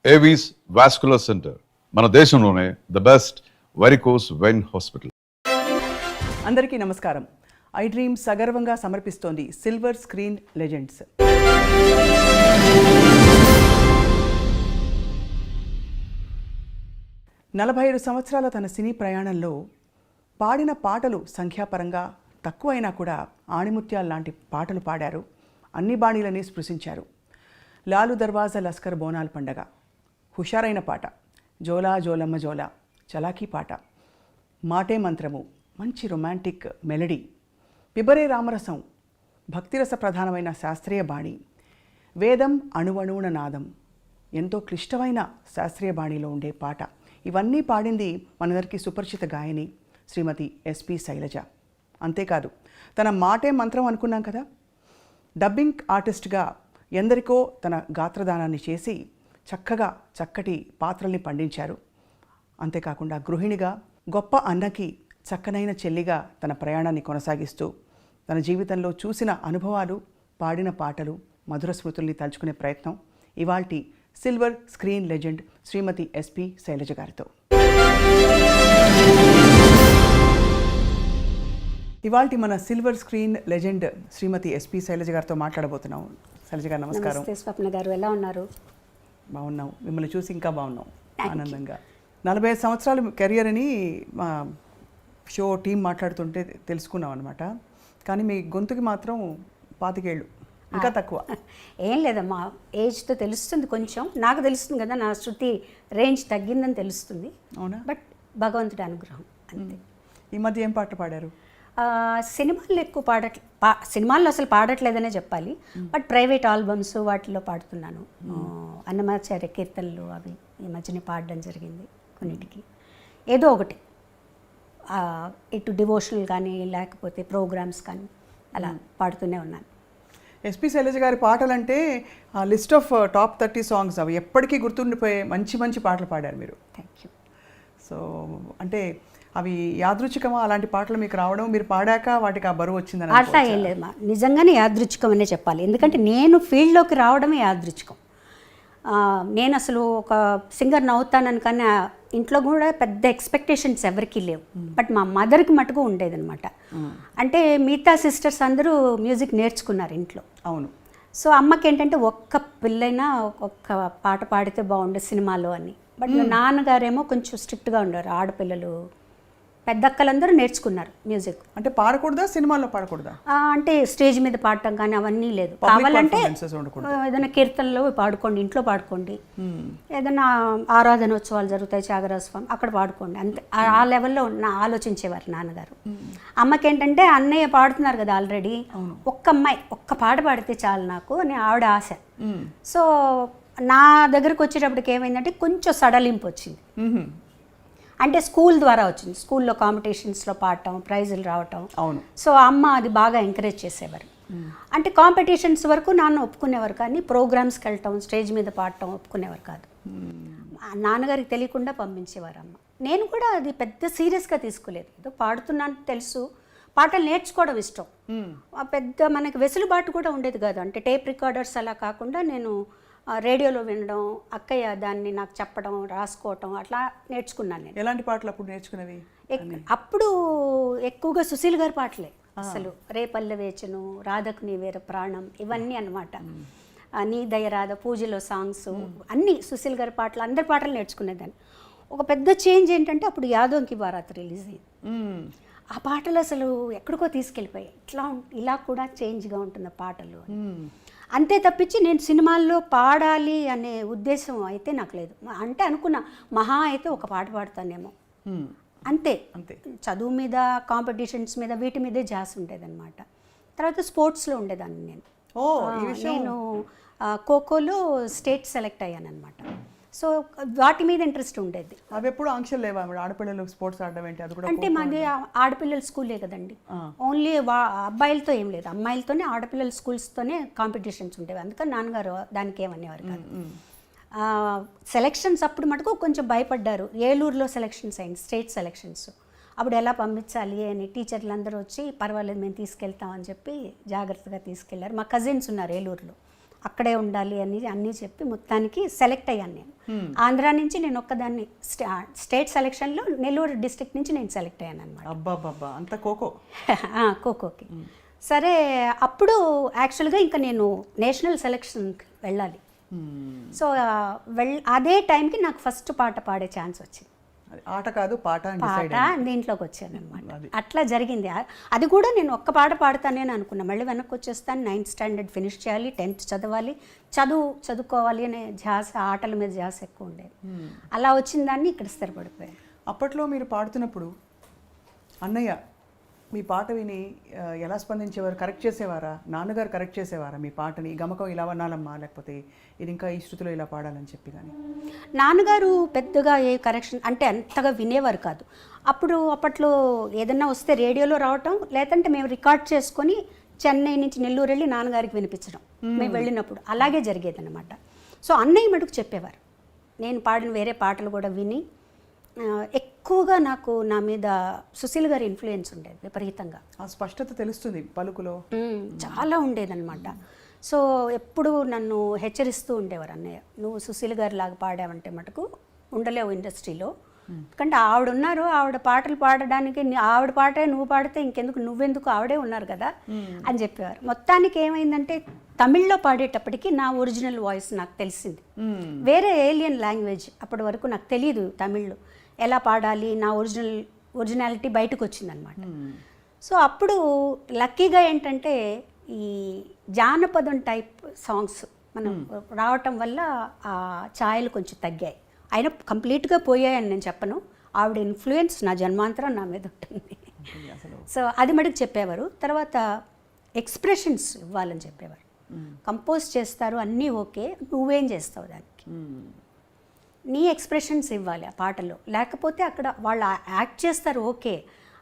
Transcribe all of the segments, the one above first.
Avis vascular centre మన దేశంలోనే the best varicose vein hospital. అందరికీ నమస్కారం. ఐ డ్రీమ్ సగర్వంగా సమర్పిస్తోంది సిల్వర్ స్క్రీన్ లెజెండ్స్. నలభై 45 సంవత్సరాల తన సినీ ప్రయాణంలో పాడిన పాటలు సంఖ్యాపరంగా తక్కువైనా కూడా ఆణిముత్యాల లాంటి పాటలు పాడారు. అన్ని బాణీలని స్పృశించారు. లాలు దర్వాజా లస్కర్ బోనాల పండగ, హుషారైన పాట, జోలా జోలమ్మ జోలా, చలాకీ పాట, మాటే మంత్రము, మంచి రొమాంటిక్ మెలడీ, పిబరే రామరసం, భక్తిరస ప్రధానమైన శాస్త్రీయ బాణి, వేదం అణువణువున నాదం, ఎంతో క్లిష్టమైన శాస్త్రీయ బాణిలో ఉండే పాట. ఇవన్నీ పాడింది మనందరికీ సుపరిచిత గాయని శ్రీమతి ఎస్పి శైలజ. అంతేకాదు, తన మాటే మంత్రం అనుకున్నాం కదా, డబ్బింగ్ ఆర్టిస్ట్గా ఎందరికో తన గాత్రదానాన్ని చేసి చక్కటి పాత్రల్ని పండించారు. అంతేకాకుండా గృహిణిగా, గొప్ప అన్నకి చక్కనైన చెల్లిగా తన ప్రయాణాన్ని కొనసాగిస్తూ తన జీవితంలో చూసిన అనుభవాలు, పాడిన పాటలు, మధుర స్మృతుల్ని తలుచుకునే ప్రయత్నం ఇవాల్టి సిల్వర్ స్క్రీన్ లెజెండ్ శ్రీమతి ఎస్పి శైలజ గారితో. ఇవాల్టి మన సిల్వర్ స్క్రీన్ లెజెండ్ శ్రీమతి ఎస్పి శైలజ గారితో మాట్లాడబోతున్నాం. శైలజ గారు నమస్కారం. స్వప్న గారు ఎలా ఉన్నారు? బాగున్నాం. మిమ్మల్ని చూసి ఇంకా బాగున్నాం, ఆనందంగా. 45 సంవత్సరాలు కెరియర్ అని మా షో టీం మాట్లాడుతుంటే తెలుసుకున్నాం అనమాట. కానీ మీ గొంతుకి మాత్రం 25 ఏళ్ళు, ఇంకా తక్కువ. ఏం లేదమ్మా, ఏజ్తో తెలుస్తుంది, కొంచెం నాకు తెలుస్తుంది కదా, నా శృతి రేంజ్ తగ్గిందని తెలుస్తుంది. అవునా? బట్ భగవంతుడి అనుగ్రహం అంతే. ఈ మధ్య ఏం పాటలు పాడారు? సినిమాల్లో ఎక్కువ సినిమాల్లో అసలు పాడట్లేదనే చెప్పాలి. బట్ ప్రైవేట్ ఆల్బమ్స్ వాటిలో పాడుతున్నాను. అన్నమాచార్య కీర్తనలు అవి ఈ మధ్యనే పాడడం జరిగింది. కొన్నిటికి ఏదో ఒకటి, ఇటు డివోషనల్ కానీ లేకపోతే ప్రోగ్రామ్స్ కానీ అలా పాడుతూనే ఉన్నాను. ఎస్పి శైలజ గారి పాటలంటే లిస్ట్ ఆఫ్ టాప్ 30 సాంగ్స్, అవి ఎప్పటికీ గుర్తుండిపోయే మంచి పాటలు పాడారు మీరు. Thank you. సో అంటే అవి యాదృచ్ఛికమా అలాంటి పాటలు మీకు రావడం, మీరు పాడాక వాటికి ఆ బరువు వచ్చిందని? అట్లా ఏం లేదు మా, నిజంగానే యాదృచ్ఛికం అనే చెప్పాలి. ఎందుకంటే నేను ఫీల్డ్లోకి రావడమే యాదృచ్ఛికం. నేను అసలు ఒక సింగర్ని అవుతానని, కానీ ఇంట్లో కూడా పెద్ద ఎక్స్పెక్టేషన్స్ ఎవరికీ లేవు. బట్ మా మదర్కి మటుకు ఉండేదన్నమాట. అంటే మిగతా సిస్టర్స్ అందరూ మ్యూజిక్ నేర్చుకున్నారు ఇంట్లో. అవును. సో అమ్మకి ఏంటంటే ఒక్క పిల్లైనా ఒక్క పాట పాడితే బాగుండే సినిమాలో అని. బట్ నాన్నగారేమో కొంచెం స్ట్రిక్ట్గా ఉండేవారు. ఆడపిల్లలు పెద్దక్కలందరూ నేర్చుకున్నారు మ్యూజిక్. అంటే పాడకూడదా, సినిమాల్లో పాడకూడదా? అంటే స్టేజ్ మీద పాడటం కానీ అవన్నీ లేదు. కావాలంటే ఏదైనా కీర్తనలో పాడుకోండి, ఇంట్లో పాడుకోండి, ఏదైనా ఆరాధనోత్సవాలు జరుగుతాయి, త్యాగరాజస్వామి, అక్కడ పాడుకోండి, అంతే. ఆ లెవెల్లో ఆలోచించేవారు నాన్నగారు. అమ్మకి ఏంటంటే అన్నయ్య పాడుతున్నారు కదా ఆల్రెడీ, ఒక్క అమ్మాయి ఒక్క పాట పాడితే చాలు నాకు అని ఆవిడ ఆశ. సో నా దగ్గరకు వచ్చేటప్పటికి ఏమైందంటే కొంచెం సడలింపు వచ్చింది. అంటే స్కూల్ ద్వారా వచ్చింది. స్కూల్లో కాంపిటీషన్స్లో పాడటం, ప్రైజులు రావటం. అవును. సో అమ్మ అది బాగా ఎంకరేజ్ చేసేవారు. అంటే కాంపిటీషన్స్ వరకు నాన్న ఒప్పుకునేవారు, కానీ ప్రోగ్రామ్స్కి వెళ్ళటం, స్టేజ్ మీద పాడటం ఒప్పుకునేవారు కాదు. నాన్నగారికి తెలియకుండా పంపించేవారు అమ్మ. నేను కూడా అది పెద్ద సీరియస్గా తీసుకోలేదు. ఏదో పాడుతున్నాను తెలుసు, పాటలు నేర్చుకోవడం ఇష్టం. పెద్ద మనకి వెసులుబాటు కూడా ఉండేది కాదు. అంటే టేప్ రికార్డర్స్ అలా కాకుండా నేను రేడియోలో వినడం, అక్కయ్య దాన్ని నాకు చెప్పడం, రాసుకోవటం, అట్లా నేర్చుకున్నాను నేను. ఎలాంటి పాటలు అప్పుడు నేర్చుకునేవి? అప్పుడు ఎక్కువగా సుశీల్ గారి పాటలే. అసలు రేపల్లె వేచను, రాధకు నీ వేర ప్రాణం, ఇవన్నీ అనమాట. నీ దయరాధ, పూజలో సాంగ్స్ అన్నీ సుశీల్ గారి పాటలు, అందరి పాటలు నేర్చుకునేదాన్ని. ఒక పెద్ద చేంజ్ ఏంటంటే అప్పుడు యాదోంకి బారాత్ రిలీజ్ అయింది. ఆ పాటలు అసలు ఎక్కడికో తీసుకెళ్ళిపోయాయి. ఇలా కూడా చేంజ్గా ఉంటున్న పాటలు అంతే తప్పించి నేను సినిమాల్లో పాడాలి అనే ఉద్దేశం అయితే నాకు లేదు. అంటే అనుకున్నా మహా అయితే ఒక పాట పాడతానేమో, అంతే. చదువు మీద, కాంపిటీషన్స్ మీద, వీటి మీదే జాస్ ఉండేదన్నమాట. తర్వాత స్పోర్ట్స్లో ఉండేదాన్ని నేను. నేను ఖోఖోలో స్టేట్ సెలెక్ట్ అయ్యానమాట. సో వాటి మీద ఇంట్రెస్ట్ ఉండేది. అవి ఎప్పుడు ఆంక్షలు లేవా ఆడపిల్లలు స్పోర్ట్స్ ఆడడం ఏంటి? అది కూడా అంటే మాది ఆడపిల్లల స్కూలే కదండి. ఓన్లీ అబ్బాయిలతో ఏం లేదు, అమ్మాయిలతోనే, ఆడపిల్లల స్కూల్స్తోనే కాంపిటీషన్స్ ఉండేవి. అందుకని నాన్నగారు దానికి ఏమనేవారు కాదు. సెలెక్షన్స్ అప్పుడు మటుకు కొంచెం భయపడ్డారు. ఏలూరులో సెలెక్షన్స్ అయింది, స్టేట్ సెలెక్షన్స్. అప్పుడు ఎలా పంపించాలి అని టీచర్లు అందరూ వచ్చి పర్వాలేదు మేము తీసుకెళ్తామని చెప్పి జాగ్రత్తగా తీసుకెళ్లారు. మా కజిన్స్ ఉన్నారు ఏలూరులో, అక్కడే ఉండాలి అని అన్నీ చెప్పి మొత్తానికి సెలెక్ట్ అయ్యాను నేను. ఆంధ్రా నుంచి నేను ఒక్కదాన్ని స్టేట్ సెలెక్షన్లో నెల్లూరు డిస్ట్రిక్ట్ నుంచి నేను సెలెక్ట్ అయ్యాను అనమాట. అబ్బాబ్బా అంత ఖోఖో. ఖోఖోకి. సరే అప్పుడు యాక్చువల్గా ఇంకా నేను నేషనల్ సెలెక్షన్కి వెళ్ళాలి. సో అదే టైంకి నాకు ఫస్ట్ పాట పాడే ఛాన్స్ వచ్చింది. ఆట కాదు పాట దీంట్లోకి వచ్చాను అనమాట. అట్లా జరిగింది. అది కూడా నేను ఒక్క పాట పాడతానే అనుకున్నా. మళ్ళీ వెనక్కి వచ్చేస్తాను, 9th స్టాండర్డ్ ఫినిష్ చేయాలి, 10th చదవాలి, చదువుకోవాలి అనే ధ్యాస, ఆటల మీద ధ్యాస ఎక్కువ ఉండేది. అలా వచ్చిన దాన్ని ఇక్కడ స్థిరపడిపోయాను. అప్పట్లో మీరు పాడుతున్నప్పుడు అన్నయ్య మీ పాట విని ఎలా స్పందించేవారు? కరెక్ట్ చేసేవారా? నాన్నగారు కరెక్ట్ చేసేవారా మీ పాటని? గమకం ఇలా వనాలమ్మా, లేకపోతే ఇది ఇంకా ఈ శృతిలో ఇలా పాడాలని చెప్పి? కానీ నాన్నగారు పెద్దగా ఏ కరెక్షన్ అంటే అంతగా వినేవారు కాదు. అప్పట్లో ఏదన్నా వస్తే రేడియోలో రావటం, లేదంటే మేము రికార్డ్ చేసుకొని చెన్నై నుంచి నెల్లూరు వెళ్ళి నాన్నగారికి వినిపించడం మేము వెళ్ళినప్పుడు అలాగే జరిగేదన్నమాట. సో అన్నయ్య మటుకు చెప్పేవారు. నేను పాడిన వేరే పాటలు కూడా విని ఎక్కువగా నాకు నా మీద సుశీల్ గారి ఇన్ఫ్లుయెన్స్ ఉండేది విపరీతంగా. ఆ స్పష్టత తెలుస్తుంది పలుకులో, చాలా ఉండేదన్నమాట. సో ఎప్పుడు నన్ను హెచ్చరిస్తూ ఉండేవారు అన్నయ్య, నువ్వు సుశీల్ గారి లాగా పాడావంటే మటుకు ఉండలేవు ఇండస్ట్రీలో. ఎందుకంటే ఆవిడ ఉన్నారు, ఆవిడ పాటలు పాడడానికి ఆవిడ పాటే నువ్వు పాడితే ఇంకెందుకు, నువ్వెందుకు, ఆవిడే ఉన్నారు కదా అని చెప్పేవారు. మొత్తానికి ఏమైందంటే తమిళ్లో పాడేటప్పటికి నా ఒరిజినల్ వాయిస్ నాకు తెలిసింది. వేరే ఏలియన్ లాంగ్వేజ్ అప్పటి వరకు నాకు తెలియదు తమిళ్లో ఎలా పాడాలి, నా ఒరిజినాలిటీ బయటకు వచ్చిందనమాట. సో అప్పుడు లక్కీగా ఏంటంటే ఈ జానపదం టైప్ సాంగ్స్ మనం రావటం వల్ల ఆ ఛాయలు కొంచెం తగ్గాయి. అయినా కంప్లీట్గా పోయాయని నేను చెప్పను. ఆవిడ ఇన్ఫ్లుయెన్స్ నా జన్మాంతరం నా మీద ఉంటుంది. సో అది మటుకు చెప్పేవారు. తర్వాత ఎక్స్ప్రెషన్స్ ఇవ్వాలని చెప్పేవారు. కంపోజ్ చేస్తారు అన్నీ ఓకే, నువ్వేం చేస్తావు దానికి, నీ ఎక్స్ప్రెషన్స్ ఇవ్వాలి ఆ పాటలో. లేకపోతే అక్కడ వాళ్ళు యాక్ట్ చేస్తారు ఓకే,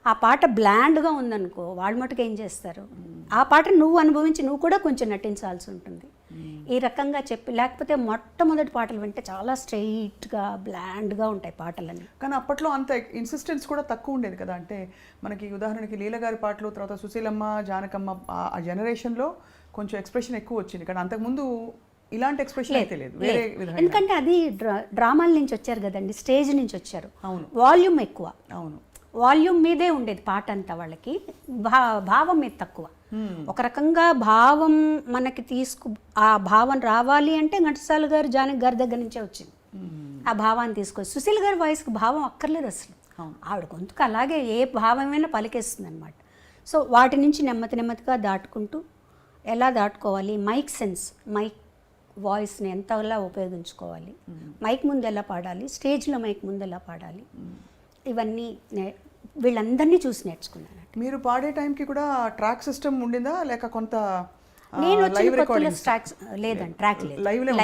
ఆ పాట బ్లాండ్గా ఉందనుకో వాళ్ళు మటుకు ఏం చేస్తారు, ఆ పాటను నువ్వు అనుభవించి నువ్వు కూడా కొంచెం నటించాల్సి ఉంటుంది. ఈ రకంగా చెప్పి, లేకపోతే మొట్టమొదటి పాటలు వింటే చాలా స్ట్రెయిట్గా బ్లాండ్గా ఉంటాయి పాటలన్నీ. కానీ అప్పట్లో అంత ఇన్సిస్టెన్స్ కూడా తక్కువ ఉండేది కదా. అంటే మనకి ఉదాహరణకి లీల గారి పాటలు, తర్వాత సుశీలమ్మ, జానకమ్మ ఆ జనరేషన్లో కొంచెం ఎక్స్ప్రెషన్ ఎక్కువ వచ్చింది. కానీ అంతకుముందు ఇలాంటి ఎక్స్ప్రెషన్ అయితే లేదు, వేరే విధంగా. ఎందుకంటే అది డ్రామాల నుంచి వచ్చారు కదండి, స్టేజ్ నుంచి వచ్చారు. అవును, వాల్యూమ్ ఎక్కువ. అవును, వాల్యూమ్ మీదే ఉండేది పాట అంతా. వాళ్ళకి భావం మీద తక్కువ. ఒక రకంగా భావం మనకి ఆ భావం రావాలి అంటే ఘంటసాల గారు, జానకి గారి దగ్గర నుంచే వచ్చింది ఆ భావాన్ని తీసుకొచ్చి. సుశీల్ గారి వాయిస్కి భావం అక్కర్లేదు అసలు. ఆవిడ గొంతుకు అలాగే ఏ భావమైనా పలికేస్తుంది అనమాట. సో వాటి నుంచి నెమ్మదిగా దాటుకుంటూ ఎలా దాటుకోవాలి, మైక్ సెన్స్, మైక్ వాయిస్ని ఎంతలా ఉపయోగించుకోవాలి, మైక్ ముందు ఎలా పాడాలి, స్టేజ్లో మైక్ ముందు ఎలా పాడాలి, ఇవన్నీ వీళ్ళందరినీ చూసి నేర్చుకున్నాను. మీరు పాడే టైంకి కూడా ట్రాక్ సిస్టమ్ ఉండిందా, లేక కొంత నేను లైవ్ రికార్డింగ్స్? ట్రాక్స్ లేదండి, ట్రాక్ లేదు,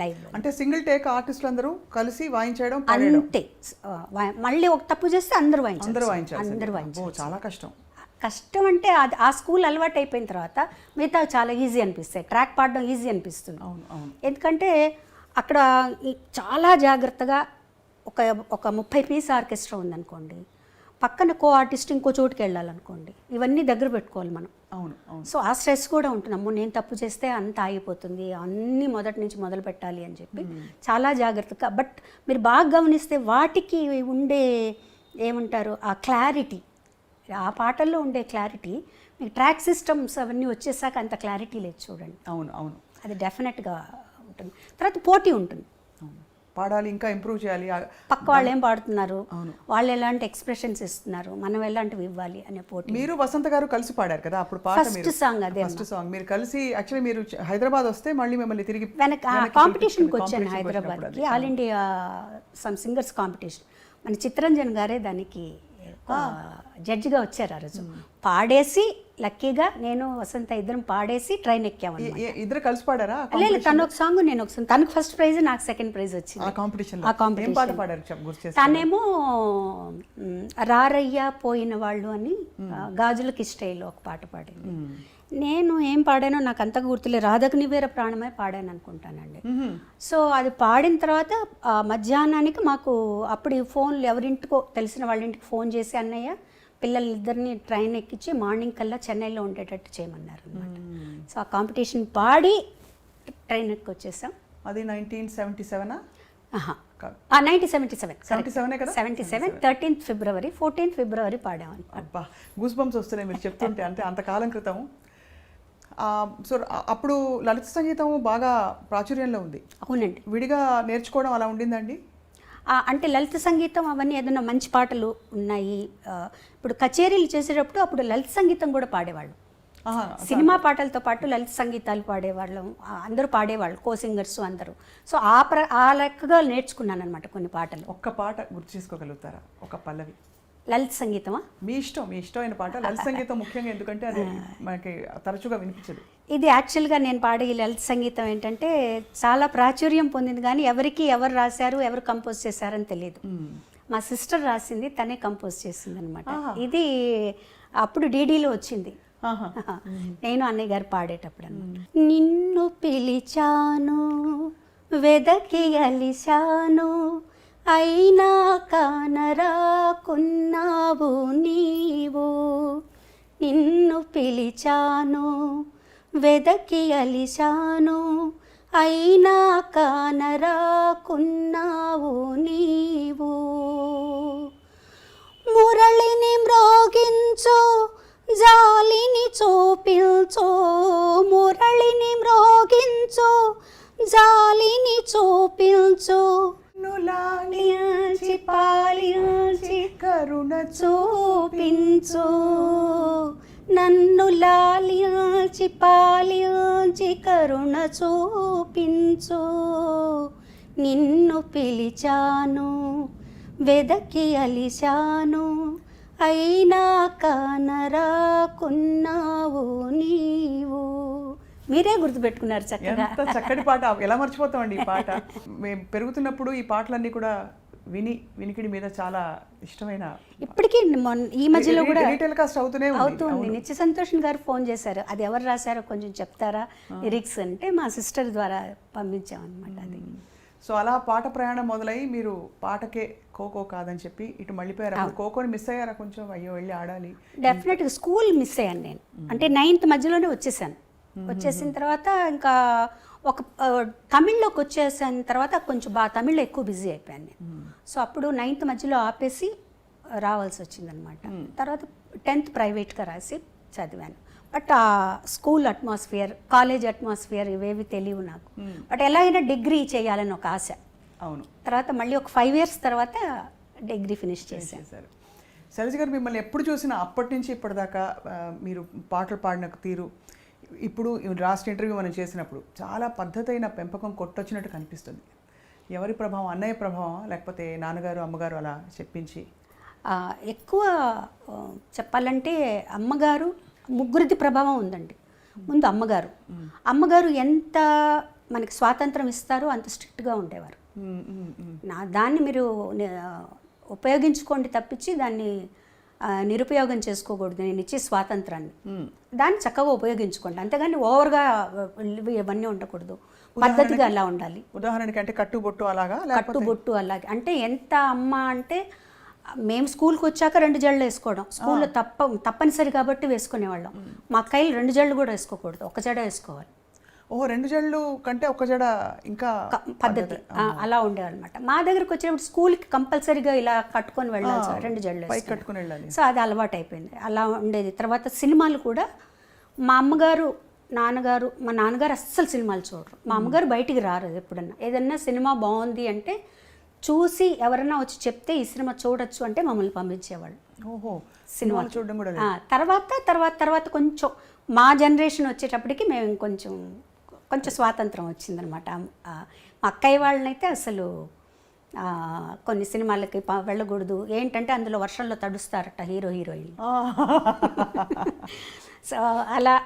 లైవ్. అంటే సింగిల్ టేక్ ఆర్టిస్టులు అందరూ కలిసి వాయించడం అంతే. మళ్ళీ ఒక తప్పు చేస్తే అందరూ వాయించారు. చాలా కష్టం అంటే అది ఆ స్కూల్ అలవాటు అయిపోయిన తర్వాత మిగతా చాలా ఈజీ అనిపిస్తాయి. ట్రాక్ పాడడం ఈజీ అనిపిస్తుంది. ఎందుకంటే అక్కడ చాలా జాగ్రత్తగా ఒక 30 పీస్ ఆర్కెస్ట్రా ఉందనుకోండి, పక్కన కో ఆర్టిస్ట్ ఇంకో చోటుకి వెళ్ళాలనుకోండి, ఇవన్నీ దగ్గర పెట్టుకోవాలి మనం. సో ఆ స్ట్రెస్ కూడా ఉంటుంది. అమ్మో నేను తప్పు చేస్తే అంత ఆగిపోతుంది, అన్నీ మొదటి నుంచి మొదలు పెట్టాలి అని చెప్పి చాలా జాగ్రత్తగా. బట్ మీరు బాగా గమనిస్తే వాటికి ఉండే ఏమంటారు ఆ క్లారిటీ, ఆ పాటల్లో ఉండే క్లారిటీ మీకు ట్రాక్ సిస్టమ్స్ అవన్నీ వచ్చేసాక అంత క్లారిటీ లేదు చూడండి. అవును, అది డెఫినెట్గా ఉంటుంది. తర్వాత పోటీ ఉంటుంది, పాడాలి, ఇంకా ఇంప్రూవ్ చేయాలి. పక్క వాళ్ళు ఏం పాడుతున్నారు, వాళ్ళు ఎలాంటి ఎక్స్ప్రెషన్స్ ఇస్తున్నారు, మనం ఎలాంటివి ఇవ్వాలి అనే పోటీ. మీరు వసంత గారు కలిసి పాడారు కదా అప్పుడు పాట, ఫస్ట్ సాంగ్ అదే. ఫస్ట్ సాంగ్ మీరు కలిసి, యాక్చువల్లీ మీరు హైదరాబాద్ వస్తే మళ్ళీ మిమ్మల్ని తిరిగి కాంపిటీషన్కి వచ్చాను హైదరాబాద్కి, all India some singers competition. మన చిత్రంజన్ గారే దానికి జడ్జిగా వచ్చారు. ఆ రోజు పాడేసి లక్కీగా నేను వసంత ఇద్దరం పాడేసి ట్రైన్ ఎక్కాము. ఇద్దరు కలిసి పాడారా? లేదు, తను ఒక సాంగ్, నేను ఒక సాంగ్. తనకు ఫస్ట్ ప్రైజ్, నాకు సెకండ్ ప్రైజ్ వచ్చింది ఆ కాంపిటీషన్. తనేమో రారయ్య పోయిన వాళ్ళు అని గాజులకి ఇష్టైలో ఒక పాట పాడింది. నేను ఏం పాడానో నాకు అంతగా గుర్తులేదు, రాధకు నీవేర ప్రాణమే పాడాను అనుకుంటానండి. సో అది పాడిన తర్వాత మధ్యాహ్నానికి మాకు అప్పుడు ఫోన్లు ఎవరింటికో తెలిసిన వాళ్ళ ఇంటికి ఫోన్ చేసి అన్నయ్య పిల్లలిద్దరిని ట్రైన్ ఎక్కించి మార్నింగ్ కల్లా చెన్నైలో ఉండేటట్టు చేయమన్నారు అనమాట. సో ఆ కాంపిటీషన్ పాడి ట్రైన్ ఎక్కి వచ్చేసాం. అది 1977 కాదు. 1977 77 కదా? 77 13th ఫిబ్రవరి 14th ఫిబ్రవరి పాడామని. అబ్బా గూస్ బంప్స్ వస్తున్నాయి మీరు చెప్తుంటే, అంటే అంతకాలం క్రితం. సో అప్పుడు లలిత సంగీతం బాగా ప్రాచుర్యంలో ఉంది. అవునండి. విడిగా నేర్చుకోవడం అలా ఉండిందండి? అంటే లలిత సంగీతం అవన్నీ ఏదైనా మంచి పాటలు ఉన్నాయి. ఇప్పుడు కచేరీలు చేసేటప్పుడు అప్పుడు లలిత సంగీతం కూడా పాడేవాళ్ళు. సినిమా పాటలతో పాటు లలిత సంగీతాలు పాడేవాళ్ళం, అందరూ పాడేవాళ్ళు, కో సింగర్స్ అందరూ. సో ఆ లెక్కగా నేర్చుకున్నాను అనమాట కొన్ని పాటలు. ఒక్క పాట గుర్తు చేసుకోగలుగుతారా? ఒక పల్లవి. లలిత సంగీతమా? మీ ఇష్టమైన పాట. లలిత సంగీతం ముఖ్యంగా ఎందుకంటే అది మనకి తరచుగా వినిపించదు. ఇది యాక్చువల్గా నేను పాడే ఈ లలిత సంగీతం ఏంటంటే చాలా ప్రాచుర్యం పొందింది, కానీ ఎవరు రాశారు, ఎవరు కంపోజ్ చేశారని తెలియదు. మా సిస్టర్ రాసింది, తనే కంపోజ్ చేసింది అనమాట. ఇది అప్పుడు డీడీలో వచ్చింది. నేను అన్నయ్య గారు పాడేటప్పుడు నిన్ను పిలిచాను వెదకి అలిశాను అయినా కానరాకున్నావు నీవు, నిన్ను పిలిచాను వెదకి అలిశాను అయినా కానరాకున్నావు నీవు, మురళిని మ్రోగించు జాలిని చూపించు, మురళిని మ్రోగించు జాలిని చూపించు, లాలించి పాలించి కరుణ చూపించు, నన్ను లాలించి పాలించి కరుణ చూపించు, నిన్ను పిలిచాను వెదకి అలిశాను అయినా కానరాకున్నావు నీవు. మీరే గుర్తుపెట్టుకున్నారు చక్కగా. ఎంత చక్కటి పాట, ఎలా మర్చిపోతామండి ఈ పాట. మేము పెరుగుతున్నప్పుడు ఈ పాటలన్నీ కూడా వినికిడి మీద చాలా ఇష్టమైన. ఇప్పటికీ ఈ మధ్యలో కూడా టెలికాస్ట్ అవుతుంది. నిత్య సంతోష్ గారు ఫోన్ చేశారు, అది ఎవరు రాశారో కొంచెం చెప్తారా లిరిక్స్ అంటే, మా సిస్టర్ ద్వారా పంపించామన్నమాట అది. సో అలా పాట ప్రయాణం మొదలై మీరు పాటకే ఖోఖో కాదని చెప్పి ఇటు మళ్ళీపోయారు. ఖోఖోని మిస్ అయ్యారా కొంచెం? అయ్యో వెళ్ళి ఆడాలి. డెఫినెట్గా స్కూల్ మిస్ అయ్యాను నేను. అంటే 9th మధ్యలోనే వచ్చేసాను. వచ్చేసిన తర్వాత ఇంకా ఒక తమిళ్లోకి వచ్చేసిన తర్వాత కొంచెం తమిళ్లో ఎక్కువ బిజీ అయిపోయాను నేను. సో అప్పుడు 9th మధ్యలో ఆపేసి రావాల్సి వచ్చిందనమాట. తర్వాత 10th ప్రైవేట్గా రాసి చదివాను. బట్ ఆ స్కూల్ అట్మాస్ఫియర్, కాలేజ్ అట్మాస్ఫియర్ ఇవేవి తెలియవు నాకు. బట్ ఎలాగైనా డిగ్రీ చేయాలని ఒక ఆశ. అవును. తర్వాత మళ్ళీ ఒక 5 years తర్వాత డిగ్రీ ఫినిష్ చేశారు. శైలజ గారు, మిమ్మల్ని ఎప్పుడు చూసినా అప్పటి నుంచి ఇప్పటిదాకా మీరు పాటలు పాడిన తీరు, ఇప్పుడు లాస్ట్ ఇంటర్వ్యూ మనం చేసినప్పుడు చాలా పద్ధతైన పెంపకం కొట్టొచ్చినట్టు కనిపిస్తుంది. ఎవరి ప్రభావం? అన్నయ్య ప్రభావం లేకపోతే నాన్నగారు అమ్మగారు అలా చెప్పించి? ఎక్కువ చెప్పాలంటే అమ్మగారు, ముగ్గురిది ప్రభావం ఉందండి. ముందు అమ్మగారు ఎంత మనకి స్వాతంత్రం ఇస్తారో అంత స్ట్రిక్ట్గా ఉండేవారు. దాన్ని మీరు ఉపయోగించుకోండి తప్పించి దాన్ని నిరుపయోగం చేసుకోకూడదు. నేను ఇచ్చే స్వాతంత్రాన్ని దాన్ని చక్కగా ఉపయోగించుకోండి, అంతేగాని ఓవర్గా ఇవన్నీ ఉండకూడదు. పద్ధతిగా అలా ఉండాలి. ఉదాహరణకి అంటే కట్టుబొట్టు అలాగా? కట్టుబొట్టు అలాగే అంటే ఎంత అమ్మ అంటే, మేము స్కూల్కి వచ్చాక 2 జడలు వేసుకోవడం స్కూల్లో తప్పనిసరి కాబట్టి వేసుకునేవాళ్ళం. మా అక్కయ్యలు 2 జడలు కూడా వేసుకోకూడదు, 1 జడ వేసుకోవాలి. 2 జడలు కంటే 1 జడ ఇంకా పద్ధతి అలా ఉండేవాళ్ళమాట. మా దగ్గరకు వచ్చేటప్పుడు స్కూల్కి కంపల్సరీగా ఇలా కట్టుకొని వెళ్ళాలి, 2 జడలు కట్టుకుని వెళ్ళాలి. సో అది అలవాటు అయిపోయింది, అలా ఉండేది. తర్వాత సినిమాలు కూడా మా అమ్మగారు మా నాన్నగారు అస్సలు సినిమాలు చూడరు. మా అమ్మగారు బయటికి రారు. ఎప్పుడన్నా ఏదన్నా సినిమా బాగుంది అంటే చూసి ఎవరన్నా వచ్చి చెప్తే ఈ సినిమా చూడొచ్చు అంటే మమ్మల్ని పంపించేవాళ్ళు. సినిమాలు చూడడం కూడా. తర్వాత కొంచెం మా జనరేషన్ వచ్చేటప్పటికి మేము కొంచెం స్వాతంత్రం వచ్చిందనమాట. మా అక్కయ్య వాళ్ళనైతే అసలు కొన్ని సినిమాలకి వెళ్ళకూడదు, ఏంటంటే అందులో వర్షంలో తడుస్తారట హీరోయిన్. సో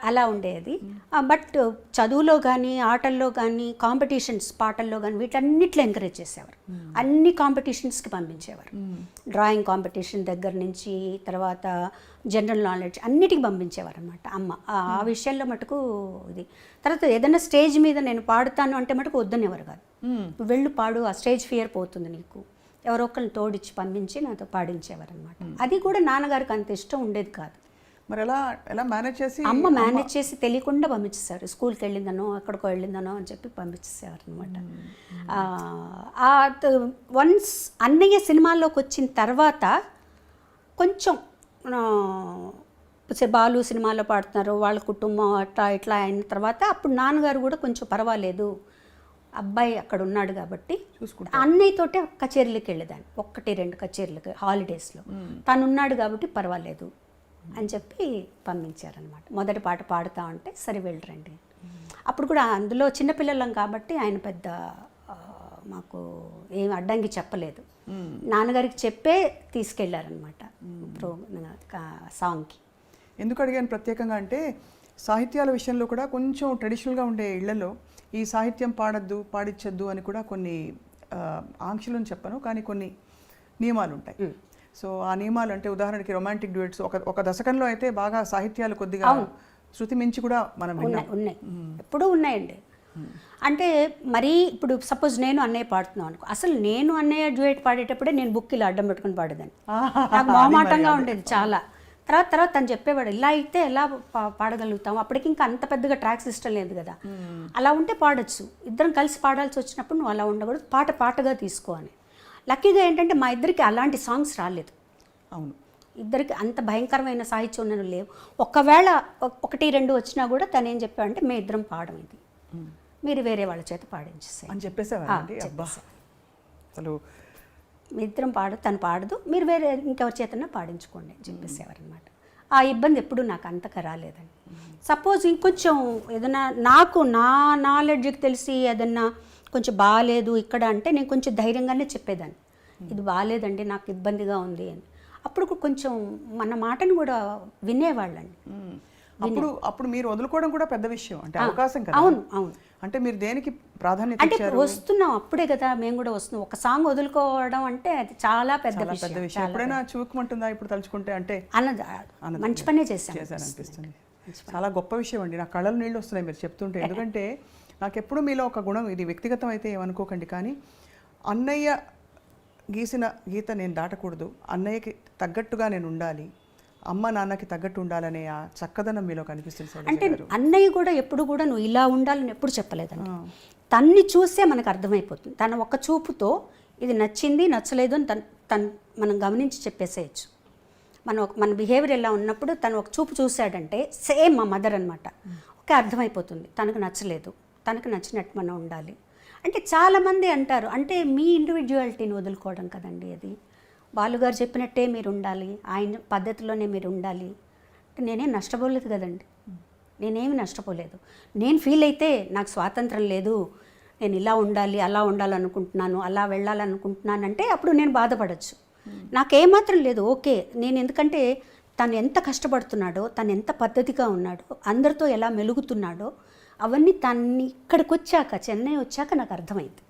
అలా ఉండేది. బట్ చదువులో కానీ, ఆటల్లో కానీ, కాంపిటీషన్స్, పాటల్లో కానీ వీటన్నిటిలో ఎంకరేజ్ చేసేవారు. అన్ని కాంపిటీషన్స్కి పంపించేవారు. డ్రాయింగ్ కాంపిటీషన్ దగ్గర నుంచి తర్వాత జనరల్ నాలెడ్జ్ అన్నిటికీ పంపించేవారు అనమాట అమ్మ. ఆ విషయంలో మటుకు ఇది. తర్వాత ఏదైనా స్టేజ్ మీద నేను పాడుతాను అంటే మటుకు వద్దనేవారు కాదు. వెళ్ళు పాడు, ఆ స్టేజ్ ఫియర్ పోతుంది నీకు, ఎవరో ఒకరిని తోడిచ్చి పంపించి నాతో పాడించేవారు అనమాట. అది కూడా నాన్నగారికి అంత ఇష్టం ఉండేది కాదు. మరి ఎలా ఎలా మేనేజ్ చేసి అమ్మ మేనేజ్ చేసి తెలియకుండా పంపించేశారు. స్కూల్కి వెళ్ళిందనో అక్కడికో వెళ్ళిందనో అని చెప్పి పంపించేసేవారు అనమాట. వన్స్ అన్నయ్య సినిమాల్లోకి వచ్చిన తర్వాత కొంచెం బాలు సినిమాలో పాడుతున్నారు, వాళ్ళ కుటుంబం అట్లా ఇట్లా అయిన తర్వాత అప్పుడు నాన్నగారు కూడా కొంచెం పర్వాలేదు, అబ్బాయి అక్కడ ఉన్నాడు కాబట్టి అన్నయ్యతోటే కచేరీలకు వెళ్ళేదాన్ని, 1-2 కచేరీలకు హాలిడేస్లో. తను ఉన్నాడు కాబట్టి పర్వాలేదు అని చెప్పి పంపించారనమాట. మొదటి పాట పాడుతా ఉంటే సరే వెళ్ళరండి. అప్పుడు కూడా అందులో చిన్నపిల్లలం కాబట్టి ఆయన పెద్ద మాకు ఏం అడ్డంకి చెప్పలేదు. నాన్నగారికి చెప్పే తీసుకెళ్లారనమాట సాంగ్కి. ఎందుకు అడిగాను ప్రత్యేకంగా అంటే సాహిత్యాల విషయంలో కూడా కొంచెం ట్రెడిషనల్గా ఉండే ఇళ్లలో ఈ సాహిత్యం పాడద్దు పాడించద్దు అని కూడా కొన్ని ఆంక్షలను చెప్పను, కానీ కొన్ని నియమాలు ఉంటాయి. సో ఆ నియమాలు అంటే ఉదాహరణకి రొమాంటిక్ డ్యూయట్స్ ఒక దశకంలో అయితే బాగా సాహిత్యాలు కొద్దిగా శృతి మించి కూడా మనం ఉన్నాయి, ఎప్పుడూ ఉన్నాయండి. అంటే మరీ ఇప్పుడు సపోజ్ నేను అన్నయ్య పాడుతున్నాను అనుకో, అసలు నేను అన్నయ్య డ్యూయట్ పాడేటప్పుడే నేను బుక్ ఇలా అడ్డం పెట్టుకుని పాడేదాన్ని. నాకు మొహమాటంగా ఉండేది చాలా. తర్వాత తను చెప్పేవాడు ఇలా అయితే ఎలా పాడగలుగుతాం, అప్పటికి ఇంకా అంత పెద్దగా ట్రాక్ సిస్టమ్ లేదు కదా, అలా ఉంటే పాడొచ్చు, ఇద్దరం కలిసి పాడాల్సి వచ్చినప్పుడు నువ్వు అలా ఉండకూడదు, పాటగా తీసుకో అని. లక్కీగా ఏంటంటే మా ఇద్దరికి అలాంటి సాంగ్స్ రాలేదు. అవును, ఇద్దరికి అంత భయంకరమైన సాహిత్యం ఉన్నవి లేవు. ఒకవేళ 1-2 వచ్చినా కూడా తను ఏం చెప్పాడంటే మేము ఇద్దరం పాడడం, ఇది మీరు వేరే వాళ్ళ చేత పాడించేసాయి అని చెప్పేసేవారండి. అబ్బా, అసలు మీ ఇద్దరం తను పాడదు, మీరు వేరే ఇంకెవరి చేతన్నా పాడించుకోండి అని చెప్పేసేవారు అనమాట. ఆ ఇబ్బంది ఎప్పుడు నాకు అంతగా రాలేదండి. సపోజ్ ఇంకొంచెం ఏదైనా నాకు నా నాలెడ్జ్కి తెలిసి ఏదన్నా కొంచెం బాగాలేదు ఇక్కడ అంటే నేను కొంచెం ధైర్యంగానే చెప్పేదాన్ని, ఇది బాగాలేదండి నాకు ఇబ్బందిగా ఉంది అని. అప్పుడు కొంచెం మన మాటను కూడా వినేవాళ్ళండి. అప్పుడు మీరు వదులుకోవడం కూడా పెద్ద విషయం, అంటే అవకాశం కదా. అవును అవును. అంటే మీరు దేనికి ప్రాధాన్యత అంటే వస్తున్నాం అప్పుడే కదా మేము కూడా వస్తున్నాం, ఒక సాంగ్ వదులుకోవడం అంటే అది చాలా పెద్ద విషయం. ఎప్పుడైనా చూపుకుంటుందా ఇప్పుడు తలుచుకుంటే? అంటే మంచి పనే చేశాను అనిపిస్తుంది. చాలా గొప్ప విషయం అండి, నా కళ్ళలో నీళ్ళు వస్తున్నాయి మీరు చెప్తుంటే. ఎందుకంటే నాకెప్పుడు మీలో ఒక గుణం, ఇది వ్యక్తిగతం అయితే ఏమనుకోకండి, కానీ అన్నయ్య గీసిన గీత నేను దాటకూడదు, అన్నయ్యకి తగ్గట్టుగా నేను ఉండాలి, అమ్మ నాన్నకి తగ్గట్టు ఉండాలనే ఆ చక్కదనం మీలో కనిపిస్తుంది. అంటే అన్నయ్య కూడా ఎప్పుడు కూడా నువ్వు ఇలా ఉండాలని ఎప్పుడు చెప్పలేదండి. తన్ని చూసే మనకు అర్థమైపోతుంది, తన ఒక్క చూపుతో ఇది నచ్చింది నచ్చలేదు అని మనం గమనించి చెప్పేసేయచ్చు. మన బిహేవియర్ ఎలా ఉన్నప్పుడు తను ఒక చూపు చూశాడంటే సేమ్ మా మదర్ అనమాట, ఓకే అర్థమైపోతుంది తనకు నచ్చలేదు, తనకు నచ్చినట్టు మనం ఉండాలి. అంటే చాలామంది అంటారు, అంటే మీ ఇండివిజువాలిటీని వదులుకోవడం కదండి అది, బాలుగారు చెప్పినట్టే మీరు ఉండాలి, ఆయన పద్ధతిలోనే మీరు ఉండాలి అంటే నేనేం నష్టపోలేదు కదండి, నేనేమి నష్టపోలేదు. నేను ఫీల్ అయితే నాకు స్వాతంత్రం లేదు, నేను ఇలా ఉండాలి అలా ఉండాలనుకుంటున్నాను అలా వెళ్ళాలనుకుంటున్నాను అంటే అప్పుడు నేను బాధపడచ్చు. నాకేమాత్రం లేదు, ఓకే నేను, ఎందుకంటే తను ఎంత కష్టపడుతున్నాడో, తను ఎంత పద్ధతిగా ఉన్నాడో, అందరితో ఎలా మెలుగుతున్నాడో అవన్నీ తన్ని ఇక్కడికి వచ్చాక, చెన్నై వచ్చాక నాకు అర్థమైంది.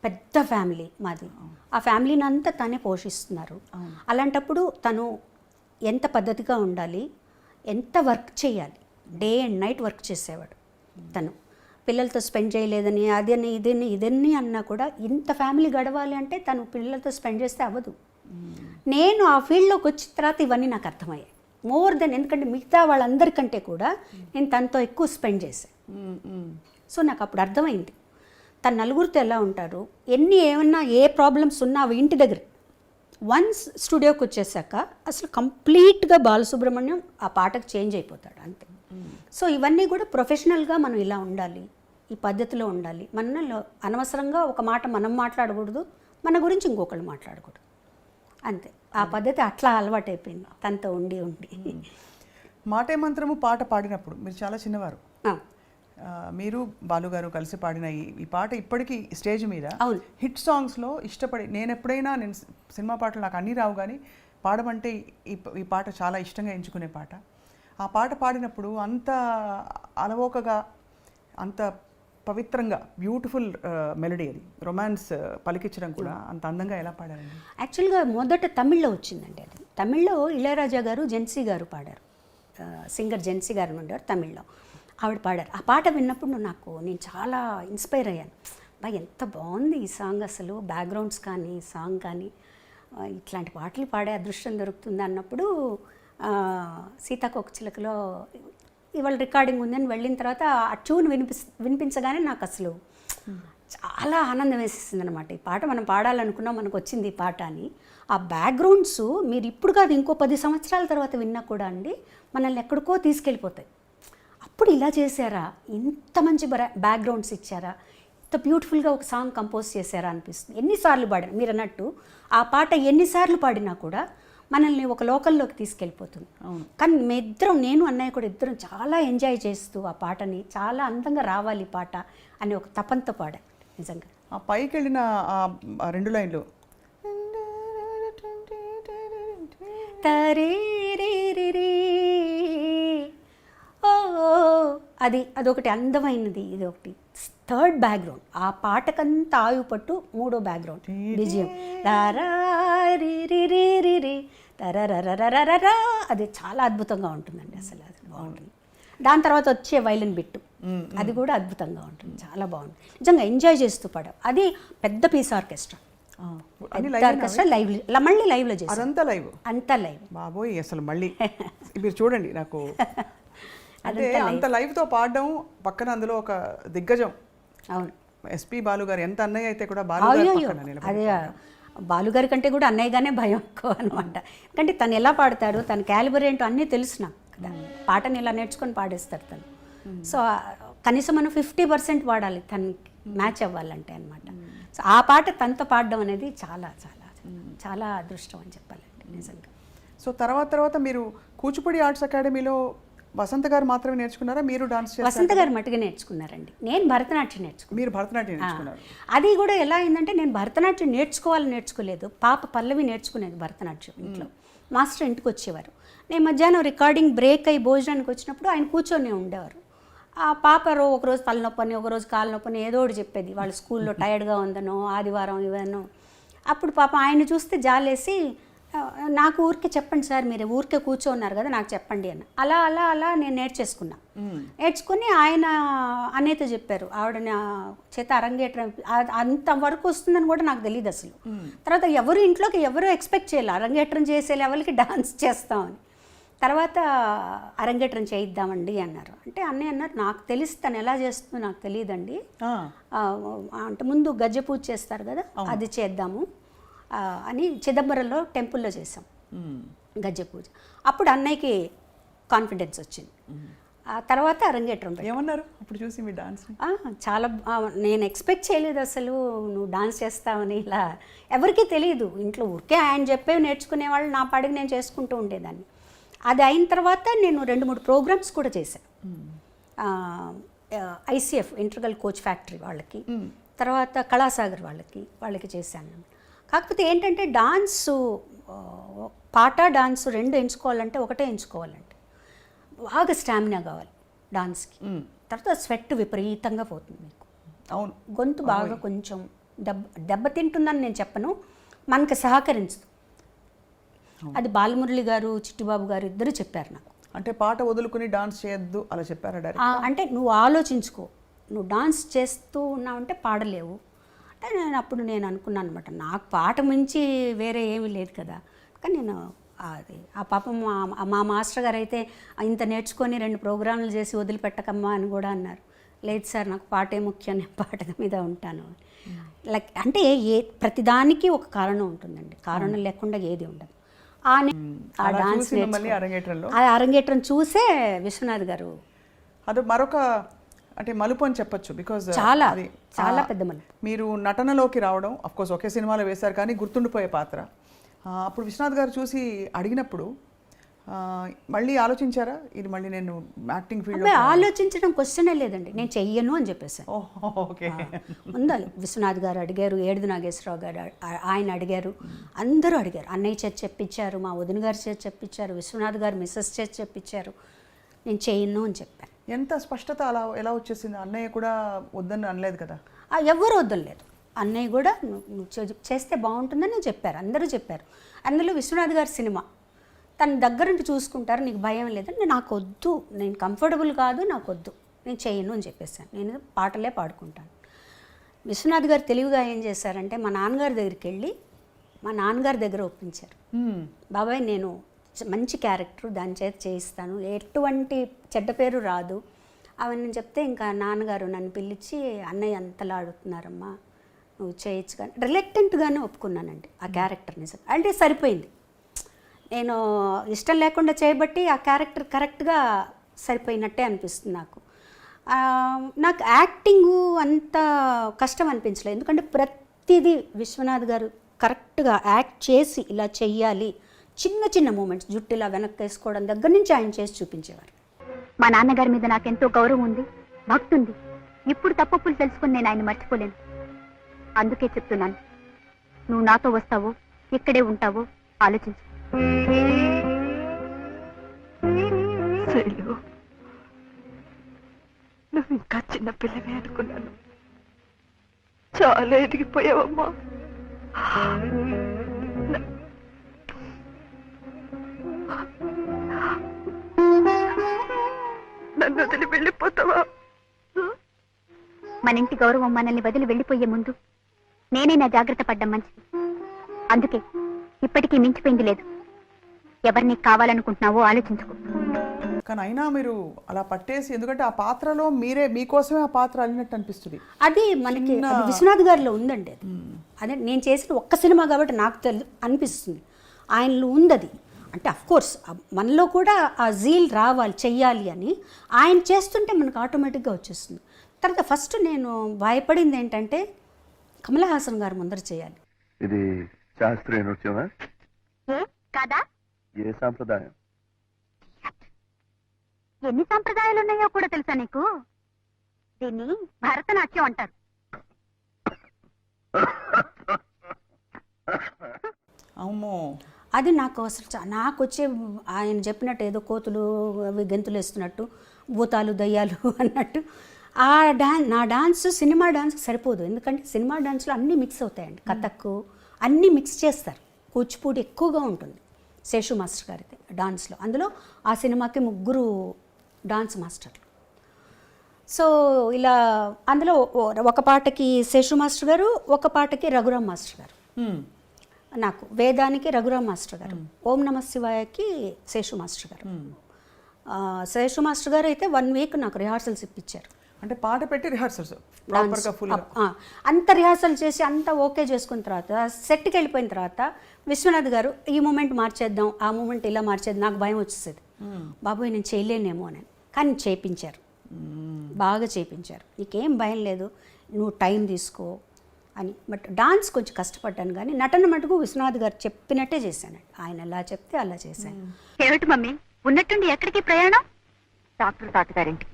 పెద్ద ఫ్యామిలీ మాది, ఆ ఫ్యామిలీని అంతా తనే పోషిస్తున్నారు. అలాంటప్పుడు తను ఎంత పద్ధతిగా ఉండాలి, ఎంత వర్క్ చేయాలి, డే అండ్ నైట్ వర్క్ చేసేవాడు. తను పిల్లలతో స్పెండ్ చేయలేదని అదని ఇదన్నీ అన్నా కూడా ఇంత ఫ్యామిలీ గడవాలి అంటే తను పిల్లలతో స్పెండ్ చేస్తే అవ్వదు. నేను ఆ ఫీల్డ్లోకి వచ్చిన తర్వాత ఇవన్నీ నాకు అర్థమయ్యాయి మోర్ దెన్, ఎందుకంటే మిగతా వాళ్ళందరికంటే కూడా నేను తనతో ఎక్కువ స్పెండ్ చేశాను. సో నాకు అప్పుడు అర్థమైంది తను నలుగురితో ఎలా ఉంటారు, ఏమన్నా ఏ ప్రాబ్లమ్స్ ఉన్నా అవి ఇంటి దగ్గర. వన్స్ స్టూడియోకి వచ్చేసాక అసలు కంప్లీట్గా బాలసుబ్రహ్మణ్యం ఆ పాటకు చేంజ్ అయిపోతాడు అంతే. సో ఇవన్నీ కూడా ప్రొఫెషనల్గా మనం ఇలా ఉండాలి, ఈ పద్ధతిలో ఉండాలి, మనలో అనవసరంగా ఒక మాట మనం మాట్లాడకూడదు, మన గురించి ఇంకొకళ్ళు మాట్లాడకూడదు అంతే. ఆ పద్ధతి అట్లా అలవాటైపోయింది తనతో ఉండి. మాటే మంత్రము పాట పాడినప్పుడు మీరు చాలా చిన్నవారు, మీరు బాలుగారు కలిసి పాడిన ఈ పాట ఇప్పటికీ స్టేజ్ మీద హిట్ సాంగ్స్లో ఇష్టపడి, నేను ఎప్పుడైనా సినిమా పాటలు నాకు అన్నీ రావు కానీ పాడమంటే ఈ పాట చాలా ఇష్టంగా ఎంచుకునే పాట. ఆ పాట పాడినప్పుడు అంత అలవోకగా, అంత పవిత్రంగా, బ్యూటిఫుల్ మెలడీ, అది రొమాన్స్ పలికించడం కూడా అంత అందంగా ఎలా పాడారండి? యాక్చువల్గా మొదట తమిళ్లో వచ్చిందండి అది. తమిళ్లో ఇళయరాజా గారు, జెన్సీ గారు పాడారు, సింగర్ జెన్సీ గారు ఉండేవారు, తమిళ్లో ఆవిడ పాడారు. ఆ పాట విన్నప్పుడు నేను చాలా ఇన్స్పైర్ అయ్యాను. ఎంత బాగుంది ఈ సాంగ్, అసలు బ్యాక్గ్రౌండ్స్ కానీ సాంగ్ కానీ ఇట్లాంటి పాటలు పాడే అదృష్టం దొరుకుతుంది అన్నప్పుడు సీతాకోకచిలకలో ఇవాళ రికార్డింగ్ ఉందని వెళ్ళిన తర్వాత ఆ ట్యూన్ వినిపించగానే నాకు అసలు చాలా ఆనందం వేసేసింది అనమాట. ఈ పాట మనం పాడాలనుకున్నాం, మనకు వచ్చింది ఈ పాట అని. ఆ బ్యాక్గ్రౌండ్స్ మీరు ఇప్పుడు కాదు ఇంకో 10 సంవత్సరాల తర్వాత విన్నా కూడా అండి మనల్ని ఎక్కడికో తీసుకెళ్ళిపోతాయి. అప్పుడు ఇలా చేశారా, ఇంత మంచి బ్యాక్గ్రౌండ్స్ ఇచ్చారా, ఇంత బ్యూటిఫుల్గా ఒక సాంగ్ కంపోజ్ చేశారా అనిపిస్తుంది. ఎన్నిసార్లు పాడినా మీరు అన్నట్టు ఆ పాట ఎన్నిసార్లు పాడినా కూడా మనల్ని ఒక లోకల్లోకి తీసుకెళ్ళిపోతుంది. కానీ నేను అన్నయ్య కూడా ఇద్దరం చాలా ఎంజాయ్ చేస్తూ ఆ పాటని చాలా అందంగా రావాలి పాట అని ఒక తపంతో పాడా నిజంగా. ఆ పైకి వెళ్ళిన ఆ 2 లైన్లు తరే రే రే రే ఓ అదొకటి అందమైనది. ఇది ఒకటి థర్డ్ బ్యాక్గ్రౌండ్. ఆ పాటకంతా ఆయువు పట్టు 3వ బ్యాక్గ్రౌండ్ విజయం తరరరరరరరా అది చాలా అద్భుతంగా ఉంటుందండి. అసలు అది బాగుంటుంది. దాని తర్వాత వచ్చే వైలిన్ బిట్టు అది కూడా అద్భుతంగా ఉంటుంది, చాలా బాగుంటుంది. నిజంగా ఎంజాయ్ చేస్తూ పాడాం. అది పెద్ద పీస్ ఆర్కెస్ట్రా, ఆర్కెస్ట్రా మళ్ళీ లైవ్లో చేసి అదంతా లైవ్, అంతా లైవ్. బాబోయ్ అసలు మళ్ళీ మీరు చూడండి నాకు అంటే అంత లైవ్తో పాడడం, పక్కన అందులో ఒక దిగ్గజం. అవును, ఎస్పి బాలు గారు. ఎంత అన్నయ్య అయితే కూడా బాలు గారు పక్కన నిలబడి. అదే బాలుగారి కంటే కూడా అన్నయ్యగానే భయం ఎక్కువ అనమాట. ఎందుకంటే తను ఎలా పాడతాడు, తన క్యాలిబర్ ఏంటో అన్నీ తెలుసు నాకు కదా. పాటని ఇలా నేర్చుకొని పాడేస్తాడు తను. సో కనీసం మనం 50% పాడాలి తనకి మ్యాచ్ అవ్వాలంటే అనమాట. సో ఆ పాట తనతో పాడడం అనేది చాలా చాలా చాలా అదృష్టం అని చెప్పాలండి నిజంగా. సో తర్వాత మీరు కూచిపూడి ఆర్ట్స్ అకాడమీలో వసంత గారు మాత్రమే నేర్చుకున్నారా, మీరు డాన్స్ చేశారా? వసంత గారు మట్టుగా నేర్చుకున్నారండి. నేను భరతనాట్యం నేర్చుకున్నాను. మీరు భరతనాట్యం నేర్చుకున్నారు. అది కూడా ఎలా అయిందంటే నేను భరతనాట్యం నేర్చుకోలేదు. పాప పల్లవి నేర్చుకునేది భరతనాట్యం ఇంట్లో. మాస్టర్ ఇంటికి వచ్చేవారు. నేను మధ్యాహ్నం రికార్డింగ్ బ్రేక్ అయ్యి భోజనానికి వచ్చినప్పుడు ఆయన కూర్చొని ఉండేవారు. ఆ పాప ఒకరోజు తలనొప్పని, ఒకరోజు కాలు నొప్పని ఏదో ఒకటి చెప్పేది. వాళ్ళ స్కూల్లో టైర్డ్గా ఉందనో, ఆదివారం ఇవన్నో. అప్పుడు పాప ఆయన చూస్తే జాలేసి, నాకు ఊరికే చెప్పండి సార్, మీరు ఊరికే కూర్చోన్నారు కదా, నాకు చెప్పండి అని. అలా నేను నేర్చుకుని ఆయన అన్నయ్యతో చెప్పారు. ఆవిడ నా చేత అరంగేట్రం అంతవరకు వస్తుందని కూడా నాకు తెలియదు అసలు. తర్వాత ఇంట్లోకి ఎవరు ఎక్స్పెక్ట్ చేయాలి అరంగేట్రం చేసే లెవెల్కి డాన్స్ చేస్తామని. తర్వాత అరంగేట్రం చేయిద్దామండి అన్నారు. అంటే అన్నయ్య అన్నారు, నాకు తెలిసి తను ఎలా చేస్తుందో నాకు తెలియదండి, అంటే ముందు గజ్జ పూజ చేస్తారు కదా, అది చేద్దాము అని చిదంబరంలో టెంపుల్లో చేసాం గజ్జ పూజ. అప్పుడు అన్నయ్యకి కాన్ఫిడెన్స్ వచ్చింది. ఆ తర్వాత అరంగేట్రం ఏమన్నారు అప్పుడు చూసి మీ డాన్స్? చాలా నేను ఎక్స్పెక్ట్ చేయలేదు అసలు నువ్వు డాన్స్ చేస్తావని. ఇలా ఎవరికీ తెలియదు ఇంట్లో. ఊరికే ఆయన చెప్పేవి నేర్చుకునేవాళ్ళు, నా పాడికి నేను చేసుకుంటూ ఉండేదాన్ని. అది అయిన తర్వాత నేను 2-3 ప్రోగ్రామ్స్ కూడా చేశాను. ICF ఇంటర్గల్ కోచ్ ఫ్యాక్టరీ వాళ్ళకి, తర్వాత కళాసాగర్ వాళ్ళకి చేశాను. కాకపోతే ఏంటంటే డాన్సు, పాట డాన్సు 2 ఎంచుకోవాలంటే ఒకటే ఎంచుకోవాలంటే బాగా స్టామినా కావాలి డాన్స్కి. తర్వాత స్వెట్ విపరీతంగా పోతుంది మీకు. అవును, గొంతు బాగా కొంచెం దెబ్బతింటుందని నేను చెప్పను, మనకి సహకరించదు. అది బాలమురళి గారు, చిట్టిబాబు గారు ఇద్దరు చెప్పారు నాకు. అంటే పాట వదులుకుని డాన్స్ చేయొద్దు అలా చెప్పారా డైరెక్ట్? అంటే నువ్వు ఆలోచించుకో, నువ్వు డాన్స్ చేస్తూ ఉన్నావంటే పాడలేవు అంటే నేను అనుకున్నాను అనమాట. నాకు పాట మించి వేరే ఏమీ లేదు కదా. కానీ నేను అది ఆ పాపం మా మాస్టర్ గారు అయితే ఇంత నేర్చుకొని 2 ప్రోగ్రాంలు చేసి వదిలిపెట్టకమ్మా అని కూడా అన్నారు. లేదు సార్, నాకు పాటే ముఖ్యం, నేను పాట మీద ఉంటాను. లైక్ అంటే ప్రతిదానికి ఒక కారణం ఉంటుందండి, కారణం లేకుండా ఏది ఉండదు. ఆ డాన్స్ అరంగేట్రం చూసే విశ్వనాథ్ గారు అది మరొక అంటే మలుపు అని చెప్పొచ్చు. బికాజ్ చాలా చాలా పెద్ద మలుపు. మీరు నటనలోకి రావడం, అఫ్కోర్స్ ఒకే సినిమాలో వేశారు కానీ గుర్తుండిపోయే పాత్ర. అప్పుడు విశ్వనాథ్ గారు చూసి అడిగినప్పుడు మళ్ళీ ఆలోచించారా, ఇది మళ్ళీ నేను యాక్టింగ్ ఫీల్డ్? ఆలోచించడం క్వశ్చనే లేదండి, నేను చెయ్యను అని చెప్పేసాను. ఓకే. ముందు విశ్వనాథ్ గారు అడిగారు, ఏడుది నాగేశ్వరరావు గారు ఆయన అడిగారు, అందరూ అడిగారు. అన్నయ్య చేతి చెప్పించారు, మా వదిన గారి చేతి చెప్పించారు, విశ్వనాథ్ గారు మిస్సెస్ చేతి చెప్పించారు. నేను చెయ్యను అని చెప్పాను. ఎంత స్పష్టత అలా ఎలా వచ్చేసింది? అన్నయ్య కూడా వద్దని అనలేదు కదా? ఎవరు వద్దలేదు. అన్నయ్య కూడా నువ్వు చేస్తే బాగుంటుందని చెప్పారు, అందరూ చెప్పారు. అందులో విశ్వనాథ్ గారి సినిమా తన దగ్గర నుండి చూసుకుంటారు, నీకు భయం లేదని. నాకు వద్దు, నేను కంఫర్టబుల్ కాదు, నాకు వద్దు, నేను చేయను అని చెప్పేసాను. నేను పాటలే పాడుకుంటాను. విశ్వనాథ్ గారు తెలివిగా ఏం చేశారంటే మా నాన్నగారి దగ్గరికి వెళ్ళి మా నాన్నగారి దగ్గర ఒప్పించారు. బాబాయ్ నేను మంచి క్యారెక్టర్, దాని చేత చేయిస్తాను, ఎటువంటి చెడ్డ పేరు రాదు అవన్నీ చెప్తే ఇంకా నాన్నగారు నన్ను పిలిచి అన్నయ్య అంతలా ఆడుతున్నారమ్మా నువ్వు చేయొచ్చు కానీ రిలక్టెంట్గానే ఒప్పుకున్నానండి ఆ క్యారెక్టర్ నిజంగా. అంటే సరిపోయింది, నేను ఇష్టం లేకుండా చేయబట్టి ఆ క్యారెక్టర్ కరెక్ట్గా సరిపోయినట్టే అనిపిస్తుంది నాకు. నాకు యాక్టింగు అంత కష్టం అనిపించలేదు, ఎందుకంటే ప్రతిదీ విశ్వనాథ్ గారు కరెక్ట్గా యాక్ట్ చేసి ఇలా చెయ్యాలి, చిన్న చిన్న మూమెంట్స్ జుట్టు ఇలా వెనక్కి వేసుకోవడం దగ్గర నుంచి ఆయన చేసి చూపించేవారు. మా నాన్నగారి మీద నాకెంతో గౌరవం ఉంది, భక్తి ఉంది. ఇప్పుడు తప్పులు తెలుసుకుని నేను ఆయన మర్చిపోలేను. అందుకే చెప్తున్నాను, నువ్వు నాతో వస్తావో ఇక్కడే ఉంటావో ఆలోచించు. శైలు, నువ్వు ఇంకా చిన్న పిల్లవే అనుకున్నాను. చాలా ఎదిగిపోయావమ్మా. నన్ను వదిలి వెళ్ళిపోతావా? మన ఇంటి గౌరవం మనల్ని వదిలి వెళ్ళిపోయే ముందు నేనే నా జాగ్రత్త పడ్డం మంచిది. అందుకే ఇప్పటికీ మించిపోయింది లేదు. ఎవరిని కావాలనుకుంటున్నావో ఆలోచించుకో. కానీ అయినా మీరు అలా పట్టేసి, ఎందుకంటే ఆ పాత్రలో మీకోసమే ఆ పాత్ర అల్లినట్టు అనిపిస్తుంది. అది మనకి అది విశ్వనాథ్ గారిలో ఉందండి. అది అదే నేను చేసిన ఒక్క సినిమా కాబట్టి నాకు అనిపిస్తుంది ఆయనలో ఉంది అది. అంటే అఫ్కోర్స్ మనలో కూడా ఆ జీల్ రావాలి, చెయ్యాలి అని ఆయన చేస్తుంటే మనకు ఆటోమేటిక్గా వచ్చేస్తుంది. తర్వాత ఫస్ట్ నేను భయపడింది ఏంటంటే కమల్ హాసన్ గారు ముందర చేయాలి. ఇది శాస్త్రీయ నృత్యమా? కాదా? ఏ సాంప్రదాయం? ఎన్ని సంప్రదాయాలు ఉన్నాయో కూడా తెలుసా నీకు? దీన్ని భరతనాట్యం అంటారు. అమ్మో, అది నాకు అసలు నాకు వచ్చే ఆయన చెప్పినట్టు ఏదో కోతులు అవి గెంతులు వేస్తున్నట్టు, భూతాలు దయ్యాలు అన్నట్టు ఆ నా డాన్స్ సినిమా డాన్స్కి సరిపోదు. ఎందుకంటే సినిమా డాన్స్లో అన్నీ మిక్స్ అవుతాయండి, కథక్ అన్నీ మిక్స్ చేస్తారు, కూచిపూడి ఎక్కువగా ఉంటుంది శేషు మాస్టర్ గారికి డాన్స్లో. అందులో ఆ సినిమాకి 3 డాన్స్ మాస్టర్లు. సో ఇలా అందులో ఒక పాటకి శేషు మాస్టర్ గారు, ఒక పాటకి రఘురామ్ మాస్టర్ గారు, నాకు వేదానికి రఘురామ్ మాస్టర్ గారు, ఓం నమ శివాయకి శేషు మాస్టర్ గారు. శేషు మాస్టర్ గారు అయితే 1 వీక్ నాకు రిహార్సల్స్ ఇప్పించారు. అంటే పాట పెట్టి రిహార్సల్స్ ప్రాపర్గా ఫుల్ అంత రిహార్సల్ చేసి అంతా ఓకే చేసుకున్న తర్వాత సెట్కి వెళ్ళిపోయిన తర్వాత విశ్వనాథ్ గారు ఈ మూమెంట్ మార్చేద్దాం, ఆ మూమెంట్ ఇలా మార్చేద్దాం, నాకు భయం వచ్చేసేది, బాబోయ్ నేను చేయలేనేమో అని. కానీ చేయించారు, బాగా చేయించారు, నీకేం భయం లేదు నువ్వు టైం తీసుకో అని. బట్ డాన్స్ కొంచెం కష్టపడ్డాను, కానీ నటన మటుకు విశ్వనాథ్ గారు చెప్పినట్టే చేశానండి. ఆయన ఎలా చెప్తే అలా చేశాను. ఏమిటి మమ్మీ, ఉన్నట్టుండి ఎక్కడికి ప్రయాణం? డాక్టర్ తాతగారింటికి.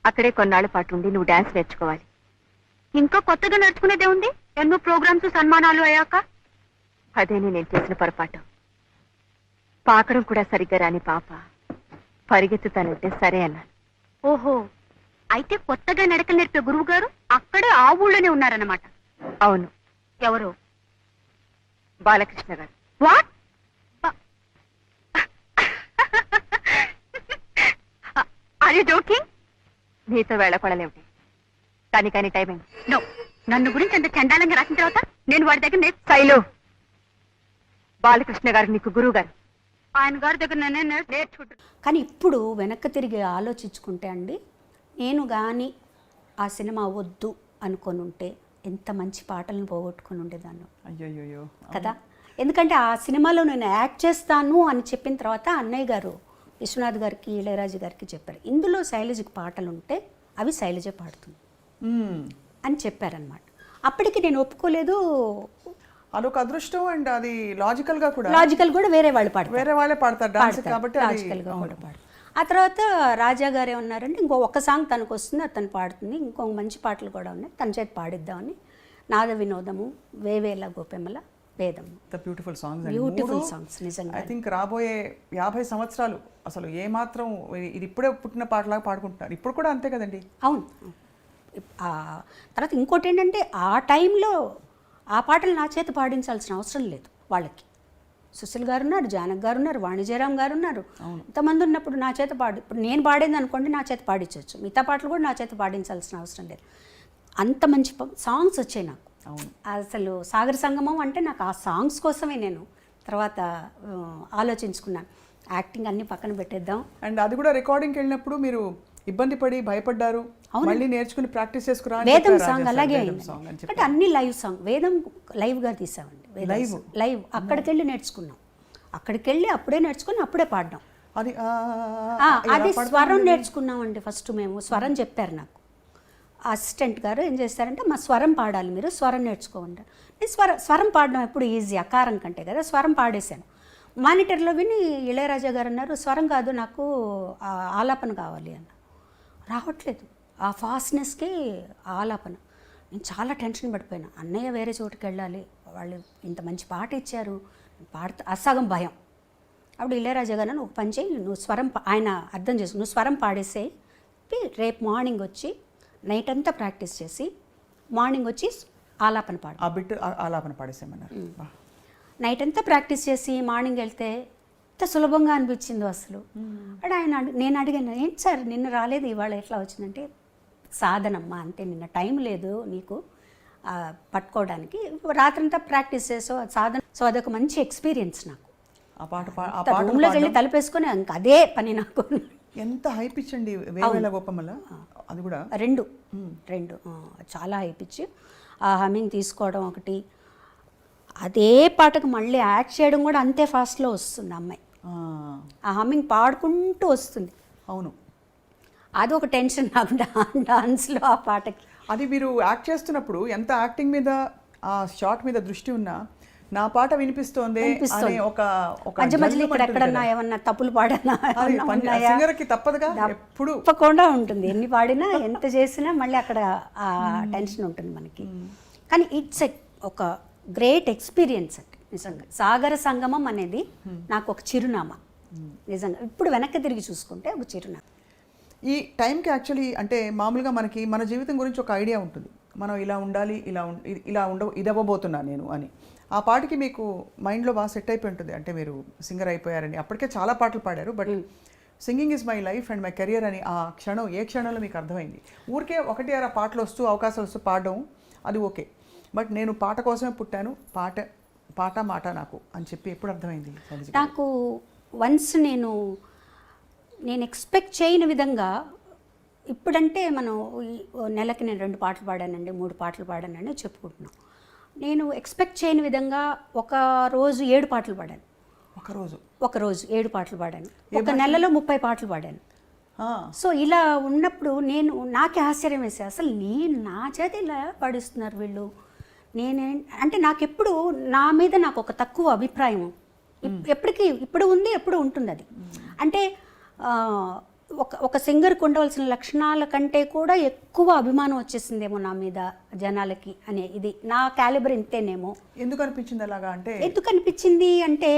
అక్కడే కొన్నాళ్ళ పాటు ఉండి నువ్వు డాన్స్ నేర్చుకోవాలి. ఇంకా కొత్తగా నేర్చుకునేదే ఉంది, ఎన్నో ప్రోగ్రామ్స్ సన్మానాలు అయ్యాక. అదేనే నేను చేసిన పొరపాటు. పాకడం కూడా సరిగ్గా రాని పాప పరిగెత్తుతానంటే సరే అన్నాను. ఓహో, అయితే కొత్తగా నడకలు నేర్పే గురువు గారు అక్కడే ఆ ఊళ్ళోనే ఉన్నారన్నమాట. అవును. ఎవరు? బాలకృష్ణ గారు. వాట్? Are you joking? నీతో వేళపడలేమిటి? కానీ టైం అయింది. నో, నన్ను గురించి అంత చండాలంగా రాసిన తర్వాత నేను వాడి దగ్గర శైలు, బాలకృష్ణ గారు నీకు గురువు గారు. ఆయన గారి దగ్గర నేనే నేర్చుకుంటాను. కానీ ఇప్పుడు వెనక్కి తిరిగి ఆలోచించుకుంటే అండి, నేను కానీ ఆ సినిమా వద్దు అనుకొని ఉంటే ఎంత మంచి పాటలను పోగొట్టుకొని ఉండేదాన్ని అయ్యో కదా. ఎందుకంటే ఆ సినిమాలో నేను యాక్ట్ చేస్తాను అని చెప్పిన తర్వాత అన్నయ్య గారు విశ్వనాథ్ గారికి, ఇళయరాజు గారికి చెప్పారు, ఇందులో శైలజకి పాటలు ఉంటే అవి శైలజ పాడుతుంది అని చెప్పారనమాట. అప్పటికి నేను ఒప్పుకోలేదు. అదొక అదృష్టం అండ్ అది లాజికల్ కూడా వేరే వాళ్ళు పాడతారు, వేరే వాళ్ళే పాడతారు డాన్స్ కాబట్టి లాజికల్గా కూడా పాడతారు. ఆ తర్వాత రాజా గారు ఏమన్నారంటే ఒక్క సాంగ్ తనకు వస్తుంది, అది తను పాడుతుంది, ఇంకో మంచి పాటలు కూడా ఉన్నాయి, తన చేతి పాడిద్దామని. నాద వినోదము, వేవేల గోపెమ్మల వేదము, బ్యూటిఫుల్ సాంగ్స్, బ్యూటిఫుల్ సాంగ్స్ నిజంగా. ఐ థింక్ రాబోయే 50 సంవత్సరాలు అసలు ఏమాత్రం ఇది ఇప్పుడే పుట్టిన పాటలాగా పాడుకుంటున్నారు. ఇప్పుడు కూడా అంతే కదండి. అవును. తర్వాత ఇంకోటి ఏంటంటే ఆ టైంలో ఆ పాటలు నా చేత పాడించాల్సిన అవసరం లేదు వాళ్ళకి. సుశీల్ గారు ఉన్నారు, జానక్ గారు ఉన్నారు, వాణిజ్యరామ్ గారు ఉన్నారు, ఇంతమంది ఉన్నప్పుడు నా చేత ఇప్పుడు నేను పాడింది అనుకోండి నా చేత పాడించవచ్చు, మిగతా పాటలు కూడా నా చేత పాడించాల్సిన అవసరం లేదు. అంత మంచి సాంగ్స్ వచ్చాయి నాకు. అసలు సాగర సంగమం అంటే నాకు ఆ సాంగ్స్ కోసమే నేను తర్వాత ఆలోచించుకున్నాను యాక్టింగ్ అన్నీ పక్కన పెట్టేద్దాం. అండ్ అది కూడా రికార్డింగ్కి వెళ్ళినప్పుడు మీరు ఇబ్బంది పడి భయపడ్డారు, మళ్ళీ నేర్చుకుని ప్రాక్టీస్ చేసుకురా అని వేదం చెప్పారు సాంగ్ రాజా అలాగే సార్, వేదం అయింది. సాంగ్ అని చెప్పి. అంటే అన్ని లైవ్ సాంగ్, వేదం లైవ్గా తీసామండి. Live? లైవ్ అక్కడికి వెళ్ళి నేర్చుకున్నాం. అక్కడికి వెళ్ళి అప్పుడే నేర్చుకుని అప్పుడే పాడినాం. అది అది స్వరం నేర్చుకున్నామండి. ఫస్ట్ మేము స్వరం చెప్పారు నాకు అసిస్టెంట్ గారు. ఏం చేస్తారంటే మా స్వరం పాడాలి, మీరు స్వరం నేర్చుకోండి. నేను స్వరం పాడడం ఎప్పుడు ఈజీ, అకారం కంటే కదా. స్వరం పాడేశాను. మానిటర్లో విని ఇళయరాజా గారు అన్నారు, స్వరం కాదు నాకు ఆలాపన కావాలి అన్న. రావట్లేదు ఆ ఫాస్ట్నెస్కి ఆలాపన. నేను చాలా టెన్షన్ పడిపోయాను. అన్నయ్య వేరే చోటుకి వెళ్ళాలి, వాళ్ళు ఇంత మంచి పాట ఇచ్చారు, పాడుతా అసగం భయం. అప్పుడు ఇళయరాజా గారు ఒక పని చేయి, నువ్వు స్వరం ఆయన అర్థం చేసి నువ్వు స్వరం పాడేసే, రేపు మార్నింగ్ వచ్చి నైట్ అంతా ప్రాక్టీస్ చేసి మార్నింగ్ వచ్చి ఆలాపన పాడు. ఆ బిట్ ఆలాపన పాడేసామన్నారు. నైట్ అంతా ప్రాక్టీస్ చేసి మార్నింగ్ వెళ్తే ఎంత సులభంగా అనిపించిందో అసలు. అంటే నేను అడిగాను, ఏంటి సార్ నిన్న రాలేదు ఇవాళ ఎట్లా వచ్చిందంటే, సాధనమ్మా అంతే, నిన్న టైం లేదు నీకు పట్టుకోవడానికి, రాత్రంతా ప్రాక్టీస్ చేసో సాధన. సో అదొక మంచి ఎక్స్పీరియన్స్ నాకు. ఆ పాట రూమ్లోకి వెళ్ళి తలుపేసుకొని ఇంకా అదే పని నాకు. ఎంత హై పిచ్ అండి వేవేల గోపమ్మల, అది కూడా రెండు చాలా హై పిచ్. ఆ హమ్మింగ్ తీసుకోవడం ఒకటి, అదే పాటకు మళ్ళీ యాక్ట్ చేయడం కూడా అంతే ఫాస్ట్లో వస్తుంది అమ్మాయి. ఆ హమ్మింగ్ పాడుకుంటూ వస్తుంది. అవును, అది ఒక టెన్షన్ నాకు డాన్స్లో ఆ పాటకి. అది మీరు యాక్ట్ చేస్తున్నప్పుడు ఎంత యాక్టింగ్ మీద ఆ షాట్ మీద దృష్టి ఉన్నా నా పాట వినిపిస్తోంది అనే ఒక మధ్య మధ్యలో ఇక్కడ ఎక్కడన్నా ఏమన్నా తప్పులు పాడనా సింగర్కి తప్పదుగా, ఎప్పుడు తప్పకుండా ఉంటుంది. ఎన్ని పాడినా ఎంత చేసినా మళ్ళీ అక్కడ ఆ టెన్షన్ ఉంటుంది మనకి. కానీ ఇట్స్ ఒక గ్రేట్ ఎక్స్పీరియన్స్ అండి నిజంగా. సాగర సంగమం అనేది నాకు ఒక చిరునామా నిజంగా. ఇప్పుడు వెనక్కి తిరిగి చూసుకుంటే ఒక చిరునామా. ఈ టైంకి యాక్చువల్లీ అంటే మామూలుగా మనకి మన జీవితం గురించి ఒక ఐడియా ఉంటుంది, మనం ఇలా ఉండాలి, ఇలా ఇది అవ్వబోతున్నా నేను అని. ఆ పాటకి మీకు మైండ్లో బాగా సెట్ అయిపోయి ఉంటుంది, అంటే మీరు సింగర్ అయిపోయారని. అప్పటికే చాలా పాటలు పాడారు, but singing is my life and my career అని ఆ క్షణం ఏ క్షణంలో మీకు అర్థమైంది? ఊరికే ఒకటి అర పాటలు వస్తూ అవకాశాలు వస్తూ పాడడం అది ఓకే, బట్ నేను పాట కోసమే పుట్టాను, పాట మాట నాకు అని చెప్పి ఎప్పుడు అర్థమైంది? నాకు వన్స్ నేను ఎక్స్పెక్ట్ చేయని విధంగా, ఇప్పుడంటే మనం నెలకి నేను 2 పాటలు పాడానండి, 3 పాటలు పాడానండి చెప్పుకుంటున్నాం. నేను ఎక్స్పెక్ట్ చేయని విధంగా ఒక రోజు 7 పాటలు పాడాను. ఒక రోజు 7 పాటలు పాడాను. ఒక నెలలో 30 పాటలు పాడాను. సో ఇలా ఉన్నప్పుడు నాకే ఆశ్చర్యం వేసే, అసలు నా చేతి ఇలా పాడిస్తున్నారు వీళ్ళు. అంటే నాకెప్పుడు నా మీద నాకు ఒక తక్కువ అభిప్రాయం ఇప్పుడు ఉంది, ఎప్పుడు ఉంటుంది అది. అంటే ఒక సింగర్కి ఉండవలసిన లక్షణాల కంటే కూడా ఎక్కువ అభిమానం వచ్చేసిందేమో నా మీద జనాలకి అనే, ఇది నా క్యాలిబర్ ఇంతేనేమో. ఎందుకు అనిపించింది అలాగా? అంటే ఎందుకు అనిపించింది అంటే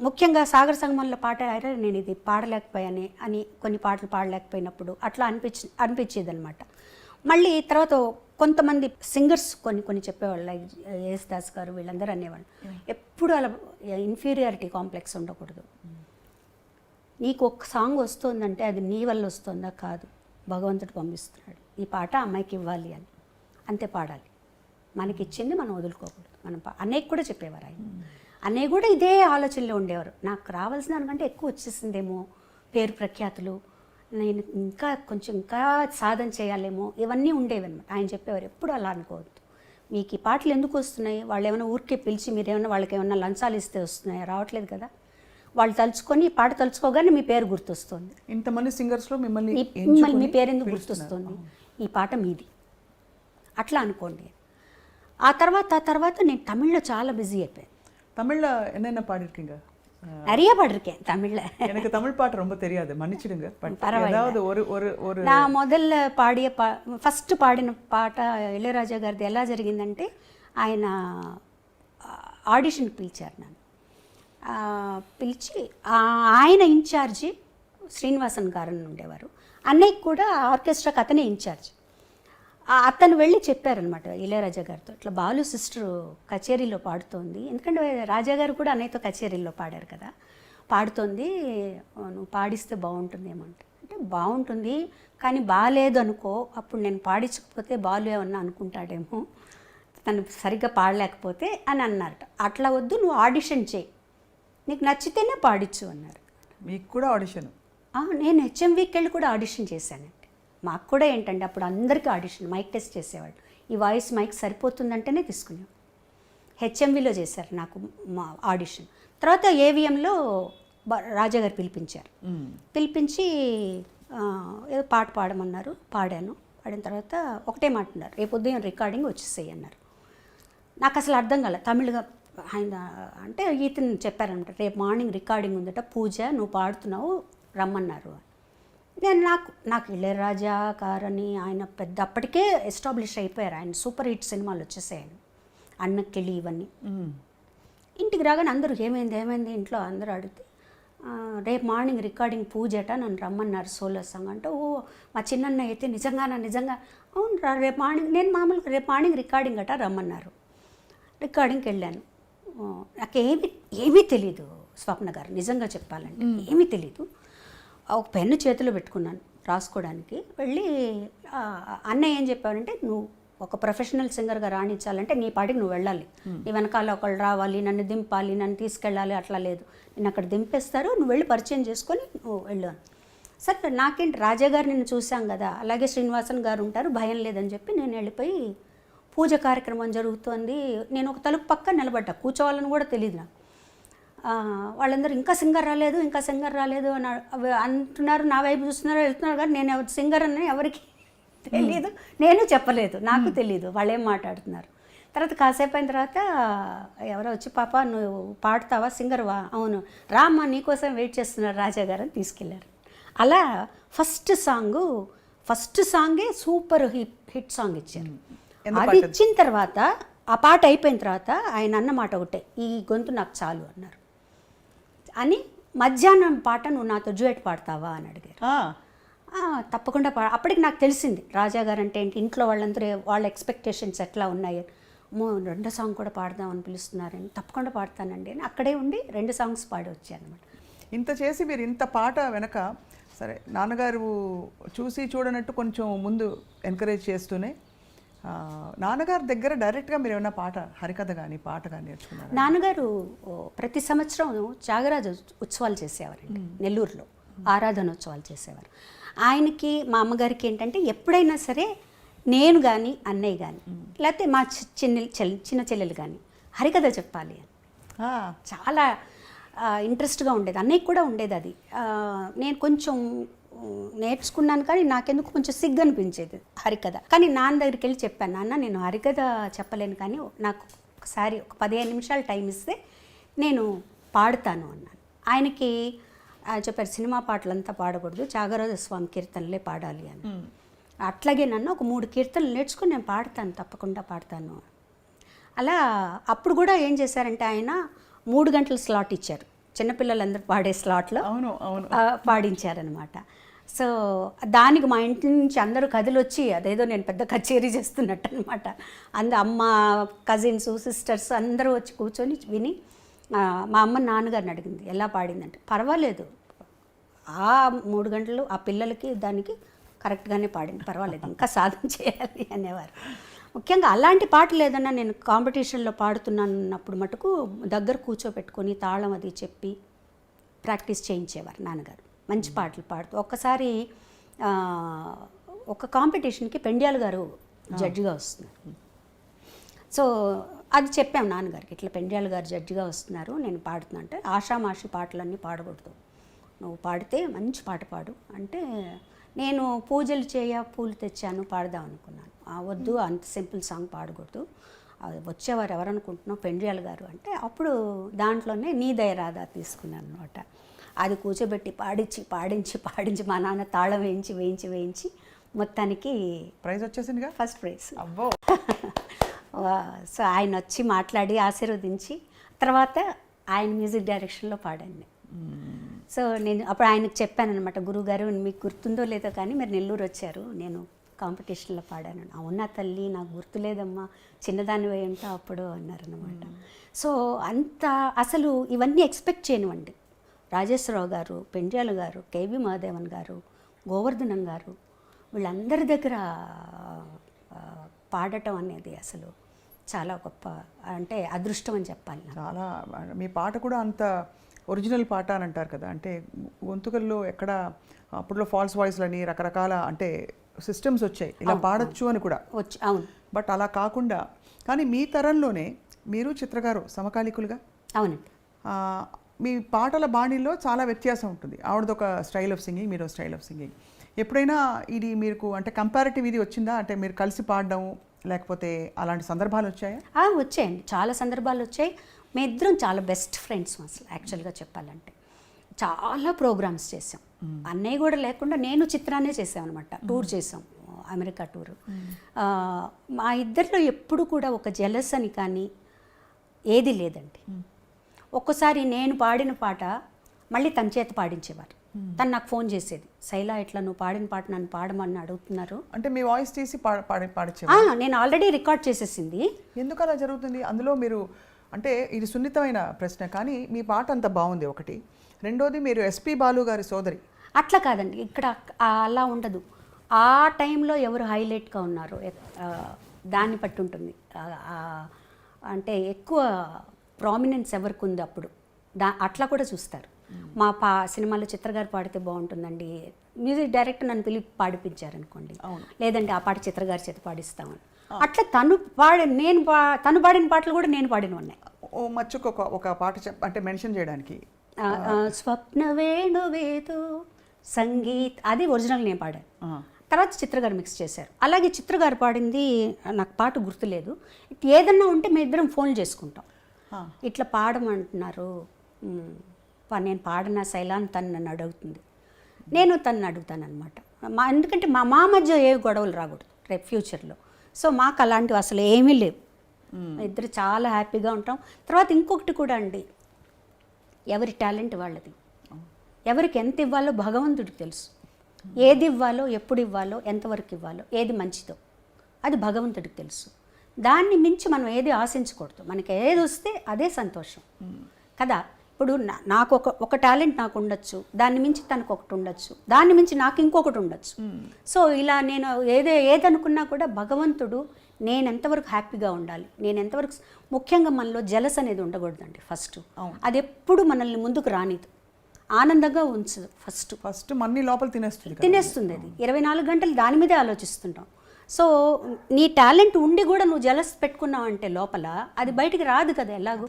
ముఖ్యంగా సాగర సంగమంలో పాట నేను ఇది పాడలేకపోయానే అని, కొన్ని పాటలు పాడలేకపోయినప్పుడు అట్లా అనిపించేది అనమాట. మళ్ళీ తర్వాత కొంతమంది సింగర్స్ కొన్ని చెప్పేవాళ్ళు, లైక్ యేసుదాస్ గారు, వీళ్ళందరూ అనేవాళ్ళు, ఎప్పుడు అలా ఇన్ఫీరియారిటీ కాంప్లెక్స్ ఉండకూడదు. నీకు ఒక సాంగ్ వస్తుందంటే అది నీ వల్ల వస్తుందా? కాదు, భగవంతుడు పంపిస్తున్నాడు, ఈ పాట అమ్మాయికి ఇవ్వాలి అని, అంతే పాడాలి. మనకి ఇచ్చింది మనం వదులుకోకూడదు. మనం అన్నయ్యకి కూడా చెప్పేవారు ఆయన. అన్నయ్య కూడా ఇదే ఆలోచనలో ఉండేవారు, నాకు రావాల్సిన దానికంటే ఎక్కువ వచ్చేసిందేమో, పేరు ప్రఖ్యాతులు, నేను ఇంకా సాధన చేయాలేమో, ఇవన్నీ ఉండేవి అనమాట. ఆయన చెప్పేవారు, ఎప్పుడు అలా అనుకోవద్దు, మీకు ఈ పాటలు ఎందుకు వస్తున్నాయి, వాళ్ళు ఏమైనా ఊరికే పిలిచి మీరేమన్నా వాళ్ళకి ఏమన్నా లంచాలు ఇస్తే వస్తున్నాయా? రావట్లేదు కదా. వాళ్ళు తలుచుకొని పాట తలుచుకోగానే మీ పేరు గుర్తొస్తుంది. ఇంతమంది సింగర్స్లో మిమ్మల్ని మీ పేరు ఎందుకు గుర్తొస్తుంది? ఈ పాట మీది, అట్లా అనుకోండి. ఆ తర్వాత నేను తమిళ్లో చాలా బిజీ అయిపోయాను. தமிழ்ல என்னென்ன பாடிருக்கீங்க? நிறைய பாடிருக்கேன் தமிழ்ல. எனக்கு தமிழ் பாட்டு ரொம்ப தெரியாது, மன்னிச்சிடுங்க. ஏதாவது ஒரு నా మొదలు ఫస్ట్ పాడిన పాట ఇళయరాజా గారిది ఎలా జరిగిందంటే, ఆయన ఆడిషన్కి పిలిచారు నన్ను. పిలిచి ఆయన ఇన్ఛార్జి శ్రీనివాసన్ గారు ఉండేవారు, అన్నయ్యకి కూడా ఆర్కెస్ట్రాకి అతనే ఇన్ఛార్జ్. అతను వెళ్ళి చెప్పారనమాట ఇళయరాజా గారితో, ఇట్లా బాలు సిస్టర్ కచేరీలో పాడుతోంది, ఎందుకంటే రాజా గారు కూడా అన్నయ్యతో కచేరీలో పాడారు కదా, పాడుతోంది, నువ్వు పాడిస్తే బాగుంటుందేమో అంటే బాగుంటుంది కానీ బాగాలేదు అనుకో, అప్పుడు నేను పాడించకపోతే బాలు ఏమన్నా అనుకుంటాడేమో, తను సరిగ్గా పాడలేకపోతే అని అన్నారట. అట్లా వద్దు, నువ్వు ఆడిషన్ చేయి, నీకు నచ్చితేనే పాడించు అన్నారు. మీకు కూడా ఆడిషన్? నేను హెచ్ఎంవికి వెళ్ళి కూడా ఆడిషన్ చేశానండి. మాకు కూడా ఏంటంటే అప్పుడు అందరికీ ఆడిషన్, మైక్ టెస్ట్ చేసేవాళ్ళు. ఈ వాయిస్ మైక్ సరిపోతుందంటేనే తీసుకునేవాళ్ళు. హెచ్ఎంవిలో చేశారు నాకు మా ఆడిషన్. తర్వాత ఏవిఎంలో రాజాగారు పిలిపించారు. పిలిపించి ఏదో పాట పాడమన్నారు, పాడాను. పాడిన తర్వాత ఒకటే మాట అన్నారు, రేపు ఉదయం రికార్డింగ్ వచ్చేసేయి అన్నారు. నాకు అసలు అర్థం కాలే తమిళ్గా. ఆయన అంటే ఈతను చెప్పారనమాట, రేపు మార్నింగ్ రికార్డింగ్ ఉందట, పూజ నువ్వు పాడుతున్నావు రమ్మన్నారు. నేను నాకు ఇళయరాజా గారని ఆయన పెద్ద అప్పటికే ఎస్టాబ్లిష్ అయిపోయారు. ఆయన సూపర్ హిట్ సినిమాలు వచ్చేసాయని, అన్నకిళి ఇవన్నీ. ఇంటికి రాగానే అందరూ ఏమైంది ఇంట్లో అందరూ అడిగితే, రేపు మార్నింగ్ రికార్డింగ్ పూజట, నన్ను రమ్మన్నారు సోలో సాంగ్ అంటే, ఓ మా చిన్నన్న అయితే నిజంగా అవును రేపు మార్నింగ్, నేను మామూలుగా రేపు మార్నింగ్ రికార్డింగ్ అట రమ్మన్నారు. రికార్డింగ్కి వెళ్ళాను. నాకు ఏమీ తెలీదు స్వప్న గారు, నిజంగా చెప్పాలంటే ఏమీ తెలీదు. ఒక పెన్ను చేతిలో పెట్టుకున్నాను రాసుకోవడానికి. వెళ్ళి అన్నయ్య ఏం చెప్పారంటే, నువ్వు ఒక ప్రొఫెషనల్ సింగర్గా రాణించాలంటే నీ పాటికి నువ్వు వెళ్ళాలి, నీ వెనకాల ఒకళ్ళు రావాలి, నన్ను దింపాలి, నన్ను తీసుకెళ్ళాలి, అట్లా లేదు. నేను అక్కడ దింపేస్తారు, నువ్వు వెళ్ళి పరిచయం చేసుకొని నువ్వు వెళ్ళాను. సరే నాకేంటి, రాజాగారు నిన్ను చూసాం కదా, అలాగే శ్రీనివాసన్ గారు ఉంటారు, భయం లేదని చెప్పి నేను వెళ్ళిపోయి పూజ కార్యక్రమం జరుగుతోంది. నేను ఒక తలుపు పక్క నిలబడ్డా, కూర్చోవాలని కూడా తెలియదు నాకు. వాళ్ళందరూ ఇంకా సింగర్ రాలేదు అని అంటున్నారు, నా వైపు చూస్తున్నారు, వెళ్తున్నారు. కానీ నేను సింగర్ అని ఎవరికి తెలీదు, నేను చెప్పలేదు, నాకు తెలీదు వాళ్ళు ఏం మాట్లాడుతున్నారు. తర్వాత కాసేపు అయిన తర్వాత ఎవరో వచ్చి, పాప నువ్వు పాడుతావా, సింగర్వా? అవును, రామ్మ నీకోసం వెయిట్ చేస్తున్నారు రాజా గారు అని తీసుకెళ్ళారు. అలా ఫస్ట్ సాంగే సూపర్ హిట్ సాంగ్ ఇచ్చారు. అది ఇచ్చిన తర్వాత, ఆ పాట అయిపోయిన తర్వాత ఆయన అన్న మాట ఒకటే, ఈ గొంతు నాకు చాలు అన్నారు. అని మధ్యాహ్నం పాట నువ్వు నాతో డ్యూయట్ పాడతావా అని అడిగారు. తప్పకుండా అప్పటికి నాకు తెలిసింది రాజా గారు అంటే ఏంటి, ఇంట్లో వాళ్ళందరూ వాళ్ళ ఎక్స్పెక్టేషన్స్ ఎట్లా ఉన్నాయి, రెండో సాంగ్ కూడా పాడదామని పిలుస్తున్నారని. తప్పకుండా పాడతానండి అని అక్కడే ఉండి 2 సాంగ్స్ పాడి వచ్చానమాట. ఇంత చేసి మీరు ఇంత పాట వెనక, సరే నాన్నగారు చూసి చూడనట్టు కొంచెం ముందు ఎంకరేజ్ చేస్తూనే, నాన్నగారి దగ్గర డైరెక్ట్గా మీరు ఏమైనా పాట, హరికథ కానీ పాట కానీ నేర్చుకున్నారు? నాన్నగారు ప్రతి సంవత్సరం త్యాగరాజ ఉత్సవాలు చేసేవారండి నెల్లూరులో, ఆరాధనోత్సవాలు చేసేవారు. ఆయనకి మా అమ్మగారికి ఏంటంటే ఎప్పుడైనా సరే నేను కానీ అన్నయ్య కానీ లేకపోతే మా చిన్న చెల్లెలు కానీ హరికథ చెప్పాలి అని చాలా ఇంట్రెస్ట్గా ఉండేది. అన్నయ్య కూడా ఉండేది అది. నేను కొంచెం నేర్చుకున్నాను కానీ నాకెందుకు కొంచెం సిగ్గు అనిపించేది హరికథ. కానీ నాన్న దగ్గరికి వెళ్ళి చెప్పాను, నాన్న నేను హరికథ చెప్పలేను కానీ నాకు ఒకసారి ఒక 15 నిమిషాలు టైం ఇస్తే నేను పాడుతాను అన్నాను. ఆయనకి చెప్పారు, సినిమా పాటలంతా పాడకూడదు, త్యాగరాజ స్వామి కీర్తనలే పాడాలి అని. అట్లాగే నన్ను ఒక 3 కీర్తనలు నేర్చుకొని నేను పాడతాను, తప్పకుండా పాడతాను. అలా అప్పుడు కూడా ఏం చేశారంటే ఆయన 3 గంటల స్లాట్ ఇచ్చారు, చిన్నపిల్లలందరూ పాడే స్లాట్లో పాడించారనమాట. సో దానికి మా ఇంటి నుంచి అందరూ కదిలొచ్చి అదేదో నేను పెద్ద కచేరీ చేస్తున్నట్టు అనమాట. అమ్మ, కజిన్స్, సిస్టర్స్ అందరూ వచ్చి కూర్చొని విని, మా అమ్మ నాన్నగారిని అడిగింది ఎలా పాడిందంటే, పర్వాలేదు ఆ 3 గంటలు ఆ పిల్లలకి దానికి కరెక్ట్గానే పాడింది, పర్వాలేదు ఇంకా సాధన చేయాలి అనేవారు. ముఖ్యంగా అలాంటి పాటలు ఏదన్నా నేను కాంపిటీషన్లో పాడుతున్నానన్నప్పుడు మటుకు దగ్గర కూర్చోపెట్టుకొని తాళం అది చెప్పి ప్రాక్టీస్ చేయించేవారు నాన్నగారు. మంచి పాటలు పాడుతూ ఒక్కసారి ఒక కాంపిటీషన్కి పెండ్యాల గారు జడ్జిగా వస్తున్నారు. సో అది చెప్పాము నాన్నగారికి, ఇట్లా పెండ్యాల గారు జడ్జిగా వస్తున్నారు, నేను పాడుతున్నా అంటే, ఆషామాషి పాటలన్నీ పాడకూడదు, నువ్వు పాడితే మంచి పాట పాడు అంటే, నేను పూజలు పూలు తెచ్చాను పాడదాం అనుకున్నాను. వద్దు, అంత సింపుల్ సాంగ్ పాడకూడదు, వచ్చేవారు ఎవరనుకుంటున్నావు పెండ్యాల గారు అంటే, అప్పుడు దాంట్లోనే నీ దయ రాదా తీసుకున్నాను అనమాట. అది కూర్చోబెట్టి పాడించి మా నాన్న తాళం వేయించి మొత్తానికి ప్రైజ్ వచ్చేసిందిగా, ఫస్ట్ ప్రైజ్. అబ్బో. సో ఆయన వచ్చి మాట్లాడి ఆశీర్వదించి తర్వాత ఆయన మ్యూజిక్ డైరెక్షన్లో పాడాను. సో నేను అప్పుడు ఆయనకు చెప్పాను అనమాట, గురువుగారు మీకు గుర్తుందో లేదో కానీ మీరు నెల్లూరు వచ్చారు, నేను కాంపిటీషన్లో పాడాను. అవునా తల్లి, నాకు గుర్తులేదమ్మా, చిన్నదాని వేయంటా అప్పుడు అన్నారనమాట. సో అంత అసలు ఇవన్నీ ఎక్స్పెక్ట్ చేయనివ్వండి. రాజేశ్వరరావు గారు, పెండ్యాల గారు, కేవి మహాదేవన్ గారు, గోవర్ధనం గారు, వీళ్ళందరి దగ్గర పాడటం అనేది అసలు చాలా గొప్ప అంటే అదృష్టం అని చెప్పాలి నాకు. చాలా మీ పాట కూడా అంత ఒరిజినల్ పాట అని అంటారు కదా, అంటే గొంతుకల్లో ఎక్కడ అప్పట్లో ఫాల్స్ వాయిస్లని రకరకాల అంటే సిస్టమ్స్ వచ్చాయి ఇలా పాడొచ్చు అని కూడా, వచ్చి అవును బట్ అలా కాకుండా కానీ మీ తరంలోనే మీరు చిత్రగారు సమకాలీకులుగా అవునండి. మీ పాటల బాణీలో చాలా వ్యత్యాసం ఉంటుంది. ఆవిడదొక స్టైల్ ఆఫ్ సింగింగ్, మీరు స్టైల్ ఆఫ్ సింగింగ్. ఎప్పుడైనా ఇది మీకు అంటే కంపారిటివ్ ఇది వచ్చిందా, అంటే మీరు కలిసి పాడడం లేకపోతే అలాంటి సందర్భాలు వచ్చాయా? వచ్చాయండి, చాలా సందర్భాలు వచ్చాయి. మీ ఇద్దరం చాలా బెస్ట్ ఫ్రెండ్స్ అసలు యాక్చువల్గా చెప్పాలంటే. చాలా ప్రోగ్రామ్స్ చేసాం, అన్నయ్య కూడా లేకుండా నేను చిత్రాన్నే చేసాం అనమాట. టూర్ చేసాం, అమెరికా టూర్. మా ఇద్దరిలో ఎప్పుడు కూడా ఒక జెలస్ అని కానీ ఏది లేదండి. ఒక్కసారి నేను పాడిన పాట మళ్ళీ తన చేత పాడించేవారు. తను నాకు ఫోన్ చేసేది, శైలా ఇట్లా నువ్వు పాడిన పాట నన్ను పాడమని అడుగుతున్నారు. అంటే మీ వాయిస్ తీసి పాడించే నేను ఆల్రెడీ రికార్డ్ చేసేసింది. ఎందుకు అలా జరుగుతుంది? అందులో మీరు అంటే ఇది సున్నితమైన ప్రశ్న, కానీ మీ పాట అంత బాగుంది ఒకటి. రెండోది మీరు ఎస్పి బాలు గారి సోదరి. అట్లా కాదండి, ఇక్కడ అలా ఉండదు. ఆ టైంలో ఎవరు హైలైట్గా ఉన్నారు దాన్ని బట్టి ఉంటుంది. అంటే ఎక్కువ ప్రామినెన్స్ ఎవరికి ఉంది అప్పుడు అట్లా కూడా చూస్తారు. మా సినిమాలో చిత్రగారు పాడితే బాగుంటుందండి, మ్యూజిక్ డైరెక్టర్ నన్ను పిలిపి పాడిపించారనుకోండి, లేదంటే ఆ పాట చిత్రగారి చేత పాడిస్తామని. అట్లా తను తను పాడిన పాటలు కూడా నేను పాడిన ఉన్నాయి. ఓ మచ్చుకు ఒక పాట అంటే మెన్షన్ చేయడానికి, స్వప్న వేణువేదో సంగీత్, అది ఒరిజినల్ నేను పాడాను. తర్వాత చిత్రగారు మిక్స్ చేశారు. అలాగే చిత్రగారు పాడింది నాకు పాట గుర్తులేదు. ఏదన్నా ఉంటే మేము ఇద్దరం ఫోన్లు చేసుకుంటాం, ఇట్లా పాడమంటున్నారు, నేను పాడిన శైలా అని తను నన్ను అడుగుతుంది, నేను తనని అడుగుతాను అనమాట. ఎందుకంటే మా మధ్య ఏ గొడవలు రాకూడదు రేపు ఫ్యూచర్లో. సో మాకు అలాంటివి అసలు ఏమీ లేవు, ఇద్దరు చాలా హ్యాపీగా ఉంటాం. తర్వాత ఇంకొకటి కూడా అండి, ఎవరి టాలెంట్ వాళ్ళది, ఎవరికి ఎంత ఇవ్వాలో భగవంతుడికి తెలుసు. ఏది ఇవ్వాలో, ఎప్పుడు ఇవ్వాలో, ఎంతవరకు ఇవ్వాలో, ఏది మంచిదో అది భగవంతుడికి తెలుసు. దాన్ని మించి మనం ఏది ఆశించకూడదు. మనకి ఏది వస్తే అదే సంతోషం కదా. ఇప్పుడు నాకు ఒక టాలెంట్ నాకు ఉండొచ్చు, దాన్ని మించి తనకు ఒకటి ఉండొచ్చు, దాన్ని మించి నాకు ఇంకొకటి ఉండొచ్చు. సో ఇలా నేను ఏదనుకున్నా కూడా భగవంతుడు నేను ఎంతవరకు హ్యాపీగా ఉండాలి, నేను ఎంతవరకు, ముఖ్యంగా మనలో జలస్ అనేది ఉండకూడదండి ఫస్ట్. అది ఎప్పుడు మనల్ని ముందుకు రానిదు, ఆనందంగా ఉంచదు. ఫస్ట్ మన్ని లోపల తినేస్తుంది అది. 24 గంటలు దాని మీదే ఆలోచిస్తుంటాం. సో నీ టాలెంట్ ఉండి కూడా నువ్వు జలస్ పెట్టుకున్నావు అంటే లోపల అది బయటికి రాదు కదా. ఎలాగో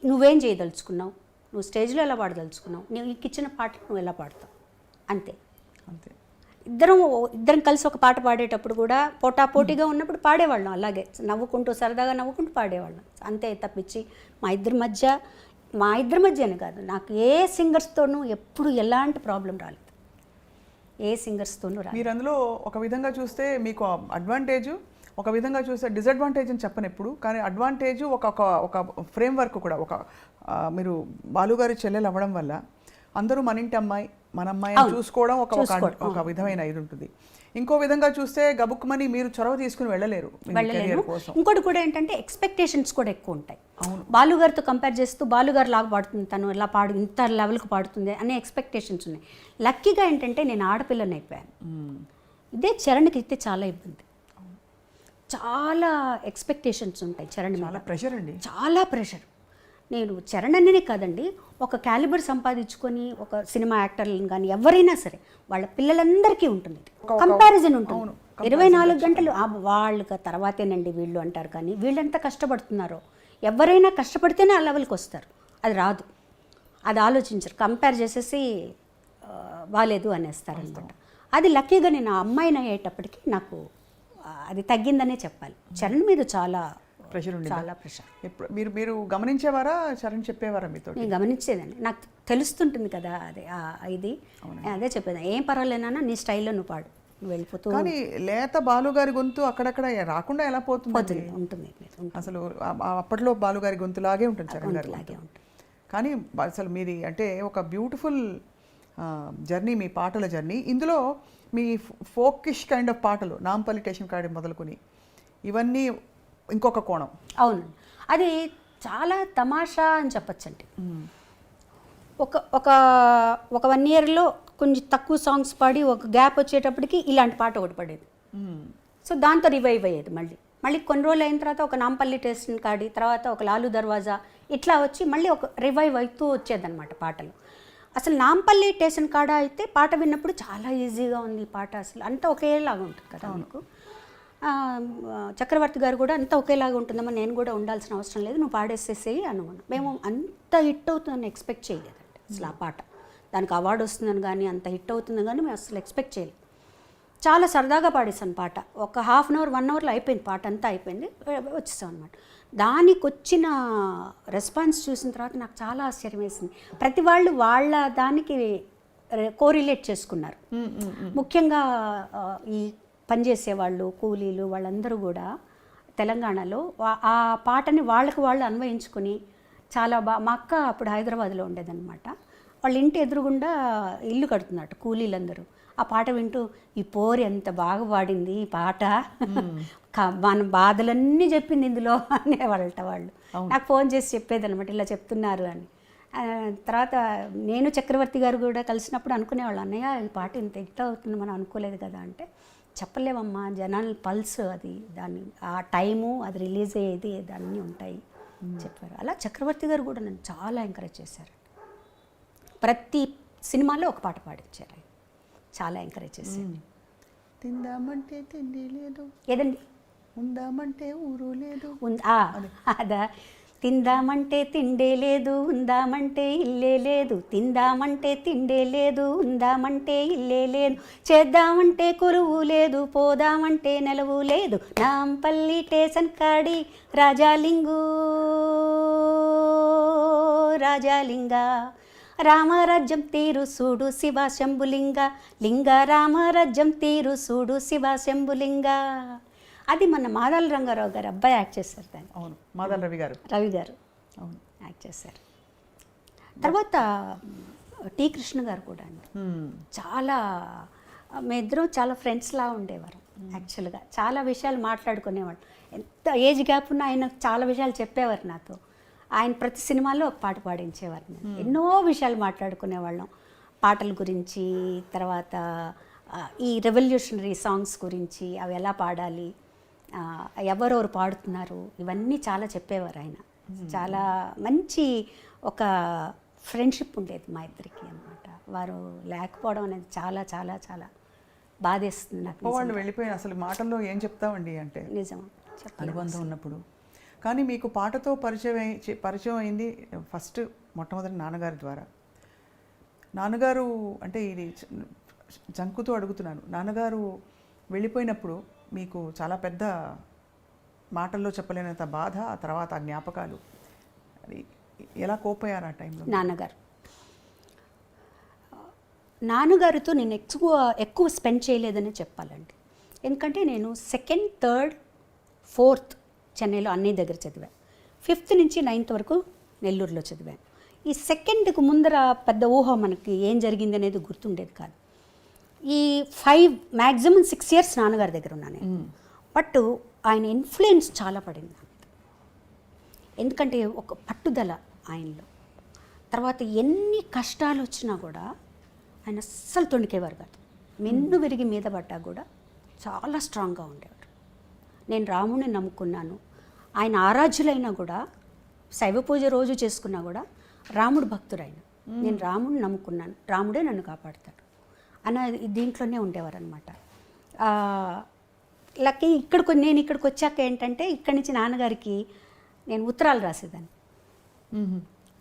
నువ్వేం చేయదలుచుకున్నావు, నువ్వు స్టేజ్లో ఎలా పాడదలుచుకున్నావు, నీకు ఇచ్చిన పాట నువ్వు ఎలా పాడతావు, అంతే. ఇద్దరం కలిసి ఒక పాట పాడేటప్పుడు కూడా పోటాపోటీగా ఉన్నప్పుడు పాడేవాళ్ళం, అలాగే నవ్వుకుంటూ సరదాగా నవ్వుకుంటూ పాడేవాళ్ళం అంతే. తప్పించి మా ఇద్దరి మధ్య అని కాదు, నాకు ఏ సింగర్స్తోనూ ఎప్పుడు ఎలాంటి ప్రాబ్లం రాలేదు, ఏ సింగర్స్తోనూ రాలేదు. మీరు అందులో ఒక విధంగా చూస్తే మీకు అడ్వాంటేజ్, ఒక విధంగా చూస్తే డిసడ్వాంటేజ్ అని చెప్పను ఎప్పుడు, కానీ అడ్వాంటేజ్ ఒక ఫ్రేమ్వర్క్ కూడా. మీరు బాలుగారి చెల్లెలు అవ్వడం వల్ల అందరూ మన ఇంటి అమ్మాయి, మన అమ్మాయి అని చూసుకోవడం ఒక విధమైన ఇది ఉంటుంది. ఇంకో విధంగా చూస్తే గబుక్కుమని మీరు చొరవ తీసుకుని వెళ్ళలేరు. ఇంకోటి కూడా ఏంటంటే ఎక్స్పెక్టేషన్స్ కూడా ఎక్కువ ఉంటాయి. బాలుగారితో కంపేర్ చేస్తూ బాలుగారు లాగా పాడుతుంది, తను ఇలా ఇంత లెవెల్కి పాడుతుంది అనే ఎక్స్పెక్టేషన్స్ ఉన్నాయి. లక్కీగా ఏంటంటే నేను ఆడపిల్లని అయిపోయాను. ఇదే చరణ్కి అయితే చాలా ఇబ్బంది, చాలా ఎక్స్పెక్టేషన్స్ ఉంటాయి చరణ్ మీద, ప్రెషర్ అండి, చాలా ప్రెషర్. నేను చరణ్ అనే కాదండి, ఒక క్యాలిబర్ సంపాదించుకొని ఒక సినిమా యాక్టర్లను కానీ ఎవరైనా సరే వాళ్ళ పిల్లలందరికీ ఉంటుంది, కంపారిజన్ ఉంటుంది. 24 గంటలు వాళ్ళకి తర్వాతేనండి వీళ్ళు అంటారు, కానీ వీళ్ళు ఎంత కష్టపడుతున్నారో. ఎవరైనా కష్టపడితేనే ఆ లెవెల్కి వస్తారు, అది రాదు, అది ఆలోచించరు, కంపేర్ చేసేసి బాలేదు అనేస్తారు అనమాట. అది లక్కీగా నేను ఆ అమ్మాయిని అయ్యేటప్పటికి నాకు అది తగ్గిందనే చెప్పాలి. చరణ్ మీద చాలా ప్రెషర్ ఉంది, చాలా ప్రెషర్. మీరు గమనించేవారా, చరణ్ చెప్పేవారా మీతో? నేను గమనించేదండి, నాకు తెలుస్తుంటుంది కదా అదే ఇది, అదే చెప్పేది, ఏం పర్వాలేనా నీ స్టైల్లో నువ్వు పాడు, నువ్వు వెళ్ళిపోతూ. కానీ లేత బాలుగారి గొంతు అక్కడక్కడ రాకుండా ఎలా పోతుంది? ఉంటుంది అసలు అప్పట్లో బాలుగారి గొంతులాగే ఉంటుంది చరణ్ గారి లాగే ఉంటుంది. కానీ అసలు మీది అంటే ఒక బ్యూటిఫుల్ జర్నీ, మీ పాటల జర్నీ. ఇందులో మీ ఫోకిష్ కైండ్ ఆఫ్ పాటలు, నాంపల్లి స్టేషన్ కాడి మొదలుకొని ఇవన్నీ ఇంకొక కోణం. అవును, అది చాలా తమాషా అని చెప్పచ్చండి. ఒక 1 yearలో కొంచెం తక్కువ సాంగ్స్ పాడి ఒక గ్యాప్ వచ్చేటప్పటికి ఇలాంటి పాట ఒకటి పడేది. సో దాంతో రివైవ్ అయ్యేది మళ్ళీ. మళ్ళీ కొన్ని రోజులు అయిన తర్వాత ఒక నాంపల్లి స్టేషన్ కాడి, తర్వాత ఒక లాలు దర్వాజా, ఇట్లా వచ్చి మళ్ళీ ఒక రివైవ్ అవుతూ వచ్చేదన్నమాట పాటలు. అసలు నాంపల్లి స్టేషన్ కాడ అయితే పాట విన్నప్పుడు చాలా ఈజీగా ఉంది ఈ పాట, అసలు అంతా ఒకేలాగా ఉంటుంది కదా మీకు. చక్రవర్తి గారు కూడా అంతా ఒకేలాగా ఉంటుందమ్మా, నేను కూడా ఉండాల్సిన అవసరం లేదు, నువ్వు పాడేసేసేయి అనుకున్నాను. మేము అంత హిట్ అవుతుందని ఎక్స్పెక్ట్ చేయలేదండి అసలు ఆ పాట. దానికి అవార్డు వస్తుందని కానీ అంత హిట్ అవుతుందని కానీ మేము అసలు ఎక్స్పెక్ట్ చేయలేదు. చాలా సరదాగా పాడేసాను పాట. ఒక హాఫ్ అన్ అవర్ 1 అవర్లో అయిపోయింది పాట, అంతా అయిపోయింది, వచ్చేసాం అనమాట. దానికి వచ్చిన రెస్పాన్స్ చూసిన తర్వాత నాకు చాలా ఆశ్చర్యం వేసింది. ప్రతి వాళ్ళు వాళ్ళ దానికి కోరిలేట్ చేసుకున్నారు. ముఖ్యంగా ఈ పనిచేసేవాళ్ళు, కూలీలు, వాళ్ళందరూ కూడా తెలంగాణలో ఆ పాటని వాళ్ళకు వాళ్ళు అన్వయించుకుని చాలా మా అక్క అప్పుడు హైదరాబాద్లో ఉండేదన్నమాట. వాళ్ళ ఇంటి ఎదురుగుండా ఇల్లు కడుతున్నట్టు కూలీలందరూ. ఆ పాట వింటూ ఈ పోరి ఎంత బాగా పాడింది ఈ పాట, మన బాధలన్నీ చెప్పింది ఇందులో అనేవాళ్ళట వాళ్ళు. నాకు ఫోన్ చేసి చెప్పేదన్నమాట, ఇలా చెప్తున్నారు అని. తర్వాత నేను చక్రవర్తి గారు కూడా కలిసినప్పుడు అనుకునేవాళ్ళు, అన్నయ్య ఈ పాట ఇంత హిట్ అవుతుంది మనం అనుకోలేదు కదా అంటే, చెప్పలేమమ్మా జనాల పల్స్ అది, దాని ఆ టైము, అది రిలీజ్ అయ్యేది, అన్నీ ఉంటాయి చెప్పారు. అలా చక్రవర్తి గారు కూడా నన్ను చాలా ఎంకరేజ్ చేశారు. ప్రతి సినిమాలో ఒక పాట పాడించారు, చాలా ఎంకరేజ్ చేశారు. తిందామంటే తిండి లేదు, ఏదండి ఉందామంటే ఊరు లేదు, అదా, తిందామంటే తిండే లేదు, ఉందామంటే ఇల్లే లేదు, తిందామంటే తిండే లేదు, ఉందామంటే ఇల్లే లేదు, చేద్దామంటే కొలువు లేదు, పోదామంటే నెలవు లేదు, నాంపల్లి స్టేషన్ కాడి రాజాలింగు రాజాలింగ, రామరాజ్యం తీరు సూడు శివ శంభులింగ, లింగ రామరాజ్యం తీరు సూడు శివ శంభులింగ. అది మన మాదాల రంగారావు గారు అబ్బాయి యాక్ట్ చేశారు దాన్ని. అవును, మాదాల రవి గారు అవును యాక్ట్ చేశారు. తర్వాత టి కృష్ణ గారు కూడా అండి, చాలా మేమిద్దరం చాలా ఫ్రెండ్స్లా ఉండేవారు యాక్చువల్గా. చాలా విషయాలు మాట్లాడుకునేవాడు, ఎంత ఏజ్ గ్యాప్ ఉన్నా ఆయన చాలా విషయాలు చెప్పేవారు నాతో. ఆయన ప్రతి సినిమాలో ఒక పాట పాడించేవారు. ఎన్నో విషయాలు మాట్లాడుకునేవాళ్ళం, పాటల గురించి, తర్వాత ఈ రెవల్యూషనరీ సాంగ్స్ గురించి, అవి ఎలా పాడాలి, ఎవరెవరు పాడుతున్నారు, ఇవన్నీ చాలా చెప్పేవారు ఆయన. చాలా మంచి ఒక ఫ్రెండ్షిప్ ఉండేది మా ఇద్దరికి అన్నమాట. వారు లేకపోవడం అనేది చాలా చాలా చాలా బాధేస్తుంది నాకు. వాళ్ళు వెళ్ళిపోయిన అసలు మాటల్లో ఏం చెప్తామండి అంటే నిజం అనుబంధం ఉన్నప్పుడు. కానీ మీకు పాటతో పరిచయం అయింది ఫస్ట్ మొట్టమొదటి నాన్నగారి ద్వారా. నాన్నగారు అంటే ఇది జంకుతో అడుగుతున్నాను, నాన్నగారు వెళ్ళిపోయినప్పుడు మీకు చాలా పెద్ద మాటల్లో చెప్పలేనంత బాధ, ఆ తర్వాత ఆ జ్ఞాపకాలు, అది ఎలా కోపోయారు ఆ టైంలో? నాన్నగారితో నేను ఎక్కువ స్పెండ్ చేయలేదని చెప్పాలండి. ఎందుకంటే నేను 2nd, 3rd, 4th చెన్నైలో అన్నయ్య దగ్గర చదివాను. 5th నుంచి 9th వరకు నెల్లూరులో చదివాను. ఈ 2ndకు ముందర పెద్ద ఊహ మనకి ఏం జరిగింది అనేది గుర్తుండేది కాదు. ఈ 5 maximum 6 years నాన్నగారి దగ్గర ఉన్నాను. బట్ ఆయన ఇన్ఫ్లుయెన్స్ చాలా పడింది నా మీద. ఎందుకంటే ఒక పట్టుదల ఆయనలో. తర్వాత ఎన్ని కష్టాలు వచ్చినా కూడా ఆయన అస్సలు తొణికేవారు కాదు. మెన్ను విరిగి మీద పడ్డా కూడా చాలా స్ట్రాంగ్గా ఉండేవారు. నేను రాముడిని నమ్ముకున్నాను, ఆయన ఆరాధ్యులైనా కూడా, శైవ పూజ రోజు చేసుకున్నా కూడా రాముడు భక్తుడైన, నేను రాముడిని నమ్ముకున్నాను, రాముడే నన్ను కాపాడుతాడు అన్న దీంట్లోనే ఉండేవారు అనమాట. లక్కీ నేను ఇక్కడికి వచ్చాక ఏంటంటే, ఇక్కడి నుంచి నాన్నగారికి నేను ఉత్తరాలు రాసేదాన్ని.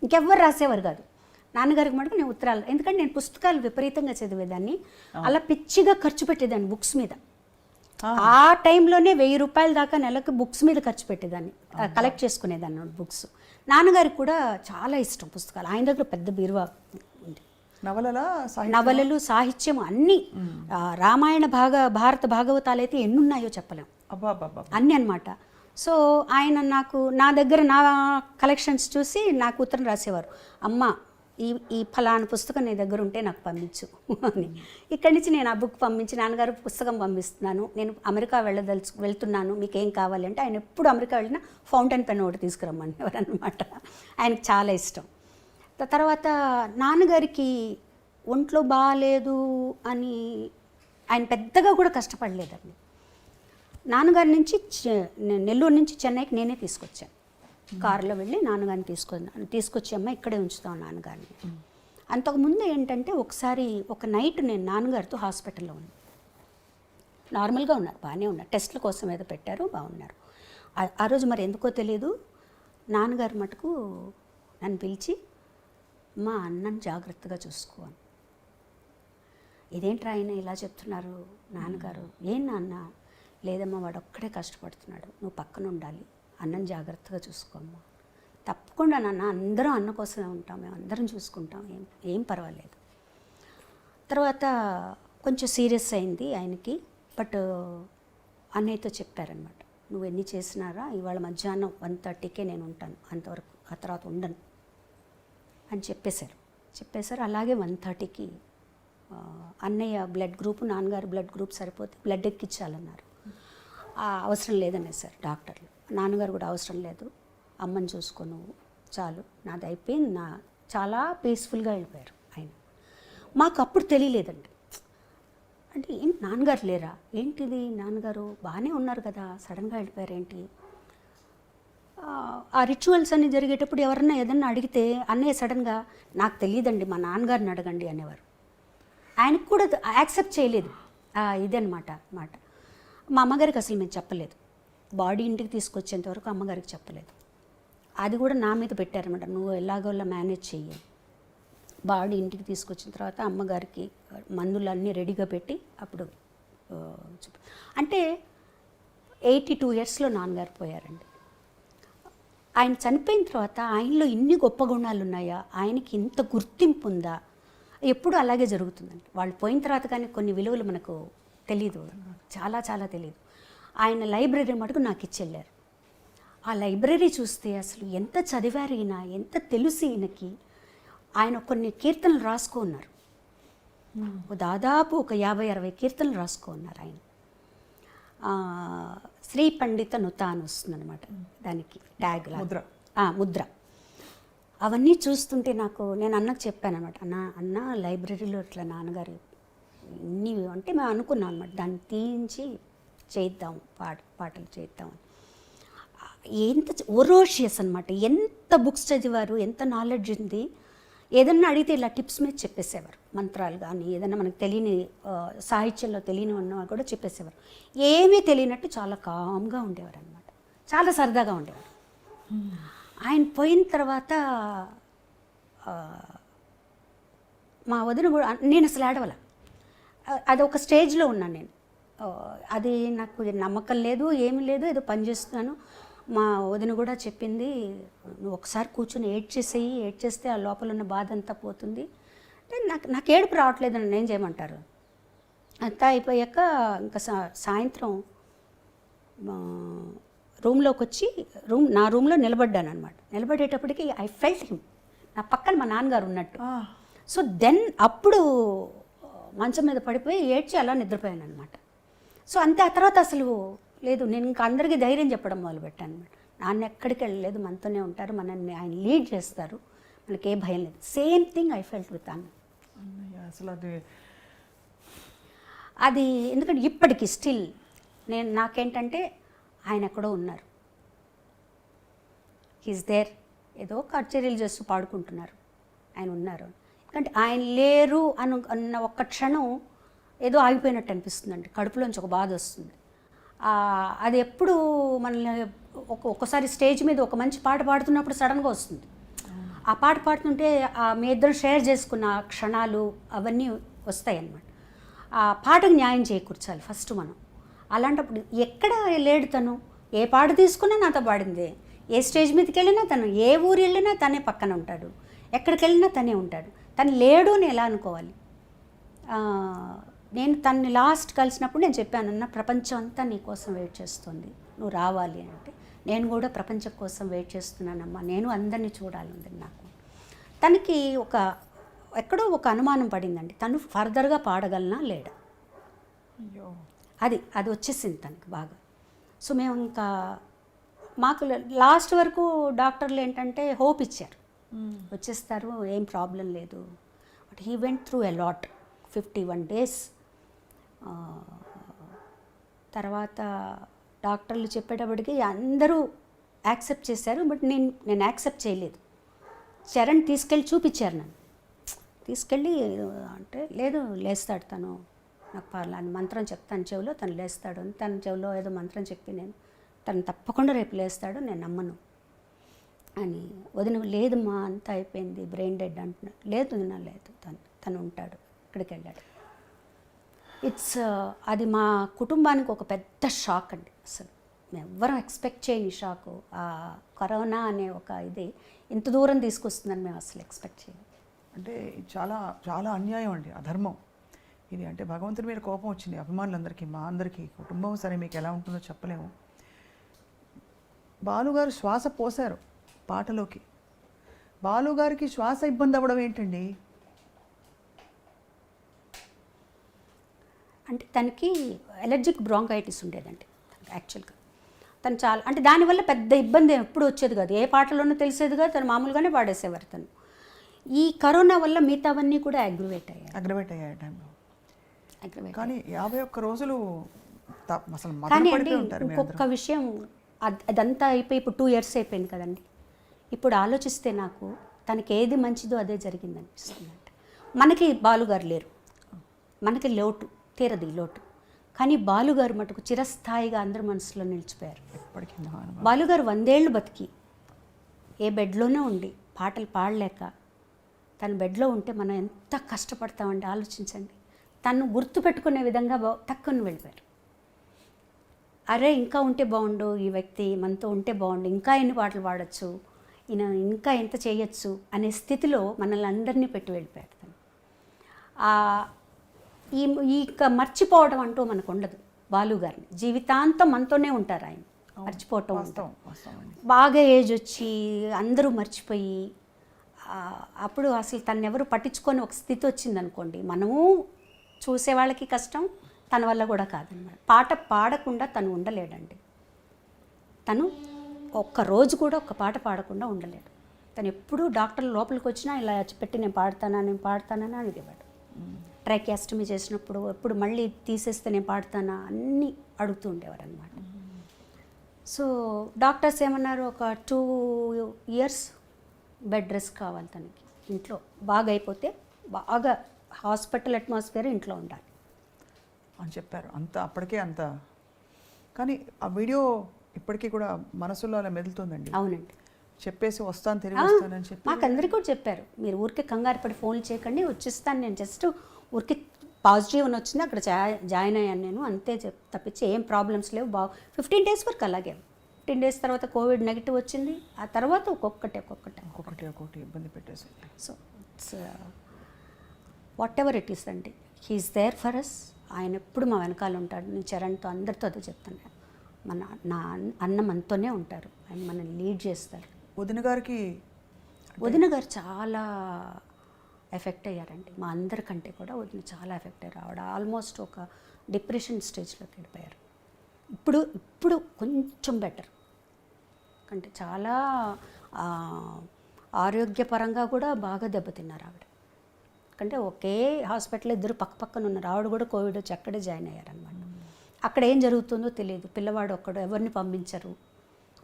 ఇంకెవ్వరు రాసేవారు కాదు, నాన్నగారికి మటుకు నేను ఉత్తరాలు. ఎందుకంటే నేను పుస్తకాలు విపరీతంగా చదివేదాన్ని, అలా పిచ్చిగా ఖర్చు పెట్టేదాన్ని బుక్స్ మీద. ఆ టైంలోనే 1000 రూపాయల దాకా నెలకు బుక్స్ మీద ఖర్చు పెట్టేదాన్ని, కలెక్ట్ చేసుకునేదాన్ని బుక్స్. నాన్నగారికి కూడా చాలా ఇష్టం పుస్తకాలు, ఆయన దగ్గర పెద్ద బీరువా ఉంది. నవలలు, సాహిత్యం అన్నీ, రామాయణ భారత భాగవతాలు అయితే ఎన్నున్నాయో చెప్పలేం, అన్నీ అన్నమాట. సో ఆయన నా దగ్గర నా కలెక్షన్స్ చూసి నాకు ఉత్తరం రాసేవారు, అమ్మ ఈ ఫలానా పుస్తకం నీ దగ్గర ఉంటే నాకు పంపించు అని. ఇక్కడి నుంచి నేను ఆ బుక్ పంపించి, నాన్నగారు పుస్తకం పంపిస్తున్నాను, నేను అమెరికా వెళ్తున్నాను, మీకు ఏం కావాలి అంటే, ఆయన ఎప్పుడు అమెరికా వెళ్ళినా ఫౌంటైన్ పెన్ ఒకటి తీసుకురమ్మని ఎవరన్నమాట. ఆయనకు చాలా ఇష్టం. తర్వాత నాన్నగారికి ఒంట్లో బాగాలేదు అని ఆయన పెద్దగా కూడా కష్టపడలేదండి. నాన్నగారి నుంచి నెల్లూరు నుంచి చెన్నైకి నేనే తీసుకొచ్చాను. కారులో వెళ్ళి నాన్నగారిని తీసుకొచ్చి అమ్మ ఇక్కడే ఉంచుతాం నాన్నగారిని. అంతకుముందు ఏంటంటే ఒకసారి ఒక నైట్ నేను నాన్నగారితో హాస్పిటల్లో ఉన్నాను. నార్మల్గా ఉన్నారు, బాగానే ఉన్నారు, టెస్ట్ల కోసం ఏదో పెట్టారు, బాగున్నారు. ఆ రోజు మరి ఎందుకో తెలియదు, నాన్నగారు మటుకు నన్ను పిలిచి మా అన్నని జాగ్రత్తగా చూసుకోవాలి. ఇదేంట్రా ఆయన ఇలా చెప్తున్నారు నాన్నగారు? ఏం నాన్న? లేదమ్మా వాడు ఒక్కడే కష్టపడుతున్నాడు, నువ్వు పక్కన ఉండాలి, అన్నని జాగ్రత్తగా చూసుకోమ్మా. తప్పకుండా నాన్న, అందరం అన్న కోసమే ఉంటాం, మేము అందరం చూసుకుంటాం, ఏం పర్వాలేదు. తర్వాత కొంచెం సీరియస్ అయింది ఆయనకి. బట్ అన్నయ్యతో చెప్పారనమాట, నువ్వు ఎన్ని చేసినారా ఇవాళ మధ్యాహ్నం 1:30కే నేను ఉంటాను, అంతవరకు ఆ తర్వాత ఉండను అని చెప్పేశారు. అలాగే 1:30కి అన్నయ్య బ్లడ్ గ్రూప్, నాన్నగారు బ్లడ్ గ్రూప్ సరిపోతే బ్లడ్ ఎక్కించాలన్నారు. అవసరం లేదనేసారు డాక్టర్లు. నాన్నగారు కూడా అవసరం లేదు, అమ్మని చూసుకో నువ్వు చాలు, నాది అయిపోయింది, చాలా పీస్ఫుల్గా వెళ్ళిపోయారు ఆయన. మాకు అప్పుడు తెలియలేదండి, అంటే ఏంటి నాన్నగారు లేరా ఏంటిది, నాన్నగారు బాగానే ఉన్నారు కదా, సడన్గా వెళ్ళిపోయారు ఏంటి. ఆ రిచువల్స్ అన్నీ జరిగేటప్పుడు ఎవరన్నా ఏదన్నా అడిగితే అన్నయ్య సడన్గా నాకు తెలియదండి మా నాన్నగారిని అడగండి అనేవారు. ఆయనకు కూడా యాక్సెప్ట్ చేయలేదు ఇదన్నమాట మాట. మా అమ్మగారికి అసలు మేము చెప్పలేదు, బాడీ ఇంటికి తీసుకొచ్చేంత వరకు అమ్మగారికి చెప్పలేదు. అది కూడా నా మీద పెట్టారన్నమాట, నువ్వు ఎలాగోలా మేనేజ్ చెయ్యి. బాడీ ఇంటికి తీసుకొచ్చిన తర్వాత అమ్మగారికి మందులు అన్నీ రెడీగా పెట్టి అప్పుడు అంటే 82 ఇయర్స్లో నాన్నగారు పోయారండి. ఆయన చనిపోయిన తర్వాత ఆయనలో ఇన్ని గొప్ప గుణాలు ఉన్నాయా, ఆయనకి ఇంత గుర్తింపు ఉందా, ఎప్పుడు అలాగే జరుగుతుందండి. వాళ్ళు పోయిన తర్వాత కానీ కొన్ని విలువలు మనకు తెలీదు, చాలా చాలా తెలీదు. ఆయన లైబ్రరీ మటుకు నాకు ఇచ్చెళ్ళారు. ఆ లైబ్రరీ చూస్తే అసలు ఎంత చదివారు ఈయన, ఎంత తెలుసు ఈయనకి. ఆయన కొన్ని కీర్తనలు రాసుకున్నారు, దాదాపు ఒక 50-60 కీర్తనలు రాసుకున్నారు ఆయన. శ్రీ పండిత నుత అని వస్తుందన్నమాట దానికి ట్యాగ్ ముద్ర. అవన్నీ చూస్తుంటే నేను అన్నకు చెప్పాను అనమాట, అన్న లైబ్రరీలో ఇట్లా నాన్నగారు ఇన్ని అంటే మేము అనుకున్నాం అనమాట, దాన్ని తీయించి చేద్దాం, పాటలు చేద్దాం. ఎంత ఒరోషియస్ అనమాట, ఎంత బుక్స్ చదివారు, ఎంత నాలెడ్జ్ ఉంది. ఏదన్నా అడిగితే ఇలా టిప్స్ మీద చెప్పేసేవారు, మంత్రాలు కానీ ఏదన్నా మనకు తెలియని సాహిత్యంలో తెలియని ఉన్నా కూడా చెప్పేసేవారు. ఏమీ తెలియనట్టు చాలా కామ్గా ఉండేవారు అనమాట, చాలా సరదాగా ఉండేవారు. ఆయన పోయిన తర్వాత మా వదిన కూడా, నేను అసలు ఏడవల, అది ఒక స్టేజ్లో ఉన్నాను నేను. అది నాకు నమ్మకం లేదు, ఏమీ లేదు, ఏదో పని చేస్తున్నాను. మా వదిన కూడా చెప్పింది, నువ్వు ఒకసారి కూర్చొని ఏడ్చేస్తే ఆ లోపల ఉన్న బాధ అంతా పోతుంది అంటే నాకు ఏడుపు రావట్లేదు, నన్ను ఏం చేయమంటారు. అంతా అయిపోయాక ఇంకా సాయంత్రం రూమ్లోకి వచ్చి నా రూమ్లో నిలబడ్డాను అనమాట. నిలబడేటప్పటికి ఐ ఫెల్ట్ హిమ్, నా పక్కన మా నాన్నగారు ఉన్నట్టు. సో దెన్ అప్పుడు మంచం మీద పడిపోయి ఏడ్చి అలా నిద్రపోయాను అనమాట. సో అంతే. ఆ తర్వాత అసలు లేదు, నేను ఇంకా అందరికీ ధైర్యం చెప్పడం మొదలుపెట్టాను అనమాట. నాన్న ఎక్కడికి వెళ్ళలేదు, మనతోనే ఉంటారు, మనల్ని ఆయన లీడ్ చేస్తారు, మనకి ఏ భయం లేదు. Same thing I felt with అన్న. అసలు అది ఎందుకంటే ఇప్పటికీ స్టిల్ నాకేంటంటే ఆయన ఎక్కడో ఉన్నారు, హీస్ దేర్, ఏదో కచేరీలు చేస్తూ పాడుకుంటున్నారు, ఆయన ఉన్నారు. ఎందుకంటే ఆయన లేరు అన్న ఒక్క క్షణం ఏదో ఆగిపోయినట్టు అనిపిస్తుందండి, కడుపులోంచి ఒక బాధ వస్తుంది. అది ఎప్పుడు మనల్ని ఒక్కసారి స్టేజ్ మీద ఒక మంచి పాట పాడుతున్నప్పుడు సడన్గా వస్తుంది. ఆ పాట పాడుతుంటే మీ ఇద్దరు షేర్ చేసుకున్న క్షణాలు అవన్నీ వస్తాయి అన్నమాట. ఆ పాటకు న్యాయం చేకూర్చాలి ఫస్ట్ మనం. అలాంటప్పుడు ఎక్కడ లేడు తను, ఏ పాట తీసుకున్నా నాతో పాడిందే, ఏ స్టేజ్ మీదకి వెళ్ళినా తను, ఏ ఊరు వెళ్ళినా తనే పక్కన ఉంటాడు, ఎక్కడికి వెళ్ళినా తనే ఉంటాడు. తను లేడు అని ఎలా అనుకోవాలి. నేను తన్ని లాస్ట్ కలిసినప్పుడు నేను చెప్పాను, అన్న ప్రపంచం అంతా నీ కోసం వెయిట్ చేస్తుంది, నువ్వు రావాలి అంటే. నేను కూడా ప్రపంచం కోసం వెయిట్ చేస్తున్నానమ్మా, నేను అందరినీ చూడాలి నాకు. తనకి ఎక్కడో ఒక అనుమానం పడిందండి, తను ఫర్దర్గా పాడగలనా లేడా, అది వచ్చేసింది తనకి బాగా. సో మేము ఇంకా మాకు లాస్ట్ వరకు డాక్టర్లు ఏంటంటే హోప్ ఇచ్చారు, వచ్చేస్తారు, ఏం ప్రాబ్లం లేదు. But he went through a lot, 51 days. తర్వాత డాక్టర్లు చెప్పేటప్పటికి అందరూ యాక్సెప్ట్ చేశారు, బట్ నేను యాక్సెప్ట్ చేయలేదు. చరణ్ తీసుకెళ్ళి చూపించారు నన్ను, తీసుకెళ్ళి అంటే లేదు లేస్తాడు తను, నాకు పర్లేదు మంత్రం చెప్తాను చెవిలో, తను లేస్తాడు అని తన చెవిలో ఏదో మంత్రం చెప్పి నేను తను తప్పకుండా రేపు లేస్తాడు, నేను నమ్మను అని. వదిన లేదమ్మా అంతా అయిపోయింది, బ్రెయిన్ డెడ్ అంటున్నాడు. లేదు వదిన లేదు, తను ఉంటాడు, ఇక్కడికి వెళ్ళాడు. అది మా కుటుంబానికి ఒక పెద్ద షాక్ అండి. అసలు మేము ఎవ్వరం ఎక్స్పెక్ట్ చేయని షాకు. ఆ కరోనా అనే ఒక ఇది ఇంత దూరం తీసుకొస్తుందని మేము అసలు ఎక్స్పెక్ట్ చేయము. అంటే ఇది చాలా చాలా అన్యాయం అండి, అధర్మం ఇది. అంటే భగవంతుడి మీద కోపం వచ్చింది అభిమానులందరికీ, మా అందరికీ. కుటుంబం సరే మీకు ఎలా ఉంటుందో చెప్పలేము. బాలుగారు శ్వాస పోశారు పాటలోకి. బాలుగారికి శ్వాస ఇబ్బంది అవ్వడం ఏంటండి? అంటే తనకి ఎలర్జిక్ బ్రాంకైటిస్ ఉండేదండి యాక్చువల్గా. తను చాలా అంటే దానివల్ల పెద్ద ఇబ్బంది ఎప్పుడు వచ్చేది కాదు, ఏ పాటలోనూ తెలిసేది కాదు, తను మామూలుగానే పాడేసేవారు. తను ఈ కరోనా వల్ల మిగతావన్నీ కూడా అగ్రివేట్ అయ్యాయి టైంలో. కానీ 51 రోజులు అసలు కానీ అండి ఇంకొక విషయం, అదంతా అయిపోయి ఇప్పుడు 2 years అయిపోయింది కదండి. ఇప్పుడు ఆలోచిస్తే నాకు తనకి ఏది మంచిదో అదే జరిగింది అనిపిస్తుంది. అంటే మనకి బాలుగారు లేరు, మనకి లోటు తీరదు ఈ లోటు, కానీ బాలుగారు మటుకు చిరస్థాయిగా అందరి మనసులో నిలిచిపోయారు. ఎప్పటికీ బాలుగారు 100 ఏళ్ళు బతికి ఏ బెడ్లోనే ఉండి పాటలు పాడలేక తన బెడ్లో ఉంటే మనం ఎంత కష్టపడతామండి ఆలోచించండి. తను గుర్తుపెట్టుకునే విధంగా తక్కువని వెళ్ళిపోయారు. అరే ఇంకా ఉంటే బాగుండు, ఈ వ్యక్తి మనతో ఉంటే బాగుండు, ఇంకా ఎన్ని పాటలు పాడచ్చు, ఈయన ఇంకా ఎంత చేయొచ్చు అనే స్థితిలో మనల్ని అందరినీ పెట్టి వెళ్ళిపోయారు. తను ఈ మర్చిపోవడం అంటూ మనకు ఉండదు. బాలుగారిని జీవితాంతం మనతోనే ఉంటారు ఆయన, మర్చిపోవటం ఉంటాం. బాగా ఏజ్ వచ్చి అందరూ మర్చిపోయి అప్పుడు అసలు తను ఎవరు పట్టించుకొని ఒక స్థితి వచ్చిందనుకోండి, మనము చూసే వాళ్ళకి కష్టం, తన వల్ల కూడా కాదన్నమాట. పాట పాడకుండా తను ఉండలేడండి. తను ఒక్కరోజు కూడా ఒక పాట పాడకుండా ఉండలేడు. తను ఎప్పుడూ డాక్టర్లు లోపలికి వచ్చినా ఇలా పెట్టి నేను పాడతానని అనేవాడు. ట్రైకాస్టమీ చేసినప్పుడు ఎప్పుడు మళ్ళీ తీసేస్తే నేను పాడతానా అన్నీ అడుగుతూ ఉండేవారు అనమాట. సో డాక్టర్స్ ఏమన్నారు, ఒక 2 years బెడ్ రెస్ట్ కావాలి తనకి, ఇంట్లో బాగా అయిపోతే బాగా హాస్పిటల్ అట్మాస్ఫియర్ ఇంట్లో ఉండాలి అని చెప్పారు. అప్పటికే అంత. కానీ ఆ వీడియో ఇప్పటికీ కూడా మనసులో అలా మెదులుతుందండి. అవునండి, చెప్పేసి వస్తాను తిరిగి వస్తానని చెప్పి మాకు అందరికీ కూడా చెప్పారు, మీరు ఊరికే కంగారు పడి ఫోన్లు చేయకండి, వచ్చేస్తాను నేను, జస్ట్ ఊరికి పాజిటివ్ అని వచ్చింది అక్కడ జాయిన్ అయ్యాను నేను అంతే తప్పించి ఏం ప్రాబ్లమ్స్ లేవు. 15 days వరకు అలాగే. 15 days తర్వాత కోవిడ్ నెగిటివ్ వచ్చింది, ఆ తర్వాత ఒక్కొక్కటి ఇబ్బంది పెట్టేసి. So it's what ever it is అండి, హీఈస్ దేర్ ఫర్ అస్. ఆయన ఎప్పుడు మా వెనకాల ఉంటాడు. నేను చరణ్తో అందరితో అదే చెప్తాను, నా అన్న మనతోనే ఉంటారు, ఆయన మనల్ని లీడ్ చేస్తారు. వదిన గారు చాలా ఎఫెక్ట్ అయ్యారండి, మా అందరికంటే కూడా వదిన చాలా ఎఫెక్ట్ అయ్యారు. ఆవిడ ఆల్మోస్ట్ ఒక డిప్రెషన్ స్టేజ్లోకి వెళ్ళిపోయారు. ఇప్పుడు కొంచెం బెటర్, అంటే చాలా ఆరోగ్యపరంగా కూడా బాగా దెబ్బతిన్నారు ఆవిడ. అంటే ఒకే హాస్పిటల్ ఇద్దరు పక్కన ఉన్నారు. ఆవిడ కూడా కోవిడ్ వచ్చి అక్కడే జాయిన్ అయ్యారనమాట. అక్కడ ఏం జరుగుతుందో తెలియదు, పిల్లవాడు ఒక్కడు, ఎవరిని పంపించరు,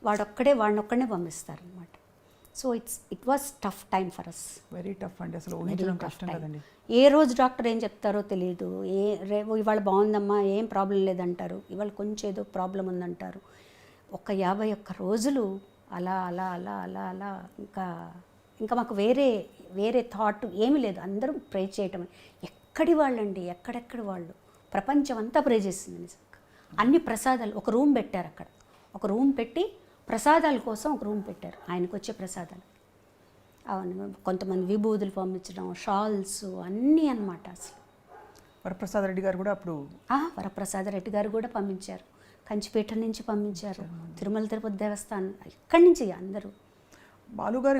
వాడిని ఒక్కడనే పంపిస్తారనమాట. So it was tough time for us, very tough అండి. అసలు ఊహించడం కష్టం కదండి. ఏ రోజు డాక్టర్ ఏం చెప్తారో తెలియదు. ఇవాళ బాగుందమ్మా, ఏం ప్రాబ్లం లేదంటారు, ఇవాళ కొంచెం ఏదో ప్రాబ్లం ఉందంటారు. ఒక 51 రోజులు అలా అలా అలా అలా అలా ఇంకా మాకు వేరే థాట్ ఏమీ లేదు. అందరూ ప్రే చేయటం. ఎక్కడి వాళ్ళండి, ఎక్కడెక్కడి వాళ్ళు, ప్రపంచం అంతా ప్రే చేసింది నిజంగా. అన్ని ప్రసాదాలు, ఒక రూమ్ పెట్టారు అక్కడ, ఒక రూమ్ పెట్టి ప్రసాదాల కోసం ఒక రూమ్ పెట్టారు, ఆయనకు వచ్చే ప్రసాదాలు. అవును, కొంతమంది విభూతులు పంపించడం, షాల్స్ అన్నీ అనమాట. అసలు వరప్రసాద్ రెడ్డి గారు కూడా అప్పుడు వరప్రసాద్ రెడ్డి గారు కూడా పంపించారు, కంచిపేట నుంచి పంపించారు, తిరుమల తిరుపతి దేవస్థానం, ఇక్కడి నుంచి అందరూ. బాలుగారు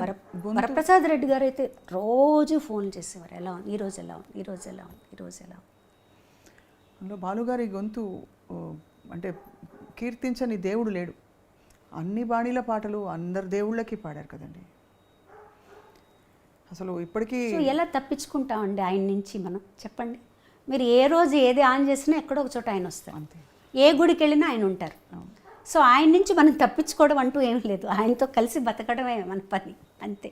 వరప్రసాద్ రెడ్డి గారు అయితే రోజు ఫోన్ చేసేవారు, ఎలా ఉంది ఈరోజు, ఎలా ఉంది ఈరోజు, ఎలా ఉంది ఈరోజు, ఎలా ఉంది. అందులో బాలుగారి గొంతు అంటే కీర్తించని దేవుడు లేడు. అన్ని బాణీల పాటలు అందరు దేవుళ్ళకి పాడారు కదండి. అసలు ఇప్పటికీ ఎలా తప్పించుకుంటామండి ఆయన నుంచి మనం, చెప్పండి. మీరు ఏ రోజు ఏది ఆన్ చేసినా ఎక్కడో ఒక చోట ఆయన వస్తారు, అంతే. ఏ గుడికి వెళ్ళినా ఆయన ఉంటారు. సో ఆయన నుంచి మనం తప్పించుకోవడం అంటూ ఏం లేదు, ఆయనతో కలిసి బతకడమే మన పని అంతే.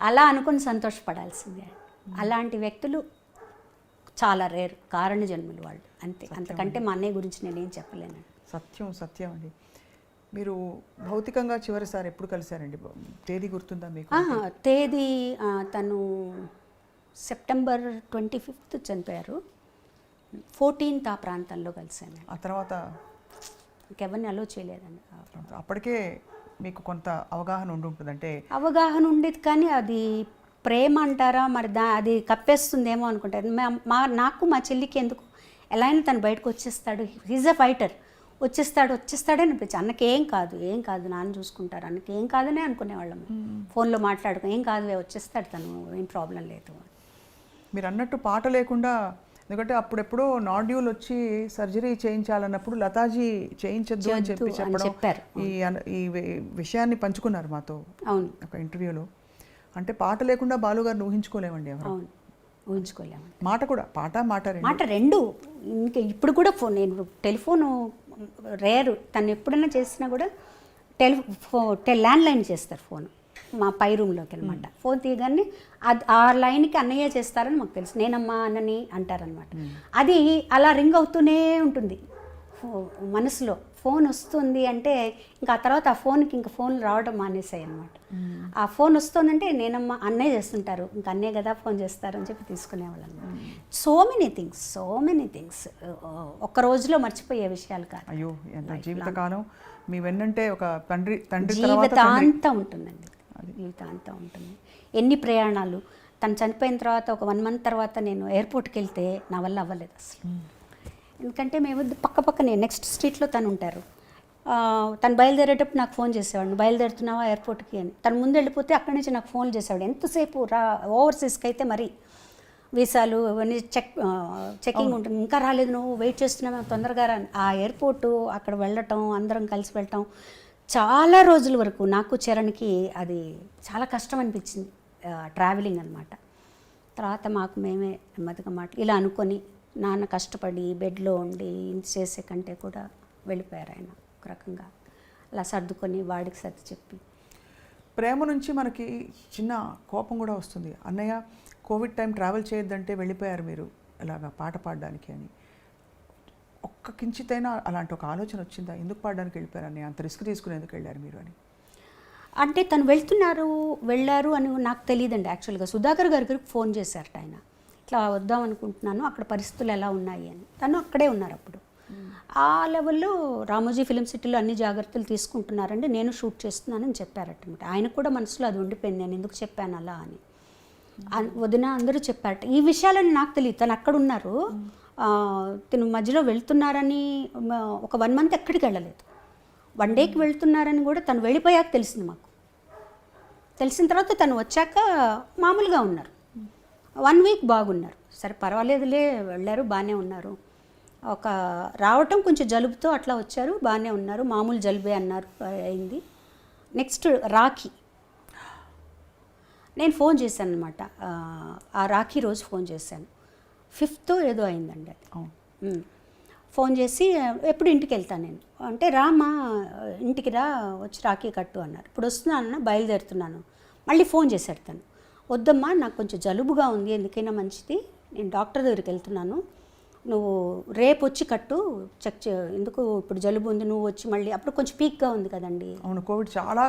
అలా అనుకుని సంతోషపడాల్సిందే. అలాంటి వ్యక్తులు చాలా రేరు, కారణ జన్ములు వాళ్ళు అంతే. అంతకంటే మా అన్నయ్య గురించి నేనేం చెప్పలేను. సత్యం అండి. మీరు భౌతికంగా చివరిసారి ఎప్పుడు కలిశారండి? తేదీ గుర్తుందా మీకు? తేదీ తను సెప్టెంబర్ 25th చనిపోయారు. 14th ఆ ప్రాంతంలో కలిశాను. ఆ తర్వాత ఇంకెవరిని అలో చేయలేదండి. అప్పటికే మీకు కొంత అవగాహన ఉండుంటుంది, అంటే అవగాహన ఉండేది, కానీ అది ప్రేమ అంటారా మరి అది కప్పేస్తుందేమో అనుకుంటారు. నాకు మా చెల్లికి ఎందుకు ఎలా అయినా తను బయటకు వచ్చేస్తాడు, హీజ్ అ ఫైటర్, వచ్చేస్తాడే అనిపించి, అన్నకి ఏం కాదు నాన్న చూసుకుంటారు, అన్నకి ఏం కాదనే అనుకునేవాళ్ళం. ఫోన్లో మాట్లాడుకో, ఏం కాదులే వచ్చేస్తాడు తను, ఏం ప్రాబ్లం లేదు. మీరు అన్నట్టు పాట లేకుండా, ఎందుకంటే అప్పుడెప్పుడో నాడ్యూల్ వచ్చి సర్జరీ చేయించాలన్నప్పుడు లతాజీ చేయించొద్దు అని చెప్పారు. ఈ విషయాన్ని పంచుకున్నారు మాతో ఒక ఇంటర్వ్యూలో. అంటే పాట లేకుండా బాలుగారిని ఊహించుకోలేమండి ఎవరు. ఊహించుకోలేము. పాట రెండు. ఇంకా ఇప్పుడు కూడా నేను టెలిఫోను రేరు, తను ఎప్పుడైనా చేసినా కూడా ల్యాండ్ లైన్ చేస్తారు ఫోన్, మా పై రూమ్లోకి అనమాట. ఫోన్ తీయగానే ఆ లైన్కి అన్నయ్య చేస్తారని మాకు తెలుసు, నేనమ్మా అన్నని అంటారనమాట. అది అలా రింగ్ అవుతూనే ఉంటుంది మనసులో. ఫోన్ వస్తుంది అంటే ఇంకా ఆ తర్వాత ఆ ఫోన్కి ఇంకా ఫోన్లు రావడం మానేసాయి అనమాట. ఆ ఫోన్ వస్తుందంటే నేనమ్మా అన్నయ్య చేస్తుంటారు, ఇంకా అన్నయ్య కదా ఫోన్ చేస్తారు అని చెప్పి తీసుకునేవాళ్ళం. సో మెనీ థింగ్స్ ఒక్క రోజులో మర్చిపోయే విషయాలు కాదు. అయ్యో, ఎంత జీవితకాలం మీ వెన్నంటే ఒక తండ్రి జీవితాంతం ఉంటుందండి, జీవితాంతం ఉంటుంది. ఎన్ని ప్రయాణాలు. తను చనిపోయిన తర్వాత ఒక 1 month తర్వాత నేను ఎయిర్పోర్ట్కి వెళ్తే నా వల్ల అవ్వలేదు అసలు. ఎందుకంటే మేము పక్కనే నెక్స్ట్ స్ట్రీట్లో తను ఉంటారు. తను బయలుదేరేటప్పుడు నాకు ఫోన్ చేసేవాడు, బయలుదేరుతున్నావా ఎయిర్పోర్ట్కి అని. తను ముందు వెళ్ళిపోతే అక్కడి నుంచి నాకు ఫోన్ చేసేవాడు. ఎంతసేపు ఓవర్సీస్కి అయితే మరి వీసాలు అవన్నీ చెకింగ్ ఉంటుంది, ఇంకా రాలేదు, నువ్వు వెయిట్ చేస్తున్నావు తొందరగా రా. ఆ ఎయిర్పోర్టు అక్కడ వెళ్ళటం, అందరం కలిసి వెళ్ళటం, చాలా రోజుల వరకు నాకు చరణ్కి అది చాలా కష్టం అనిపించింది, ట్రావెలింగ్ అనమాట. తర్వాత మాకు మేమే నెమ్మదిగా ఇలా అనుకొని, నాన్న కష్టపడి బెడ్లో ఉండి ఇంత చేసే కంటే కూడా వెళ్ళిపోయారు ఆయన ఒక రకంగా. అలా సర్దుకొని వాడికి సర్ది చెప్పి. ప్రేమ నుంచి మనకి చిన్న కోపం కూడా వస్తుంది. అన్నయ్య కోవిడ్ టైం ట్రావెల్ చేయొద్దంటే వెళ్ళిపోయారు మీరు ఇలాగా పాట పాడడానికి అని. ఒక్క కించితైనా అలాంటి ఒక ఆలోచన వచ్చిందా? ఎందుకు పాడడానికి వెళ్ళిపోయారు అన్నయ్య, అంత రిస్క్ తీసుకుని ఎందుకు వెళ్ళారు మీరు అని? అంటే తను వెళ్ళారు అని నాకు తెలియదండి. యాక్చువల్గా సుధాకర్ గారికి ఫోన్ చేశారట ఆయన, ఇట్లా వద్దాం అనుకుంటున్నాను, అక్కడ పరిస్థితులు ఎలా ఉన్నాయి అని. తను అక్కడే ఉన్నారు అప్పుడు. ఆ లెవెల్లో రామోజీ ఫిలిం సిటీలో అన్ని జాగ్రత్తలు తీసుకుంటున్నారండి, నేను షూట్ చేస్తున్నానని చెప్పారటమాట. ఆయనకు కూడా మనసులో అది ఉండిపోయింది, నేను ఎందుకు చెప్పాను అలా అని. వదిన అందరూ చెప్పారట ఈ విషయాలని. నాకు తెలియదు, తను అక్కడ ఉన్నారు, తను మధ్యలో వెళ్తున్నారని. ఒక 1 month ఎక్కడికి వెళ్ళలేదు, 1 dayకి వెళ్తున్నారని కూడా తను వెళ్ళిపోయాక తెలిసింది మాకు. తెలిసిన తర్వాత తను వచ్చాక మామూలుగా ఉన్నారు, 1 week బాగున్నారు. సరే పర్వాలేదులే, వెళ్ళారు, బాగానే ఉన్నారు. ఒక రావటం కొంచెం జలుబుతో అట్లా వచ్చారు, బాగానే ఉన్నారు, మామూలు జలుబే అన్నారు, అయింది. నెక్స్ట్ రాఖీ, నేను ఫోన్ చేశాను అనమాట. ఆ రాఖీ రోజు ఫోన్ చేశాను, 5th ఏదో అయిందండి అది. ఫోన్ చేసి ఎప్పుడు ఇంటికి వెళ్తాను నేను అంటే, రామా ఇంటికి రా, వచ్చి రాఖీ కట్టు అన్నారు. ఇప్పుడు వస్తున్నానన్న, బయలుదేరుతున్నాను. మళ్ళీ ఫోన్ చేశాడు తను, వద్దమ్మా నాకు కొంచెం జలుబుగా ఉంది, ఎందుకైనా మంచిది, నేను డాక్టర్ దగ్గరికి వెళ్తున్నాను, నువ్వు రేపు వచ్చి కట్టు, ఎందుకు ఇప్పుడు జలుబు ఉంది, నువ్వు వచ్చి మళ్ళీ. అప్పుడు కొంచెం పీక్గా ఉంది కదండి. అవును, కోవిడ్ చాలా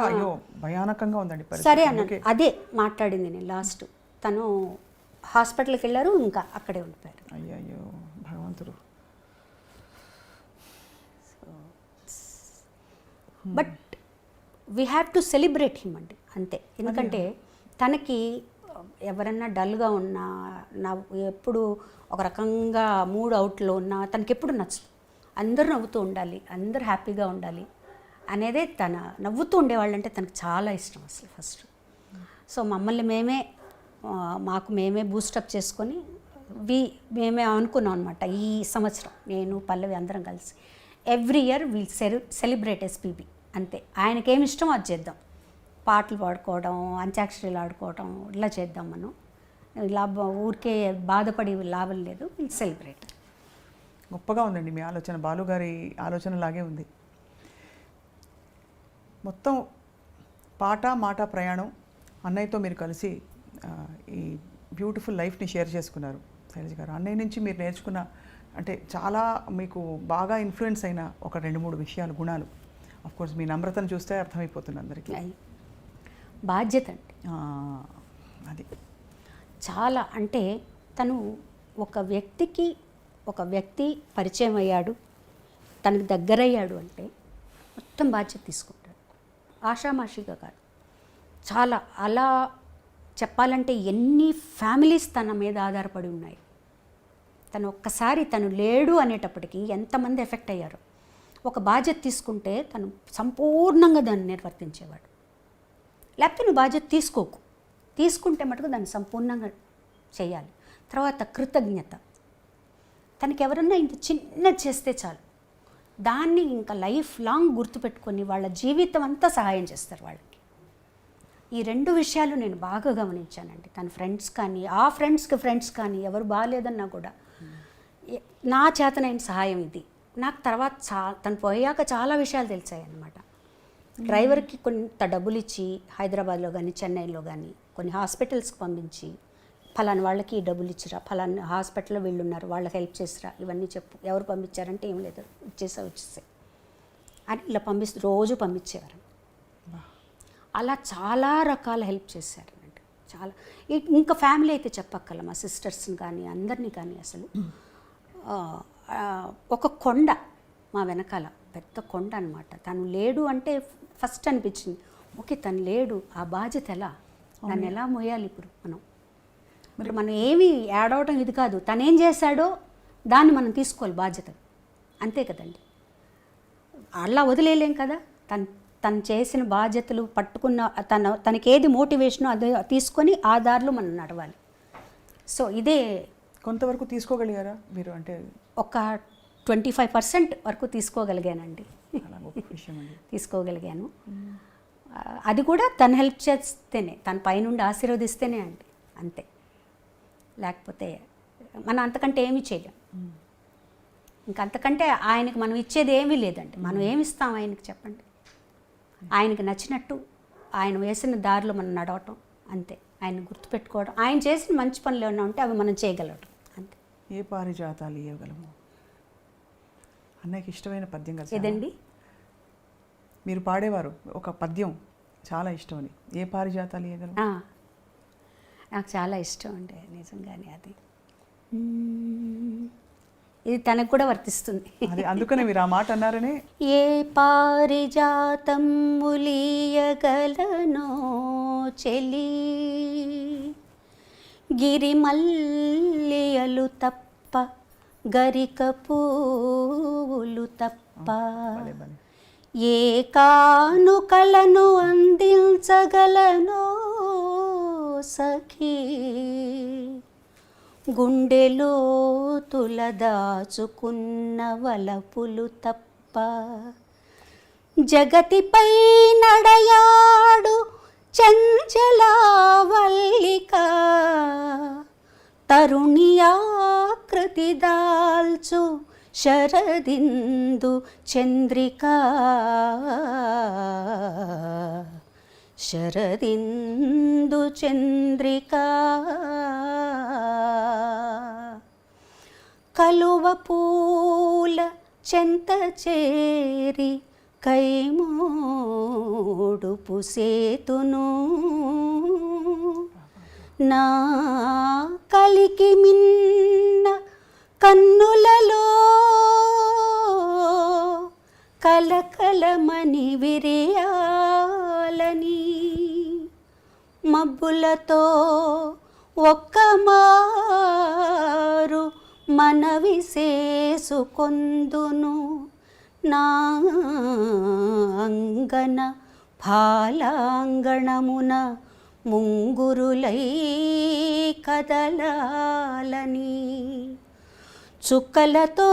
భయానకంగా ఉందండి. సరే అన్నాను, అదే మాట్లాడింది నేను లాస్ట్. తను హాస్పిటల్కి వెళ్ళారు, ఇంకా అక్కడే ఉండిపోయారు. అయ్యో భగవంతుడు. But we have to celebrate him అండి, అంతే. ఎందుకంటే తనకి ఎవరన్నా డల్గా ఉన్నా, ఎప్పుడు ఒక రకంగా మూడ్ అవుట్లో ఉన్నా తనకి ఎప్పుడు నచ్చదు. అందరూ నవ్వుతూ ఉండాలి, అందరూ హ్యాపీగా ఉండాలి అనేదే. నవ్వుతూ ఉండేవాళ్ళంటే తనకు చాలా ఇష్టం అసలు ఫస్ట్. సో మమ్మల్ని మాకు మేమే బూస్టప్ చేసుకొని మేమే అనుకున్నాం అనమాట. ఈ సంవత్సరం నేను పల్లవి అందరం కలిసి every year will celebrate SPB, అంతే. ఆయనకేమి ఇష్టమో అది చేద్దాం, పాటలు పాడుకోవడం, అంత్యాక్షరీలు ఆడుకోవడం, ఇలా చేద్దాం మనం. ఇలా ఊరికే బాధపడి లాభం లేదు, విల్ సెలబ్రేట్. గొప్పగా ఉందండి మీ ఆలోచన, బాలుగారి ఆలోచన లాగే ఉంది. మొత్తం పాట మాట ప్రయాణం అన్నయ్యతో మీరు కలిసి ఈ బ్యూటిఫుల్ లైఫ్ని షేర్ చేసుకున్నారు శైలజ గారు. అన్నయ్య నుంచి మీరు నేర్చుకున్న అంటే చాలా మీకు బాగా ఇన్ఫ్లుయెన్స్ అయిన ఒక 2-3 విషయాలు, గుణాలు. ఆఫ్ కోర్స్ మీ నమ్రతను చూస్తే అర్థమైపోతుంది అందరికీ. బాధ్యత అండి, అది చాలా. అంటే తను ఒక వ్యక్తి పరిచయం అయ్యాడు, తనకు దగ్గరయ్యాడు అంటే మొత్తం బాధ్యత తీసుకుంటాడు, ఆషామాషిగా కాదు. చాలా అలా చెప్పాలంటే ఎన్ని ఫ్యామిలీస్ తన మీద ఆధారపడి ఉన్నాయి. తను ఒక్కసారి తను లేడు అనేటప్పటికీ ఎంతమంది ఎఫెక్ట్ అయ్యారు. ఒక బాధ్యత తీసుకుంటే తను సంపూర్ణంగా దాన్ని నిర్వర్తించేవాడు. లేకపోతే నువ్వు బాధ్యత తీసుకుంటే మటుకు దాన్ని సంపూర్ణంగా చేయాలి. తర్వాత కృతజ్ఞత. తనకి ఎవరన్నా ఇంత చిన్నది చేస్తే చాలు, దాన్ని ఇంకా లైఫ్ లాంగ్ గుర్తుపెట్టుకొని వాళ్ళ జీవితం అంతా సహాయం చేస్తారు వాళ్ళకి. ఈ 2 విషయాలు నేను బాగా గమనించానండి. తన ఫ్రెండ్స్ కానీ, ఆ ఫ్రెండ్స్ కానీ ఎవరు బాగాలేదన్నా కూడా నా చేతనైన సహాయం ఇది. నాకు తర్వాత తను పోయాక చాలా విషయాలు తెలిసాయి అన్నమాట. డ్రైవర్కి కొంత డబ్బులు ఇచ్చి హైదరాబాద్లో కానీ చెన్నైలో కానీ కొన్ని హాస్పిటల్స్కి పంపించి, ఫలానా వాళ్ళకి ఈ డబ్బులు ఇచ్చిరా, ఫలానా హాస్పిటల్లో వీళ్ళు ఉన్నారు వాళ్ళకి హెల్ప్ చేసిరా, ఇవన్నీ చెప్పు. ఎవరు పంపించారంటే ఏం లేదు, వచ్చేసాయి అని ఇలా రోజు పంపించేవారు. అలా చాలా రకాల హెల్ప్ చేశారు అన్నట్టు. చాలా ఇంకా ఫ్యామిలీ అయితే చెప్పక్కల, మా సిస్టర్స్ని కానీ అందరినీ కానీ. అసలు ఒక కొండ మా వెనకాల, పెద్ద కొండ అనమాట. తను లేడు అంటే ఫస్ట్ అనిపించింది, ఓకే తను లేడు, ఆ బాధ్యత దాన్ని ఎలా మోయాలి ఇప్పుడు మనం ఏమి యాడ్ అవటం ఇది కాదు, తనేం చేశాడో దాన్ని మనం తీసుకోవాలి బాధ్యత, అంతే కదండి. అలా వదిలేయలేం కదా. తను చేసిన బాధ్యతలు పట్టుకున్న తనకి ఏది మోటివేషనో అదే తీసుకొని ఆ దారిలో మనం నడవాలి. సో ఇదే కొంతవరకు తీసుకోగలిగారా మీరు? అంటే ఒక 25% వరకు తీసుకోగలిగానండి. విషయం అండి. తీసుకోగలిగాను. అది కూడా తను హెల్ప్ చేస్తేనే, తన పైనుండి ఆశీర్వదిస్తేనే అండి, అంతే. లేకపోతే మనం అంతకంటే ఏమీ చేయలేం. ఇంకంతకంటే ఆయనకి మనం ఇచ్చేది ఏమీ లేదండి. మనం ఏమి ఇస్తాం ఆయనకి చెప్పండి? ఆయనకి నచ్చినట్టు ఆయన వేసిన దారిలో మనం నడవటం, అంతే. ఆయన గుర్తుపెట్టుకోవడం, ఆయన చేసిన మంచి పనులు ఏమైనా ఉంటే అవి మనం చేయగలగడం, అంతే. ఏ పారిజాతాలు ఇవ్వగలము? అన్నయ్యకి ఇష్టమైన పద్యం కదా ఏదండి? మీరు పాడేవారు ఒక పద్యం చాలా ఇష్టమని. ఏ పారిజాతాలు ఇవ్వగలము? నాకు చాలా ఇష్టం అండి నిజంగానే. అది ఇది తనకు కూడా వర్తిస్తుంది. అందుకనే మీరు ఆ మాట అన్నారనే. ఏ పారిజాతం ములియగలనో చెలి, గిరిమల్లియలు తప్ప గరిక పూలు తప్ప ఏ కానుకలను అందించగలనో సఖీ, గుండెలో తులదాచుకున్న వలపులు తప్ప జగతిపై నడయాడు చంచలావల్లిక, తరుణియాకృతి దాల్చు శరదిందు చంద్రిక, శరదిందు చంద్రిక, కలువ పూల చెంత చేరి కైమోడు పుసేతును, నా కలికి మిన్న కన్నులలో కలకలమని విరియాలని, మబ్బులతో ఒక్క మారు మనవి చేసుకొందును, నా అంగన ఫాలాంగణమున ముంగురులై కదలాలని, చుక్కలతో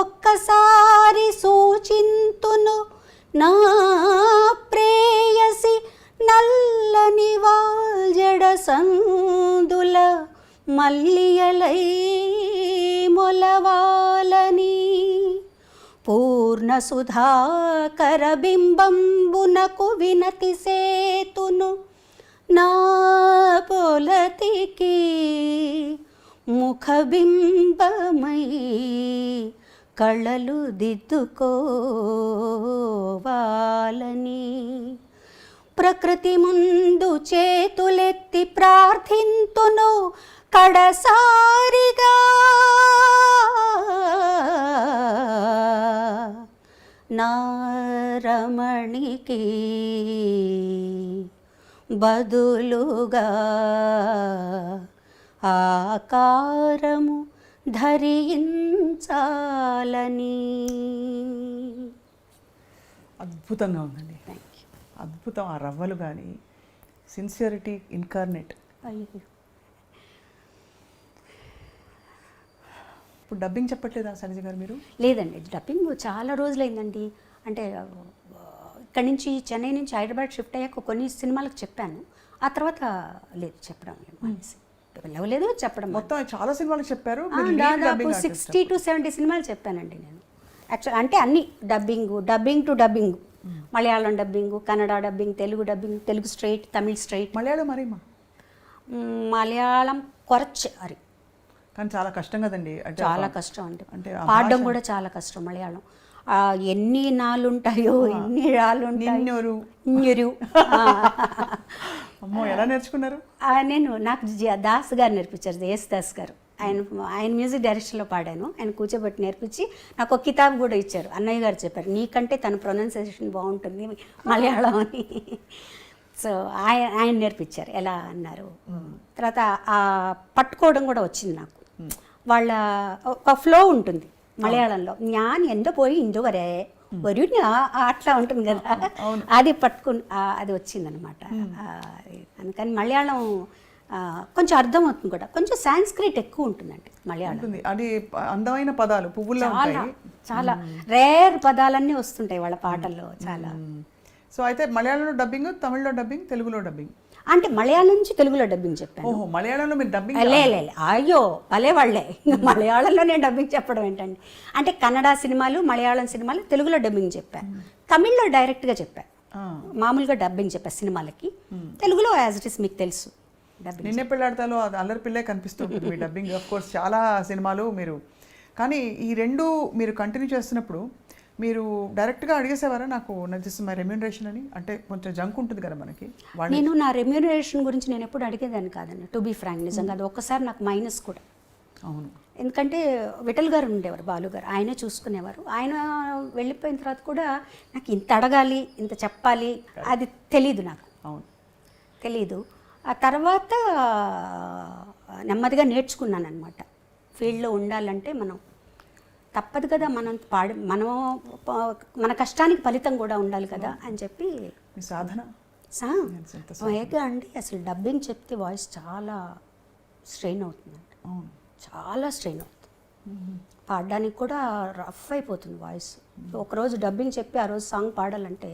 ఒక్కసారి సూచింతును నా ప్రేయసి నల్లని వాల్జడ సందుల మల్లియలై మొలవాలని, పూర్ణ సుధాకర బింబంబునకు వినతి సేతును నా పొలతికి ముఖబింబమై కళలు దిద్దుకోవాలని ప్రకృతి ముందు చేతులెత్తి ప్రార్థింతును కడసారిగా నా రమణికి బదులుగా ఆకారము ధరించాలని. అద్భుతంగా ఉందండి, అద్భుతం. ఆ రవ్వలు కానీ సిన్సియరిటీ ఇన్కార్నేట్. ఇప్పుడు డబ్బింగ్ చెప్పట్లేదా శైలజ గారు మీరు? లేదండి, డబ్బింగ్ చాలా రోజులైందండి. అంటే ఇక్కడి నుంచి చెన్నై నుంచి హైదరాబాద్ షిఫ్ట్ అయ్యాక కొన్ని సినిమాలకు చెప్పాను, ఆ తర్వాత లేదు చెప్పడం మానేసి. వెళ్ళలేదు చెప్పడం. మొత్తం చాలా సినిమాలకు చెప్పారు. దాదాపు 60 to 70 సినిమాలు చెప్పానండి నేను. యాక్చువల్ అంటే అన్ని dubbing to dubbing, Malayalam dubbing, Kannada dubbing, Telugu dubbing, Telugu straight, Tamil straight. Malayalam మరి మలయాళం కొరచ్ అరి, కానీ చాలా కష్టం కదండి. అంటే చాలా కష్టం అండి, అంటే పాడడం కూడా చాలా కష్టం మలయాళం. ఎన్ని నాళ్ళు ఉంటాయో, ఎన్ని రాళ్ళు ఉంటాయో. అమ్మో, ఎలా నేర్చుకున్నారు? నాకు దాస్ గారు నేర్పించారు, దాస్ గారు. ఆయన మ్యూజిక్ డైరెక్షన్లో పాడాను. ఆయన కూర్చోబెట్టి నేర్పించి నాకు ఒక కితాబ్ కూడా ఇచ్చారు. అన్నయ్య గారు చెప్పారు, నీకంటే తన ప్రొనౌన్సియేషన్ బాగుంటుంది మలయాళం అని. సో ఆయన నేర్పించారు ఎలా అన్నారు. తర్వాత ఆ పట్టుకోవడం కూడా వచ్చింది నాకు. వాళ్ళ ఒక ఫ్లో ఉంటుంది మలయాళంలో, జ్ఞాన్ ఎందు పోయి ఇందు వరే వరు అట్లా ఉంటుంది కదా, అది పట్టుకుని అది వచ్చిందనమాట. అందుకని మలయాళం కొంచెం అర్థం అవుతుంది కూడా. కొంచెం సాంస్క్రిట్ ఎక్కువ ఉంటుందండి మలయాళం. అది అందమైన పదాలు, పువ్వుల్లో చాలా చాలా రేర్ పదాలన్నీ వస్తుంటాయి వాళ్ళ పాటల్లో చాలా. సో అయితే మలయాళంలో డబ్బింగ్, తమిళ్లో డబ్బింగ్, తెలుగులో డబ్బింగ్. అంటే మలయాళం నుంచి తెలుగులో డబ్బింగ్ చెప్పాను. ఓహో, మలయాళంలో మీరు డబ్బింగ్? అయ్యో భలే వాళ్ళే, మలయాళంలో నేను డబ్బింగ్ చెప్పడం ఏంటండి. అంటే కన్నడ సినిమాలు, మలయాళం సినిమాలు తెలుగులో డబ్బింగ్ చెప్పాను, తమిళ్లో డైరెక్ట్గా చెప్పాను, మామూలుగా డబ్బింగ్ చెప్పాను సినిమాలకి. తెలుగులో యాజ్ ఇట్ ఇస్ మీకు తెలుసు డబ్బింగ్. నిన్నే పెళ్ళాడతాలో అది అల్లరి పిల్లే కనిపిస్తుంది మీ డబ్బింగ్. ఆఫ్ కోర్స్ చాలా సినిమాలు మీరు, కానీ ఈ రెండు మీరు కంటిన్యూ చేస్తున్నప్పుడు మీరు డైరెక్ట్గా అడిగేసేవారా నాకు దిస్ మై రెమ్యూనరేషన్ అని? అంటే కొంచెం జంక్ ఉంటుంది కదా మనకి. నేను నా రెమ్యూనరేషన్ గురించి నేను ఎప్పుడు అడిగేదాన్ని కాదండి, టు బీ ఫ్రాంక్. నిజంగా అది ఒక్కసారి నాకు మైనస్ కూడా. అవును, ఎందుకంటే విఠల్ గారు ఉండేవారు, బాలు గారు, ఆయనే చూసుకునేవారు. ఆయన వెళ్ళిపోయిన తర్వాత కూడా నాకు ఇంత అడగాలి, ఇంత చెప్పాలి అది తెలీదు నాకు. అవును, తెలీదు. ఆ తర్వాత నెమ్మదిగా నేర్చుకున్నాను అనమాట. ఫీల్డ్లో ఉండాలంటే మనం తప్పదు కదా, మనం మన కష్టానికి ఫలితం కూడా ఉండాలి కదా అని చెప్పి. మీ సాధన వేగా అండి. అసలు డబ్బింగ్ చెప్తే వాయిస్ చాలా స్ట్రెయిన్ అవుతుందండి, చాలా స్ట్రెయిన్ అవుతుంది. పాడడానికి కూడా రఫ్ అయిపోతుంది వాయిస్. ఒకరోజు డబ్బింగ్ చెప్పి ఆ రోజు సాంగ్ పాడాలంటే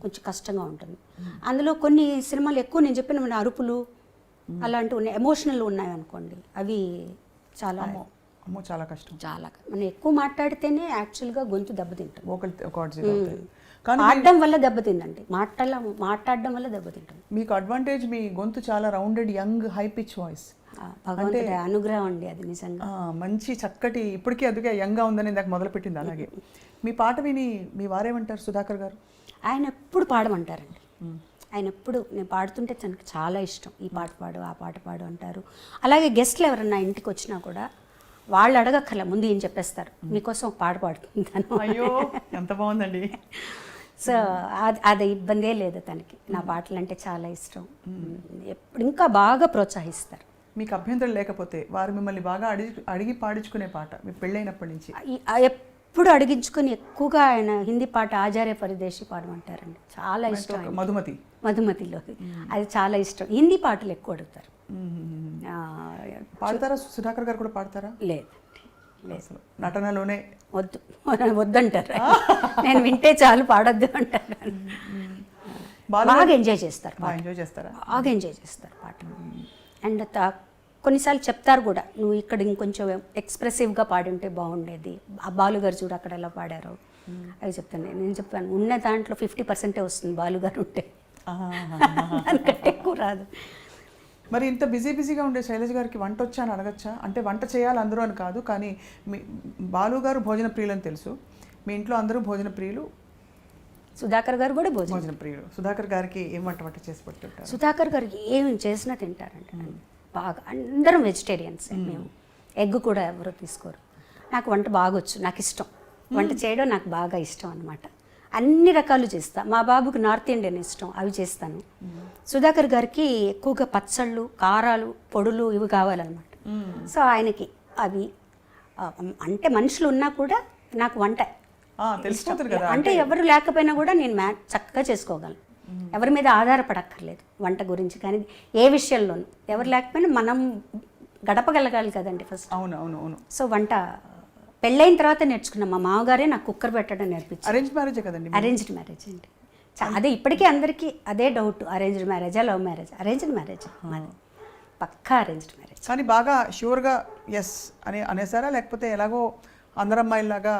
కొంచెం కష్టంగా ఉంటుంది. అందులో కొన్ని సినిమాలు ఎక్కువ నేను చెప్పిన మన అరుపులు అలాంటివి ఉన్నాయి, ఎమోషనల్ ఉన్నాయి అనుకోండి, అవి చాలా చాలా కష్టం. చాలా మనం ఎక్కువ మాట్లాడితేనే యాక్చువల్గా గొంతు దెబ్బతింటుంది. పాడడం వల్ల దెబ్బతిందండి, మాట్లాడడం వల్ల దెబ్బతింటుంది. మీకు అడ్వాంటేజ్ మీ గొంతు చాలా rounded, young, high pitch voice. భగవంతుడి అనుగ్రహం అండి అది నిజంగా. మంచి చక్కటి, ఇప్పటికీ అందుకే యంగ్గా ఉందని ఇందాక మొదలుపెట్టింది. అలాగే మీ పాట విని మీ వారేమంటారు సుధాకర్ గారు? ఆయన ఎప్పుడు పాడమంటారండి. ఆయన ఎప్పుడు నేను పాడుతుంటే తనకు చాలా ఇష్టం, ఈ పాట పాడు, ఆ పాట పాడు అంటారు. అలాగే గెస్ట్లు ఎవరన్నా ఇంటికి వచ్చినా కూడా వాళ్ళు అడగక్కర్లే, ముందు ఏం చెప్పేస్తారు, మీకోసం ఒక పాట పాడుతుంటాను. అయ్యో ఎంత బాగుందండి. సో అది ఇబ్బందే లేదు తనకి. నా పాటలు అంటే చాలా ఇష్టం, ఎప్పుడు ఇంకా బాగా ప్రోత్సహిస్తారు. మీకు అభ్యంతరం లేకపోతే వారు మిమ్మల్ని బాగా అడిగి పాడించుకునే పాట మీ పెళ్ళైనప్పటి నుంచి? ఎప్పుడు అడిగించుకొని ఎక్కువగా ఆయన హిందీ పాట ఆచార్య పరదేశి పాడమంటారండి, చాలా ఇష్టం. మధుమతిలో అది చాలా ఇష్టం. హిందీ పాటలు ఎక్కువ అడుగుతారు. పాడతారా సుధాకర్ గారు కూడా పాడతారా? లేదు, నటనలోనే వద్దంటారు. నేను వింటే చాలు, పాడొద్దు అంటారు. బాగా ఎంజాయ్ చేస్తారు, ఎంజాయ్ చేస్తారా? బాగా ఎంజాయ్ చేస్తారు పాటలు. అండ్ కొన్నిసార్లు చెప్తారు కూడా, నువ్వు ఇక్కడ ఇంకొంచెం ఎక్స్ప్రెసివ్గా పాడుంటే బాగుండేది, ఆ బాలుగారు చూడు అక్కడ ఎలా పాడారు అవి చెప్తాను. నేను చెప్పాను ఉన్న దాంట్లో 50% వస్తుంది బాలుగారు ఉంటే, దానికంటే ఎక్కువ రాదు. మరి ఇంత బిజీగా ఉండే శైలజ గారికి వంట వచ్చా అని అడగచ్చా? అంటే వంట చేయాలి అందరూ అని కాదు, కానీ మీ బాలు గారు భోజన ప్రియులు అని తెలుసు, మీ ఇంట్లో అందరూ భోజన ప్రియులు. సుధాకర్ గారు కూడా భోజన ప్రియులు. సుధాకర్ గారికి ఏం వంట చేసి పెట్టుంటారు? సుధాకర్ గారికి ఏం చేసినా తింటారండి. బాగా అందరం వెజిటేరియన్స్ మేము, ఎగ్ కూడా ఎవరు తీసుకోరు. నాకు వంట బాగొచ్చు, నాకు ఇష్టం వంట చేయడం, నాకు బాగా ఇష్టం అనమాట. అన్ని రకాలు చేస్తా. మా బాబుకి నార్త్ ఇండియన్ ఇష్టం, అవి చేస్తాను. సుధాకర్ గారికి ఎక్కువగా పచ్చళ్ళు, కారాలు, పొడులు ఇవి కావాలన్నమాట. సో ఆయనకి అవి అంటే మనుషులు ఉన్నా కూడా నాకు వంట తెలిసిపోతుంది కదా. అంటే ఎవరు లేకపోయినా కూడా నేను చక్కగా చేసుకోగలను, ఎవరి మీద ఆధారపడక్కర్లేదు వంట గురించి. కానీ ఏ విషయంలోనూ ఎవరు లేకపోయినా మనం గడపగలగాలి కదండి ఫస్ట్. అవును. సో వంట పెళ్ళైన తర్వాత నేర్చుకున్నాం. మా మామగారే నాకు కుక్కర్ పెట్టడం నేర్పించారు. అరేంజ్ మ్యారేజే కదండి? అరేంజ్డ్ మ్యారేజ్ అండి. అదే ఇప్పటికీ అందరికీ అదే డౌట్, అరేంజ్డ్ మ్యారేజా లవ్ మ్యారేజ్? అరేంజ్డ్ మ్యారేజ్ మాది, పక్కా అరేంజ్డ్ మ్యారేజ్. కానీ బాగా షూర్గా ఎస్ అనేసారా, లేకపోతే ఎలాగో అందరు అమ్మాయిలాగా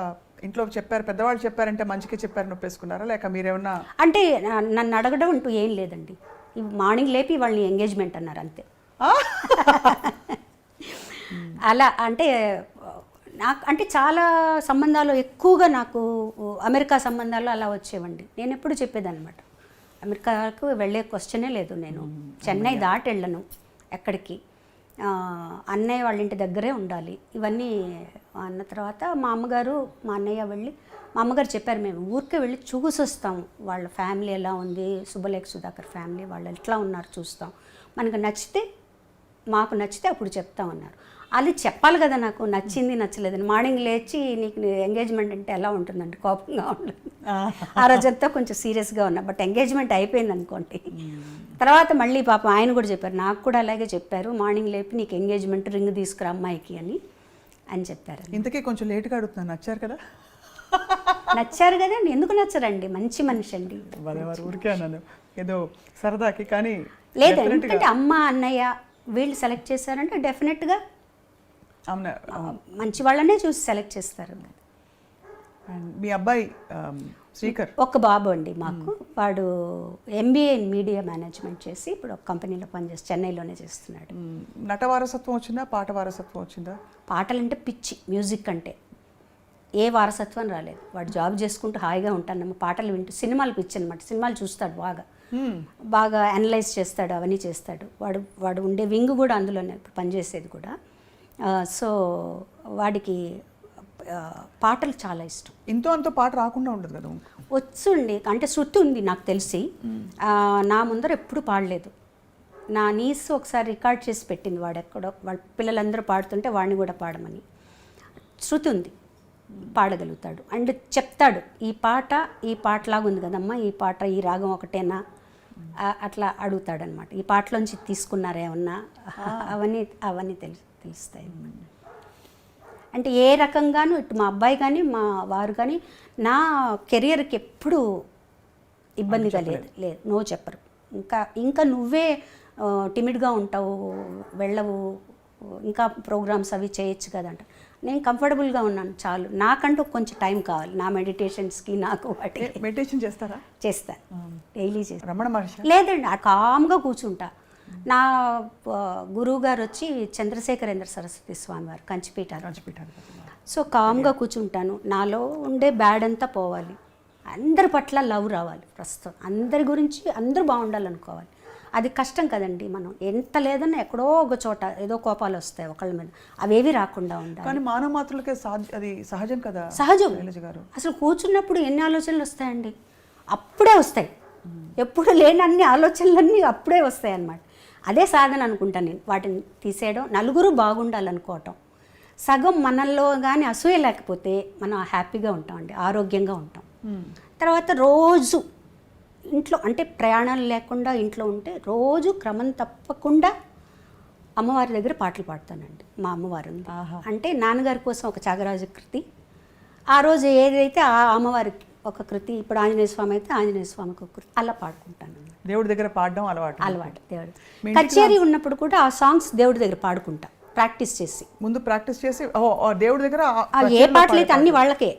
ఇంట్లో చెప్పారు, పెద్దవాళ్ళు చెప్పారంటే మంచిగా చెప్పారని ఒప్పేసుకున్నారా, లేక మీరేమన్నా? అంటే నన్ను అడగడం అంటూ ఏం లేదండి. మార్నింగ్ లేపి వాళ్ళని ఎంగేజ్మెంట్ అన్నారు అంతే. అలా అంటే నాకు అంటే చాలా సంబంధాలు ఎక్కువగా నాకు అమెరికా సంబంధాలు అలా వచ్చేవండి. నేను ఎప్పుడు చెప్పేదన్నమాట, అమెరికాకు వెళ్ళే క్వశ్చనే లేదు, నేను చెన్నై దాటి వెళ్ళను ఎక్కడికి, అన్నయ్య వాళ్ళ ఇంటి దగ్గరే ఉండాలి. ఇవన్నీ అన్న తర్వాత మా అమ్మగారు మా అన్నయ్య వెళ్ళి, మా అమ్మగారు చెప్పారు మేము ఊరికే వెళ్ళి చూసొస్తాము, వాళ్ళ ఫ్యామిలీ ఎలా ఉంది, శుభలేఖ సుధాకర్ ఫ్యామిలీ వాళ్ళు ఎట్లా ఉన్నారు చూస్తాం, మనకు నచ్చితే మాకు నచ్చితే అప్పుడు చెప్తామన్నారు. అది చెప్పాలి కదా నాకు, నచ్చింది నచ్చలేదని. మార్నింగ్ లేచి నీకు ఎంగేజ్మెంట్ అంటే ఎలా ఉంటుందండి, కోపంగా ఉంటుంది. ఆ రోజంతా కొంచెం సీరియస్గా ఉన్నా, బట్ ఎంగేజ్మెంట్ అయిపోయింది అనుకోండి. తర్వాత మళ్ళీ పాపం ఆయన కూడా చెప్పారు, నాకు కూడా అలాగే చెప్పారు, మార్నింగ్ లేపి నీకు ఎంగేజ్మెంట్ రింగ్ తీసుకురా అమ్మాయికి అని చెప్పారు. ఇంతకీ కొంచెం లేట్గా అడుగుతున్నాను, నచ్చారు కదా? నచ్చారు కదా, ఎందుకు నచ్చరండి, మంచి మనిషి అండి. ఊరికే అన్నాను ఏదో సరదాకి. కానీ లేదు, ఎందుకంటే అమ్మ అన్నయ్య వీళ్ళు సెలెక్ట్ చేశారంటే డెఫినెట్గా మంచి వాళ్ళనే చూసి సెలెక్ట్ చేస్తారు. మీ అబ్బాయి శ్రీకర్? ఒక బాబు అండి మాకు, వాడు MBA ఇన్ మీడియా మేనేజ్మెంట్ చేసి ఇప్పుడు ఒక కంపెనీలో పనిచేసి చెన్నైలోనే చేస్తున్నాడు. నట వారసత్వం వచ్చిందా, పాట వారసత్వం వచ్చిందా? పాటలంటే పిచ్చి, మ్యూజిక్ అంటే ఏ వారసత్వం రాలేదు. వాడు జాబ్ చేసుకుంటూ హాయిగా ఉంటాను, పాటలు వింటూ. సినిమాలు పిచ్చి అనమాట, సినిమాలు చూస్తాడు, బాగా అనలైజ్ చేస్తాడు, అవన్నీ చేస్తాడు. వాడు ఉండే వింగ్ కూడా అందులోనే పనిచేసేది కూడా. సో వాడికి పాటలు చాలా ఇష్టం. అంతో పాట రాకుండా ఉండదు కదా? వచ్చండి, అంటే శృతి ఉంది నాకు తెలిసి, నా ముందర ఎప్పుడు పాడలేదు. నా నీస్ ఒకసారి రికార్డ్ చేసి పెట్టింది, వాడు ఎక్కడో వాళ్ళ పిల్లలందరూ పాడుతుంటే వాడిని కూడా పాడమని. శృతి ఉంది, పాడగలుగుతాడు. అండ్ చెప్తాడు, ఈ పాటలాగా ఉంది కదమ్మా, ఈ పాట ఈ రాగం ఒకటేనా అట్లా అడుగుతాడనమాట. ఈ పాటలోంచి తీసుకున్నారా ఏమన్నా, అవన్నీ తెలుస్తాయి. అంటే ఏ రకంగానూ ఇటు మా అబ్బాయి కానీ మా వారు కానీ నా కెరియర్కి ఎప్పుడూ ఇబ్బందిగా లేదు, నో చెప్పరు. ఇంకా నువ్వే టిమిడ్గా ఉంటావు, వెళ్ళవు, ఇంకా ప్రోగ్రామ్స్ అవి చేయొచ్చు కదంట. నేను కంఫర్టబుల్గా ఉన్నాను చాలు, నాకంటూ కొంచెం టైం కావాలి నా మెడిటేషన్స్కి, నాకు వాటి. మెడిటేషన్ చేస్తారా? చేస్తాను, డైలీ చేస్తాను. రమణ మహర్షి? లేదండి, కామ్గా కూర్చుంటా. నా గురువు గారు వచ్చి చంద్రశేఖరేంద్ర సరస్వతి స్వామి వారు, కంచిపీఠ. సో కామ్గా కూర్చుంటాను, నాలో ఉండే బ్యాడ్ అంతా పోవాలి, అందరి పట్ల లవ్ రావాలి, ప్రస్తుతం అందరి గురించి అందరూ బాగుండాలనుకోవాలి. అది కష్టం కదండి, మనం ఎంత లేదన్నా ఎక్కడో ఒక చోట ఏదో కోపాలు వస్తాయి ఒకళ్ళ మీద, అవేవి రాకుండా ఉండాలి. కానీ మానవ మాత్రులకే అది సహజం కదా? సహజం. అసలు కూర్చున్నప్పుడు ఎన్ని ఆలోచనలు వస్తాయండి, అప్పుడే వస్తాయి, ఎప్పుడు లేని అన్ని ఆలోచనలన్నీ అప్పుడే వస్తాయి అన్నమాట. అదే సాధన అనుకుంటాను నేను, వాటిని తీసేయడం, నలుగురు బాగుండాలనుకోవటం. సగం మనల్లో కానీ అసూయ లేకపోతే మనం హ్యాపీగా ఉంటామండి, ఆరోగ్యంగా ఉంటాం. తర్వాత రోజు ఇంట్లో అంటే ప్రయాణాలు లేకుండా ఇంట్లో ఉంటే రోజు క్రమం తప్పకుండా అమ్మవారి దగ్గర పాటలు పాడతానండి. మా అమ్మవారు అంటే నాన్నగారి కోసం ఒక త్యాగరాజ కృతి, ఆ రోజు ఏదైతే ఆ అమ్మవారికి ఒక కృతి, ఇప్పుడు ఆంజనేయ స్వామి అయితే ఆంజనేయ స్వామికి ఒక కృతి, అలా పాడుకుంటాను. దేవుడి దగ్గర పాడడం అలవాటు. దేవుడు మీ ఇంటికి కచేరీ ఉన్నప్పుడు కూడా ఆ సాంగ్స్ దేవుడి దగ్గర పాడుకుంటా ప్రాక్టీస్ చేసి. ముందు ప్రాక్టీస్ చేసి దేవుడి దగ్గర ఏ పాటలు అయితే అన్ని వాళ్ళకే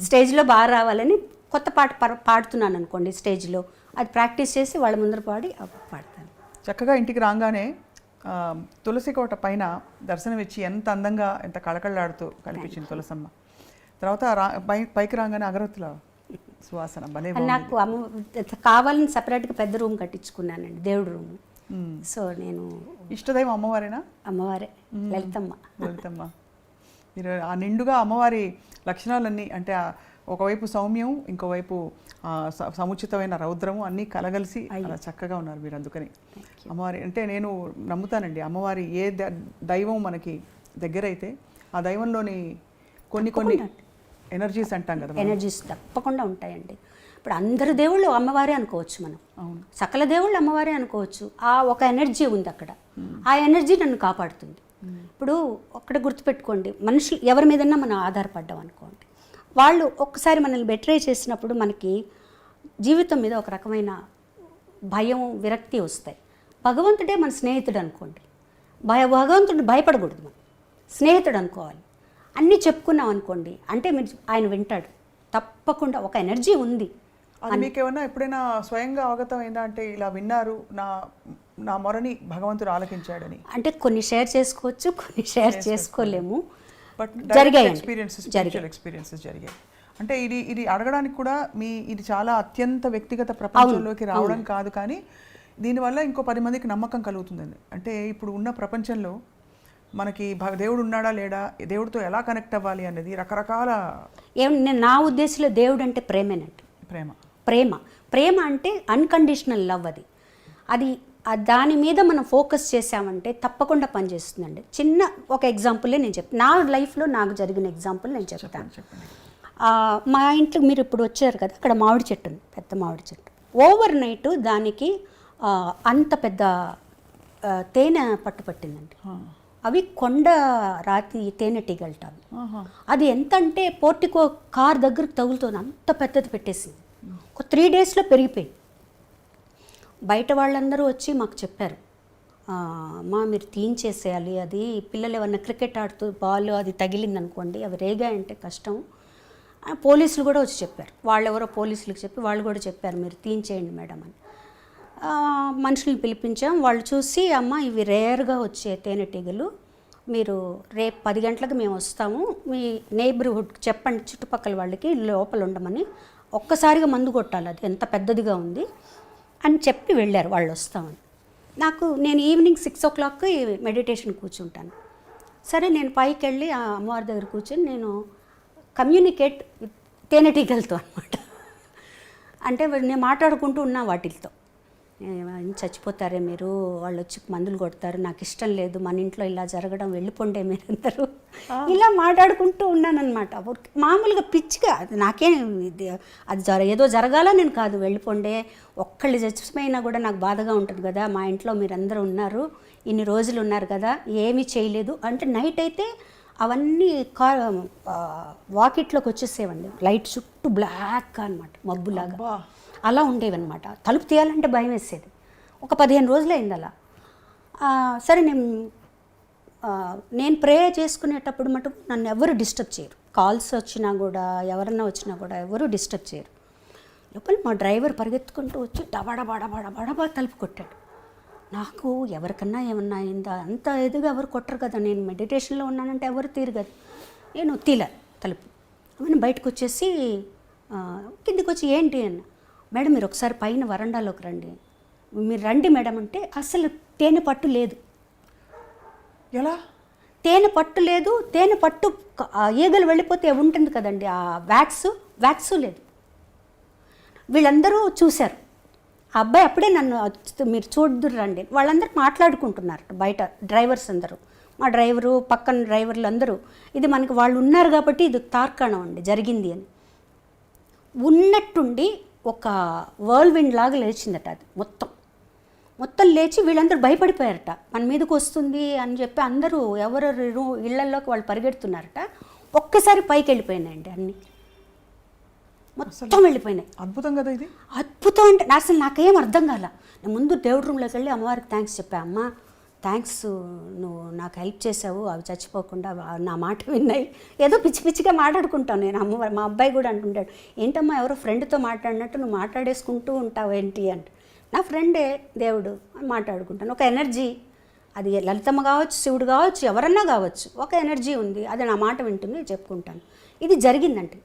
స్టేజ్లో బాగా రావాలని కొత్త పాట పాడుతున్నాను అనుకోండి స్టేజ్లో, అది ప్రాక్టీస్ చేసి వాళ్ళ ముందర పాడి అప్పుడు పాడతాను. చక్కగా ఇంటికి రాగానే తులసి కోట పైన దర్శనం ఇచ్చి ఎంత అందంగా ఎంత కళకళలాడుతూ కనిపించింది తులసమ్మ. తర్వాత పైకి రాగానే అగరత్తుల సువాసన భలే బాగుంది. నాకు కావాలని సపరేట్గా పెద్ద రూమ్ కట్టించుకున్నానండి, దేవుడి రూమ్. సో నేను ఇష్టదైవం అమ్మవారేనా? అమ్మవారే, లలితమ్మ. లలితమ్మ. మీరు ఆ నిండుగా అమ్మవారి లక్షణాలన్నీ అంటే ఒకవైపు సౌమ్యం, ఇంకోవైపు సముచితమైన రౌద్రము అన్నీ కలగలిసి అలా చక్కగా ఉన్నారు మీరు. అందుకని అమ్మవారి అంటే నేను నమ్ముతానండి, అమ్మవారి ఏ దైవం మనకి దగ్గరైతే ఆ దైవంలోని కొన్ని కొన్ని ఎనర్జీస్ అంటాం కదా, ఎనర్జీస్ తప్పకుండా ఉంటాయండి. ఇప్పుడు అందరు దేవుళ్ళు అమ్మవారే అనుకోవచ్చు మనం, అవును, సకల దేవుళ్ళు అమ్మవారే అనుకోవచ్చు. ఆ ఒక ఎనర్జీ ఉంది అక్కడ, ఆ ఎనర్జీ నన్ను కాపాడుతుంది. ఇప్పుడు ఒక్కడ గుర్తుపెట్టుకోండి, మనుషులు ఎవరి మీదన్నా మనం ఆధారపడ్డాం అనుకోండి, వాళ్ళు ఒక్కసారి మనల్ని బెట్రే చేసినప్పుడు మనకి జీవితం మీద ఒక రకమైన భయం, విరక్తి వస్తాయి. భగవంతుడే మన స్నేహితుడు అనుకోండి, భగవంతుడిని భయపడకూడదు, మనం స్నేహితుడు అనుకోవాలి. అన్నీ చెప్పుకున్నాం అనుకోండి అంటే మీరు ఆయన వింటాడు తప్పకుండా. ఒక ఎనర్జీ ఉంది. అది మీకేమన్నా ఎప్పుడైనా స్వయంగా అవగతం అయిందా? అంటే ఇలా విన్నారు, నా మొరని భగవంతుడు ఆలకించాడని. అంటే కొన్ని షేర్ చేసుకోవచ్చు, కొన్ని షేర్ చేసుకోలేము. బట్ జరిగాయి ఎక్స్పీరియన్సెస్ జరిగాయి. అంటే ఇది అడగడానికి కూడా ఇది చాలా అత్యంత వ్యక్తిగత ప్రపంచంలోకి రావడం కాదు, కానీ దీనివల్ల ఇంకో 10 మందికి నమ్మకం కలుగుతుందండి. అంటే ఇప్పుడు ఉన్న ప్రపంచంలో మనకి దేవుడు ఉన్నాడా లేడా, దేవుడితో ఎలా కనెక్ట్ అవ్వాలి అనేది రకరకాల. నేను నా ఉద్దేశంలో దేవుడు అంటే ప్రేమేనండి. ప్రేమ అంటే అన్కండిషనల్ లవ్. అది దాని మీద మనం ఫోకస్ చేసామంటే తప్పకుండా పనిచేస్తుందండి. చిన్న ఒక ఎగ్జాంపులే నేను చెప్తాను, నా లైఫ్లో నాకు జరిగిన ఎగ్జాంపుల్ నేను చెప్తాను. మా ఇంట్లో మీరు ఇప్పుడు వచ్చారు కదా, అక్కడ మామిడి చెట్టు ఉంది, పెద్ద మామిడి చెట్టు. ఓవర్ నైట్ దానికి అంత పెద్ద తేనె పట్టిందండి. అవి కొండ రాతి తేనెటీగలటావి. అది ఎంత అంటే పోర్టికో కార్ దగ్గరకు తగులుతుంది, అంత పెద్దది పెట్టేసింది. ఒక 3 daysలో పెరిగిపోయింది. బయట వాళ్ళందరూ వచ్చి మాకు చెప్పారు, అమ్మా మీరు తీయించేసేయాలి, అది పిల్లలు ఏమన్నా క్రికెట్ ఆడుతూ బాల్ అది తగిలింది అనుకోండి, అవి రేగాయంటే కష్టం. పోలీసులు కూడా వచ్చి చెప్పారు, వాళ్ళెవరో పోలీసులకు చెప్పి వాళ్ళు కూడా చెప్పారు మీరు తీయించేయండి మేడం అని. మనుషుల్ని పిలిపించాం, వాళ్ళు చూసి అమ్మ ఇవి రేర్గా వచ్చే తేనెటీగలు, మీరు రేపు 10 గంటలకు మేము వస్తాము, మీ నైబర్హుడ్ చెప్పండి చుట్టుపక్కల వాళ్ళకి లోపల ఉండమని, ఒక్కసారిగా మందు కొట్టాలి, అది ఎంత పెద్దదిగా ఉంది అని చెప్పి వెళ్ళారు. వాళ్ళు వస్తామని. నేను ఈవినింగ్ 6 o'clockకి మెడిటేషన్ కూర్చుంటాను. సరే నేను పైకి వెళ్ళి ఆ అమ్మవారి దగ్గర కూర్చొని నేను కమ్యూనికేట్ తేనెటీగలతో అనమాట. అంటే నేను మాట్లాడుకుంటూ ఉన్నా వాటితో, చచ్చిపోతారే మీరు, వాళ్ళు వచ్చి మందులు కొడతారు, నాకు ఇష్టం లేదు, మన ఇంట్లో ఇలా జరగడం, వెళ్ళిపోండే మీరందరూ, ఇలా మాట్లాడుకుంటూ ఉన్నానన్నమాట. మామూలుగా పిచ్చిగా, నాకేం అది ఏదో జరగాల నేను కాదు, వెళ్ళిపోండే, ఒక్కళ్ళు చచ్చిపోయినా కూడా నాకు బాధగా ఉంటుంది కదా, మా ఇంట్లో మీరందరూ ఉన్నారు, ఇన్ని రోజులు ఉన్నారు కదా, ఏమీ చేయలేదు అంటే. నైట్ అయితే అవన్నీ వాకిట్లోకి వచ్చేసేవండి, లైట్ చుట్టూ బ్లాక్ అనమాట, మబ్బులాగా అలా ఉండేవన్నమాట. తలుపు తీయాలంటే భయం వేసేది. ఒక 15 రోజులు అయింది అలా. సరే నేను ప్రే చేసుకునేటప్పుడు మటుకు నన్ను ఎవరు డిస్టర్బ్ చేయరు. కాల్స్ వచ్చినా కూడా, ఎవరన్నా వచ్చినా కూడా ఎవరు డిస్టర్బ్ చేయరు. లోపల మా డ్రైవర్ పరిగెత్తుకుంటూ వచ్చి డబడబడబడబడబా తలుపు కొట్టాడు. నాకు ఎవరికన్నా ఏమన్నా అయిందా, అంత ఎదుగా ఎవరు కొట్టరు కదా, నేను మెడిటేషన్లో ఉన్నానంటే ఎవరు తీరు కదా. నేను తీలే తలుపు. ఆమెను బయటకు వచ్చేసి కిందికి వచ్చి ఏంటి అన్న, మేడం మీరు ఒకసారి పైన వరండాలోకి రండి, మీరు రండి మేడం అంటే అసలు తేనె పట్టు లేదు. ఎలా? తేనె పట్టు లేదు. తేనె పట్టు ఈగలు వెళ్ళిపోతే ఉంటుంది కదండి, ఆ వ్యాక్స్ లేదు. వీళ్ళందరూ చూశారు. ఆ అబ్బాయి అప్పుడే నన్ను మీరు చూద్దురు రండి, వాళ్ళందరూ మాట్లాడుకుంటున్నారు బయట, డ్రైవర్స్ అందరూ, మా డ్రైవరు పక్కన డ్రైవర్లు అందరూ, ఇది మనకి వాళ్ళు ఉన్నారు కాబట్టి ఇది తార్కాణం అండి జరిగింది అని. ఉన్నట్టుండి ఒక వర్ల్విండ్ లాగా లేచిందట, అది మొత్తం లేచి వీళ్ళందరూ భయపడిపోయారట, మన మీదకి వస్తుంది అని చెప్పి అందరూ ఎవరెవరు ఇళ్లలోకి వాళ్ళు పరిగెడుతున్నారట. ఒక్కసారి పైకి వెళ్ళిపోయినాయండి అన్నీ. మొత్తం వెళ్ళిపోయినాయి. అద్భుతం కదా ఇది. అద్భుతం అంటే అసలు నాకేం అర్థం కాల. నేను ముందు దేవుడి రూమ్లోకి వెళ్ళి అమ్మవారికి థ్యాంక్స్ చెప్పా. అమ్మ థ్యాంక్స్, నువ్వు నాకు హెల్ప్ చేసావు, అవి చచ్చిపోకుండా నా మాట విన్నాయి. ఏదో పిచ్చి పిచ్చిగా మాట్లాడుకుంటాను నేను. అమ్మవారు మా అబ్బాయి కూడా అంటుంటాడు, ఏంటమ్మా ఎవరో ఫ్రెండ్తో మాట్లాడినట్టు నువ్వు మాట్లాడేసుకుంటూ ఉంటావు ఏంటి అంటే, నా ఫ్రెండే దేవుడు అని మాట్లాడుకుంటాను. ఒక ఎనర్జీ, అది లలితమ్మ కావచ్చు, శివుడు కావచ్చు, ఎవరన్నా కావచ్చు, ఒక ఎనర్జీ ఉంది, అది నా మాట వింటుంది, చెప్పుకుంటాను. ఇది జరిగిందండి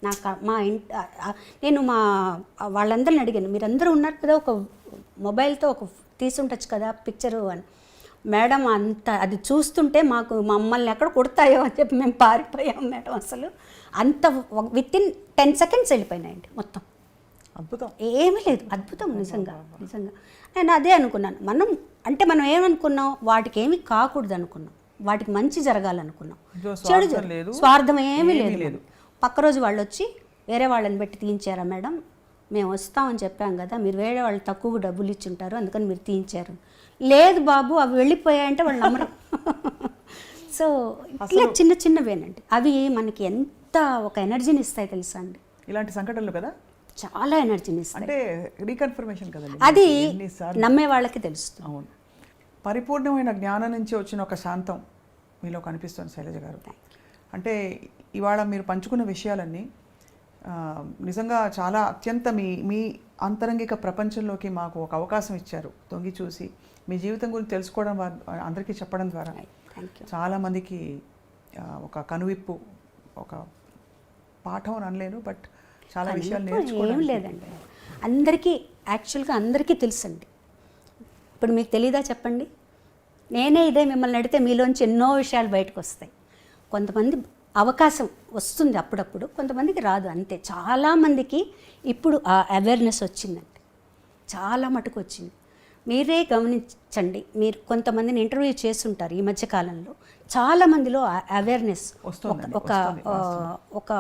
నాకు. నేను వాళ్ళందరిని అడిగాను, మీరందరూ ఉన్నారు కదా, ఒక మొబైల్తో ఒక తీసుంటచ్చు కదా పిక్చరు అని. మేడం అంత అది చూస్తుంటే మమ్మల్ని ఎక్కడ కొడతాయో అని చెప్పి మేము పారిపోయాం మేడం. అసలు అంత వితిన్ 10 seconds వెళ్ళిపోయినాయండి మొత్తం. అద్భుతం. ఏమీ లేదు, అద్భుతం నిజంగా. నేను అదే అనుకున్నాను. మనం ఏమనుకున్నాం, వాటికి ఏమీ కాకూడదు అనుకున్నాం, వాటికి మంచి జరగాలనుకున్నాం. చెడు స్వార్థం ఏమీ లేదు. పక్క రోజు వాళ్ళు వచ్చి వేరే వాళ్ళని పెట్టి తీయించారా మేడం, మేము వస్తామని చెప్పాం కదా, మీరు వేరే వాళ్ళు తక్కువ డబ్బులు ఇచ్చి ఉంటారు అందుకని మీరు తీయించారు. లేదు బాబు, అవి వెళ్ళిపోయాయంటే వాళ్ళు నమ్మరు. సో ఇట్లా చిన్న చిన్నవేనండి, అవి మనకి ఎంత ఒక ఎనర్జీని ఇస్తాయి తెలుసా అండి. ఇలాంటి సంఘటనలు కదా చాలా ఎనర్జీని ఇస్తాయి. అంటే రీకన్ఫర్మేషన్ కదండి, అది నమ్మే వాళ్ళకి తెలుస్తుంది. అవును. పరిపూర్ణమైన జ్ఞానం నుంచి వచ్చిన ఒక శాంతం మీలో కనిపిస్తుంది శైలజ గారు. అంటే ఇవాళ మీరు పంచుకున్న విషయాలన్నీ నిజంగా చాలా అత్యంత మీ అంతరంగిక ప్రపంచంలోకి మాకు ఒక అవకాశం ఇచ్చారు. తొంగి చూసి మీ జీవితం గురించి తెలుసుకోవడం, అందరికీ చెప్పడం ద్వారా చాలామందికి ఒక కనువిప్పు, ఒక పాఠం అని అనలేను, బట్ చాలా విషయాలు నేర్చుకోవడం. లేదండి, అందరికీ యాక్చువల్గా అందరికీ తెలుసండి. ఇప్పుడు మీకు తెలీదా చెప్పండి, నేనే ఇదే మిమ్మల్ని అడిగితే మీలోంచి ఎన్నో విషయాలు బయటకు వస్తాయి. కొంతమంది అవకాశం వస్తుంది అప్పుడప్పుడు, కొంతమందికి రాదు, అంతే. చాలామందికి ఇప్పుడు ఆ అవేర్నెస్ వచ్చిందండి, చాలా మటుకు వచ్చింది. మీరే గమనించండి, మీరు కొంతమందిని ఇంటర్వ్యూ చేస్తుంటారు ఈ మధ్యకాలంలో, చాలామందిలో అవేర్నెస్ ఒక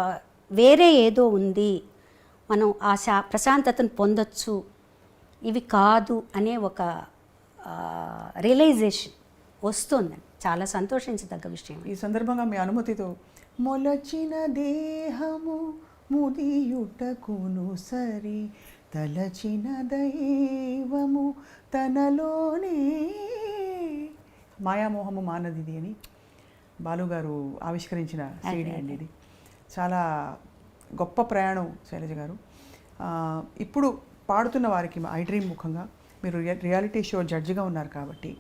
వేరే ఏదో ఉంది, మనం ఆ ప్రశాంతతను పొందొచ్చు, ఇవి కాదు అనే ఒక రియలైజేషన్ వస్తుందండి. చాలా సంతోషించదగ్గ విషయం. ఈ సందర్భంగా మీ అనుమతితో, మొలచిన దేహము ముదియుటకును సరి, తలచిన దైవము తనలోనే, మాయామోహము మానదిది అని బాలుగారు ఆవిష్కరించిన సీడీ అండి ఇది. చాలా గొప్ప ప్రయాణం శైలజ గారు. ఇప్పుడు పాడుతున్న వారికి ఐ డ్రీమ్ ముఖంగా మీరు రియాలిటీ షో జడ్జిగా ఉన్నారు కాబట్టి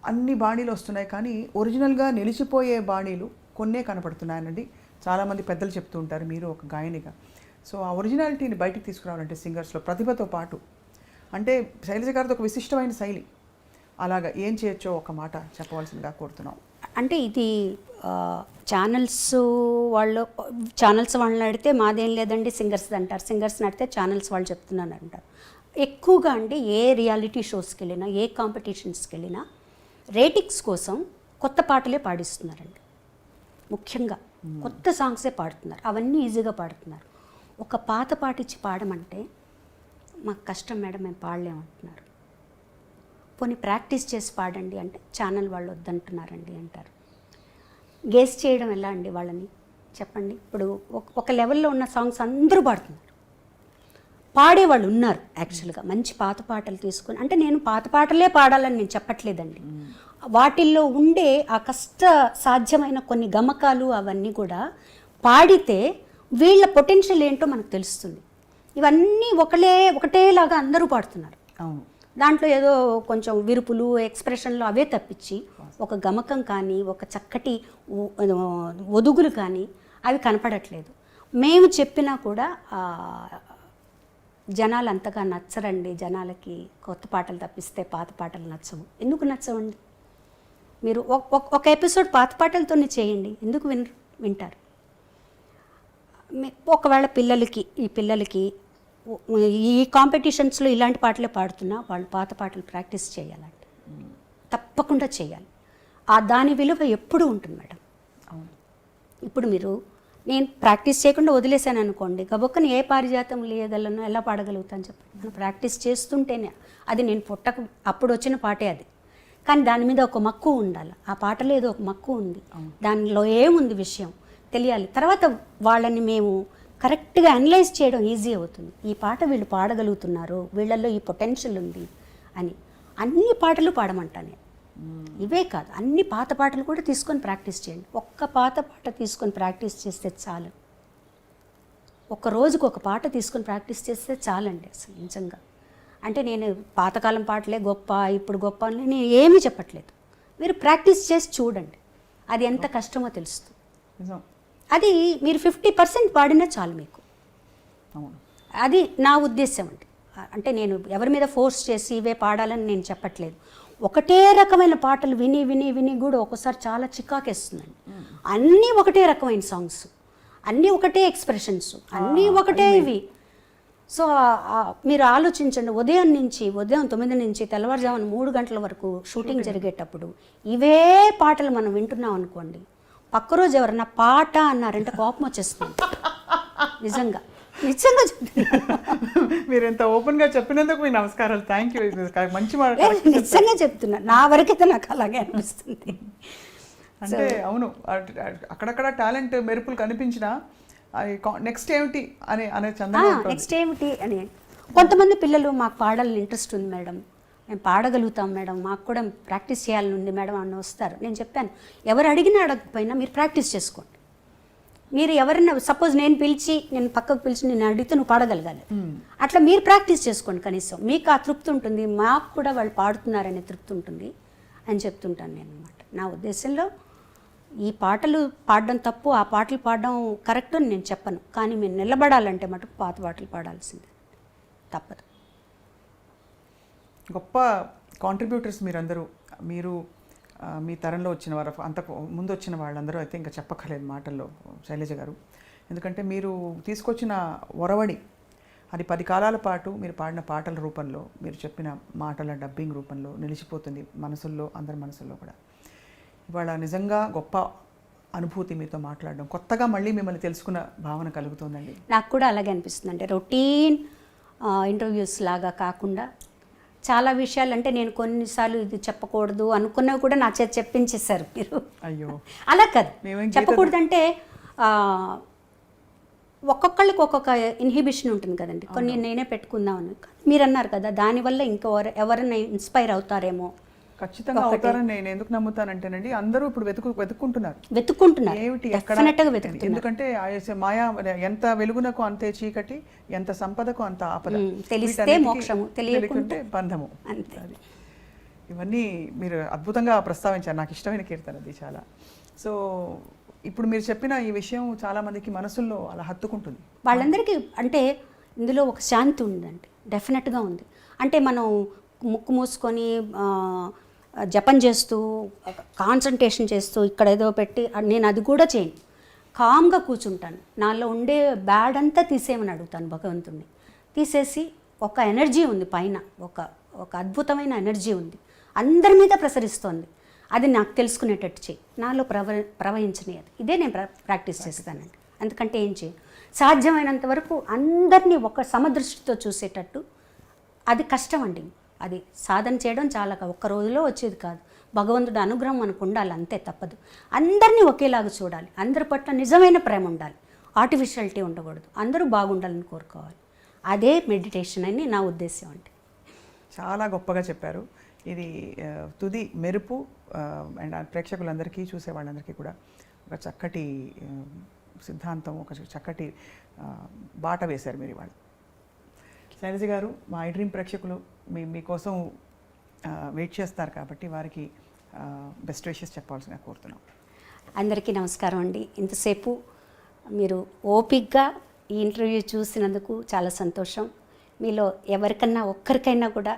అన్ని బాణీలు వస్తున్నాయి, కానీ ఒరిజినల్గా నిలిచిపోయే బాణీలు కొన్నే కనపడుతున్నాయనండి చాలామంది పెద్దలు చెప్తూ ఉంటారు, మీరు ఒక గాయనిగా. సో ఆ ఒరిజినాలిటీని బయటికి తీసుకురావాలంటే సింగర్స్లో ప్రతిభతో పాటు, అంటే శైలజ గారితో ఒక విశిష్టమైన శైలి, అలాగా ఏం చేయొచ్చో ఒక మాట చెప్పవలసిందిగా కోరుతున్నాం. అంటే ఇది ఛానల్స్ వాళ్ళని అడిగితే మాదేం లేదండి సింగర్స్ది అంటారు, సింగర్స్ని అడిగితే ఛానల్స్ వాళ్ళు చెప్తున్నాను అంటారు. ఎక్కువగా అండి ఏ రియాలిటీ షోస్కి వెళ్ళినా, ఏ కాంపిటీషన్స్కి వెళ్ళినా రేటింగ్స్ కోసం కొత్త పాటలే పాడిస్తున్నారండి. ముఖ్యంగా కొత్త సాంగ్సే పాడుతున్నారు, అవన్నీ ఈజీగా పాడుతున్నారు. ఒక పాత పాట ఇచ్చి పాడమంటే మాకు కష్టం మేడం, మేము పాడలేమంటున్నారు. పోనీ ప్రాక్టీస్ చేసి పాడండి అంటే ఛానల్ వాళ్ళు వద్దంటున్నారండి అంటారు. గేస్ చేయడం ఎలా అండి వాళ్ళని చెప్పండి. ఇప్పుడు ఒక లెవెల్లో ఉన్న సాంగ్స్ అందరూ పాడుతున్నారు, పాడేవాళ్ళు ఉన్నారు యాక్చువల్గా మంచి పాత పాటలు తీసుకొని. అంటే నేను పాత పాటలే పాడాలని నేను చెప్పట్లేదండి, వాటిల్లో ఉండే ఆ కష్ట సాధ్యమైన కొన్ని గమకాలు అవన్నీ కూడా పాడితే వీళ్ళ పొటెన్షియల్ ఏంటో మనకు తెలుస్తుంది. ఇవన్నీ ఒకటేలాగా అందరూ పాడుతున్నారు. అవును, దాంట్లో ఏదో కొంచెం విరుపులు ఎక్స్ప్రెషన్లు అవే తప్పించి ఒక గమకం కానీ ఒక చక్కటి ఒదుగులు కానీ అవి కనపడట్లేదు. మేము చెప్పినా కూడా జనాలు అంతగా నచ్చరండి. జనాలకి కొత్త పాటలు తప్పిస్తే పాత పాటలు నచ్చవు. ఎందుకు నచ్చవండి? మీరు ఒక ఎపిసోడ్ పాత పాటలతోనే చేయండి, ఎందుకు వింటారు? ఒకవేళ పిల్లలకి ఈ కాంపిటీషన్స్లో ఇలాంటి పాటలే పాడుతున్నా వాళ్ళు పాత పాటలు ప్రాక్టీస్ చేయాలండి, తప్పకుండా చేయాలి. దాని విలువ ఎప్పుడూ ఉంటుంది మేడం. ఇప్పుడు నేను ప్రాక్టీస్ చేయకుండా వదిలేసాను అనుకోండి, గబొక్కని ఏ పారిజాతం లేయగలను ఎలా పాడగలుగుతాను చెప్పండి. నేను ప్రాక్టీస్ చేస్తుంటేనే అది నేను అప్పుడు వచ్చిన పాటే అది, కానీ దాని మీద ఒక మక్కువ ఉండాలి. ఆ పాటలో ఏదో ఒక మక్కువ ఉంది, దానిలో ఏముంది విషయం తెలియాలి. తర్వాత వాళ్ళని మేము కరెక్ట్గా అనలైజ్ చేయడం ఈజీ అవుతుంది. ఈ పాట వీళ్ళు పాడగలుగుతున్నారు, వీళ్ళల్లో ఈ పొటెన్షియల్ ఉంది అని. అన్ని పాటలు పాడమంటాను నేను. ఇవే కాదు, అన్ని పాత పాటలు కూడా తీసుకొని ప్రాక్టీస్ చేయండి. ఒక్క పాత పాట తీసుకొని ప్రాక్టీస్ చేస్తే చాలు. ఒక్క రోజుకు ఒక పాట తీసుకొని ప్రాక్టీస్ చేస్తే చాలండి అసలు నిజంగా. అంటే నేను పాతకాలం పాటలే గొప్ప, ఇప్పుడు గొప్ప అని నేను ఏమీ చెప్పట్లేదు. మీరు ప్రాక్టీస్ చేసి చూడండి, అది ఎంత కష్టమో తెలుస్తుంది. నిజం. అది మీరు 50% పాడినా చాలు మీకు. అవును. అది నా ఉద్దేశం అండి. అంటే నేను ఎవరి మీద ఫోర్స్ చేసి ఇవే పాడాలని నేను చెప్పట్లేదు. ఒకటే రకమైన పాటలు విని విని విని కూడా ఒక్కోసారి చాలా చికాకేస్తుందండి. అన్నీ ఒకటే రకమైన సాంగ్స్, అన్నీ ఒకటే ఎక్స్ప్రెషన్స్, అన్నీ ఒకటే ఇవి. సో మీరు ఆలోచించండి, ఉదయం 9 నుంచి తెల్లవారుజామున 3 గంటల వరకు షూటింగ్ జరిగేటప్పుడు ఇవే పాటలు మనం వింటున్నాం అనుకోండి, పక్క రోజు ఎవరన్నా పాట అన్నారంటే కోపం వచ్చేస్తుంది. నిజంగా నిజంగా మీరు ఎంత ఓపెన్గా చెప్పినందుకు మీ నమస్కారాలు. Thank you. మంచి మాట. నిజంగా చెప్తున్నా, నా వరకైతే నాకు అలాగే అనిపిస్తుంది. అంటే అవును, అక్కడక్కడ టాలెంట్ మెరుపులు కనిపించినా నెక్స్ట్ ఏమిటి అనే చందంగా ఉంటుంది. నెక్స్ట్ ఏమిటి అని. కొంతమంది పిల్లలు మాకు పాడాలని ఇంట్రెస్ట్ ఉంది మేడం, మేము పాడగలుగుతాం మేడం, మాకు కూడా ప్రాక్టీస్ చేయాలని ఉంది మేడం అని వస్తారు. నేను చెప్పాను, ఎవరు అడిగినా అడగకపోయినా మీరు ప్రాక్టీస్ చేసుకోండి. మీరు ఎవరైనా సపోజ్ నేను పక్కకు పిలిచి నేను అడిగితే నువ్వు పాడగలగాలి, అట్లా మీరు ప్రాక్టీస్ చేసుకోండి. కనీసం మీకు ఆ తృప్తి ఉంటుంది, మాకు కూడా వాళ్ళు పాడుతున్నారనే తృప్తి ఉంటుంది అని చెప్తుంటాను నేను అనమాట. నా ఉద్దేశంలో ఈ పాటలు పాడడం తప్పు, ఆ పాటలు పాడడం కరెక్ట్ అని నేను చెప్పను. కానీ మీరు నిలబడాలంటే మటుకు పాత పాటలు పాడాల్సిందే, తప్పదు. గొప్ప కాంట్రిబ్యూటర్స్ మీరందరూ. మీరు మీ తరంలో వచ్చిన వారు, అంతకు ముందు వచ్చిన వాళ్ళందరూ అయితే ఇంకా చెప్పక్కర్లేదు మాటల్లో శైలజ గారు. ఎందుకంటే మీరు తీసుకొచ్చిన ఒరవడి అది 10 కాలాల పాటు మీరు పాడిన పాటల రూపంలో, మీరు చెప్పిన మాటల డబ్బింగ్ రూపంలో నిలిచిపోతుంది మనసుల్లో, అందరి మనసుల్లో కూడా. ఇవాళ నిజంగా గొప్ప అనుభూతి మీతో మాట్లాడడం. కొత్తగా మళ్ళీ మిమ్మల్ని తెలుసుకున్న భావన కలుగుతుందండి. నాకు కూడా అలాగే అనిపిస్తుంది. అంటే రొటీన్ ఇంటర్వ్యూస్ లాగా కాకుండా చాలా విషయాలు, అంటే నేను కొన్నిసార్లు ఇది చెప్పకూడదు అనుకున్నవి కూడా నా చేతి చెప్పించేశారు మీరు. అయ్యో, అలా కాదు, చెప్పకూడదంటే ఒక్కొక్కళ్ళకి ఒక్కొక్క ఇన్హిబిషన్ ఉంటుంది కదండి. కొన్ని నేనే పెట్టుకుందామని మీరు అన్నారు కదా, దానివల్ల ఎవరైనా ఇన్స్పైర్ అవుతారేమో. ఖచ్చితంగా అవుతారని నేను ఎందుకు నమ్ముతానంటేనండి, అందరూ ఇప్పుడు వెతుక్కుంటున్నారు ఏమిటి ఎక్కడ. ఎందుకంటే మాయా ఎంత వెలుగునకు అంతే చీకటి, ఎంత సంపదకు అంత ఆపద, తెలిస్తే మోక్షము, తెలియకుంటే బంధము. ఇవన్నీ మీరు అద్భుతంగా ప్రస్తావించారు. నాకు ఇష్టమైన కీర్తన అది చాలా. సో ఇప్పుడు మీరు చెప్పిన ఈ విషయం చాలా మందికి మనసుల్లో అలా హత్తుకుంటుంది. వాళ్ళందరికీ అంటే ఇందులో ఒక శాంతి ఉందండి, డెఫినెట్గా ఉంది. అంటే మనం ముక్కు మూసుకొని జపం చేస్తూ కాన్సన్ట్రేషన్ చేస్తూ ఇక్కడ ఏదో పెట్టి నేను అది కూడా చేయను. కామ్గా కూర్చుంటాను, నాలో ఉండే బ్యాడ్ అంతా తీసేయమని అడుగుతాను భగవంతుడిని. తీసేసి ఒక ఎనర్జీ ఉంది పైన, ఒక అద్భుతమైన ఎనర్జీ ఉంది, అందరి మీద ప్రసరిస్తోంది. అది నాకు తెలుసుకునేటట్టు చేయి, నాలో ప్రవహించనియదు. ఇదే నేను ప్రాక్టీస్ చేస్తానండి. ఎందుకంటే ఏం చేయ సాధ్యమైనంత వరకు అందరినీ ఒక సమదృష్టితో చూసేటట్టు. అది కష్టం అండి, అది సాధన చేయడం చాలా ఒక్క రోజులో వచ్చేది కాదు. భగవంతుడి అనుగ్రహం మనకు ఉండాలి, అంతే, తప్పదు. అందరినీ ఒకేలాగా చూడాలి, అందరి పట్ల నిజమైన ప్రేమ ఉండాలి, ఆర్టిఫిషియాలిటీ ఉండకూడదు, అందరూ బాగుండాలని కోరుకోవాలి. అదే మెడిటేషన్ అని నా ఉద్దేశం అండి. చాలా గొప్పగా చెప్పారు. ఇది తుది మెరుపు అండ్ ప్రేక్షకులందరికీ, చూసే వాళ్ళందరికీ కూడా ఒక చక్కటి సిద్ధాంతం, ఒక చక్కటి బాట వేశారు మీరు ఇవాళ. శైలజ గారు, మా ఐ డ్రీమ్ ప్రేక్షకులు మీకోసం వెయిట్ చేస్తారు కాబట్టి వారికి బెస్ట్ విషెస్ చెప్పాల్సిన కోరుతున్నాం. అందరికీ నమస్కారం అండి. ఇంతసేపు మీరు ఓపిక్గా ఈ ఇంటర్వ్యూ చూసినందుకు చాలా సంతోషం. మీలో ఎవరికన్నా ఒక్కరికైనా కూడా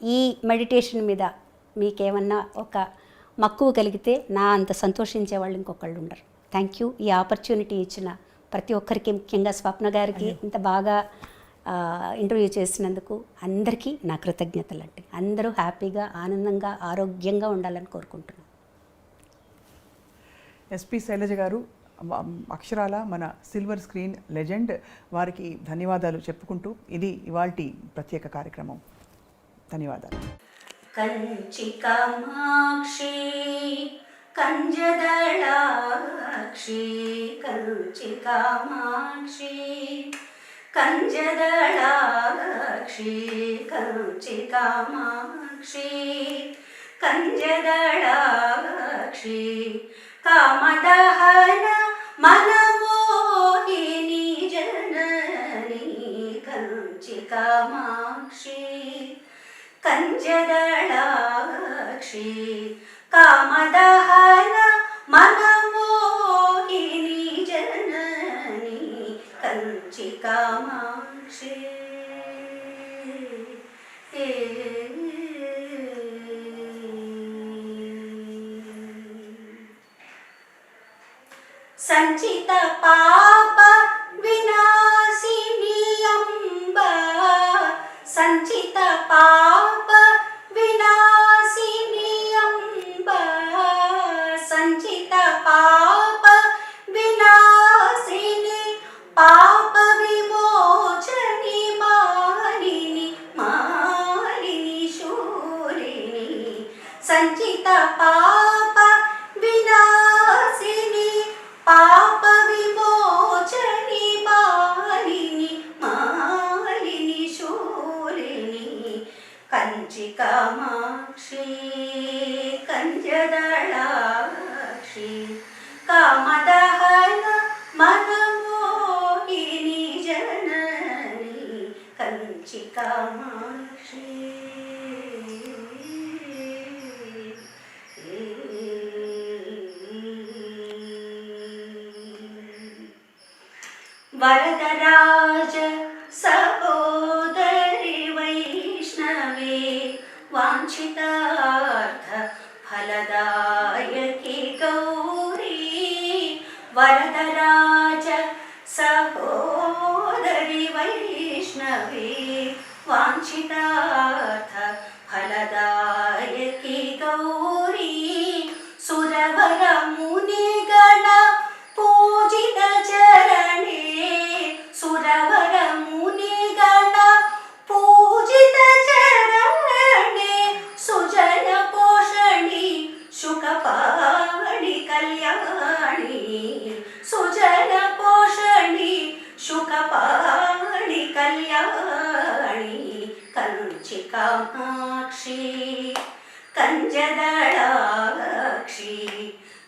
ఈ మెడిటేషన్ మీద మీకేమన్నా ఒక మక్కువ కలిగితే నా అంత సంతోషించే వాళ్ళు ఇంకొకళ్ళు ఉండరు. Thank you. ఈ ఆపర్చునిటీ ఇచ్చిన ప్రతి ఒక్కరికి, ముఖ్యంగా స్వప్న గారికి ఇంత బాగా ఇంటర్వ్యూ చేసినందుకు అందరికీ నా కృతజ్ఞతలు అండి. అందరూ హ్యాపీగా, ఆనందంగా, ఆరోగ్యంగా ఉండాలని కోరుకుంటున్నాను. ఎస్పి శైలజ గారు అక్షరాల మన సిల్వర్ స్క్రీన్ లెజెండ్. వారికి ధన్యవాదాలు చెప్పుకుంటూ ఇది ఇవాల్టి ప్రత్యేక కార్యక్రమం. ధన్యవాదాలు. కంచి కామాక్షి కంజదళాక్షి కంచి కామాక్షి కంజదళాక్షి కంచి కామాక్షి కంజదళాక్షి కామదహన మనమోహిని జనని కంచి కామాక్షి కంజదళాక్షి కామదహన మనమోహిని జనని కంచి కామాక్షి సంచిత పాప వినాశిని అంబ సంచిత పాప వినాశిని అంబ సంచిత పాప వినాశిని పాప విమోచని మాలిని మాలిని శూలిని సంచిత పాప వినాశిని పాప విమోచని మాలిని మాలిని శూలిని కంచి కామాక్షి కంజదళాక్షి కామదహన మనమోహిని జనని కంచి కామాక్షి వరదరాజ సహోదరి వైష్ణవే వాంఛితార్థ ఫలదాయకి గౌరీ వరదరాజ సహోదరి వైష్ణవే వాంఛితార్థ ఫలదాయకి గౌరీ సురవర మునిగణ పూజిత చరణే సురవర మునిగణ పూజిత చరణే సుజన పోషణి శుకపాణి కళ్యాణి సుజన పోషణి శుకపాణి కళ్యాణి కంచి కామాక్షి కంజదళాక్షి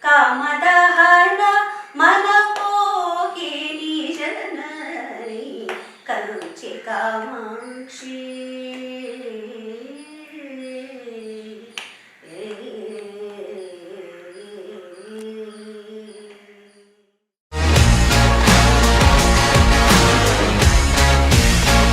కామదహ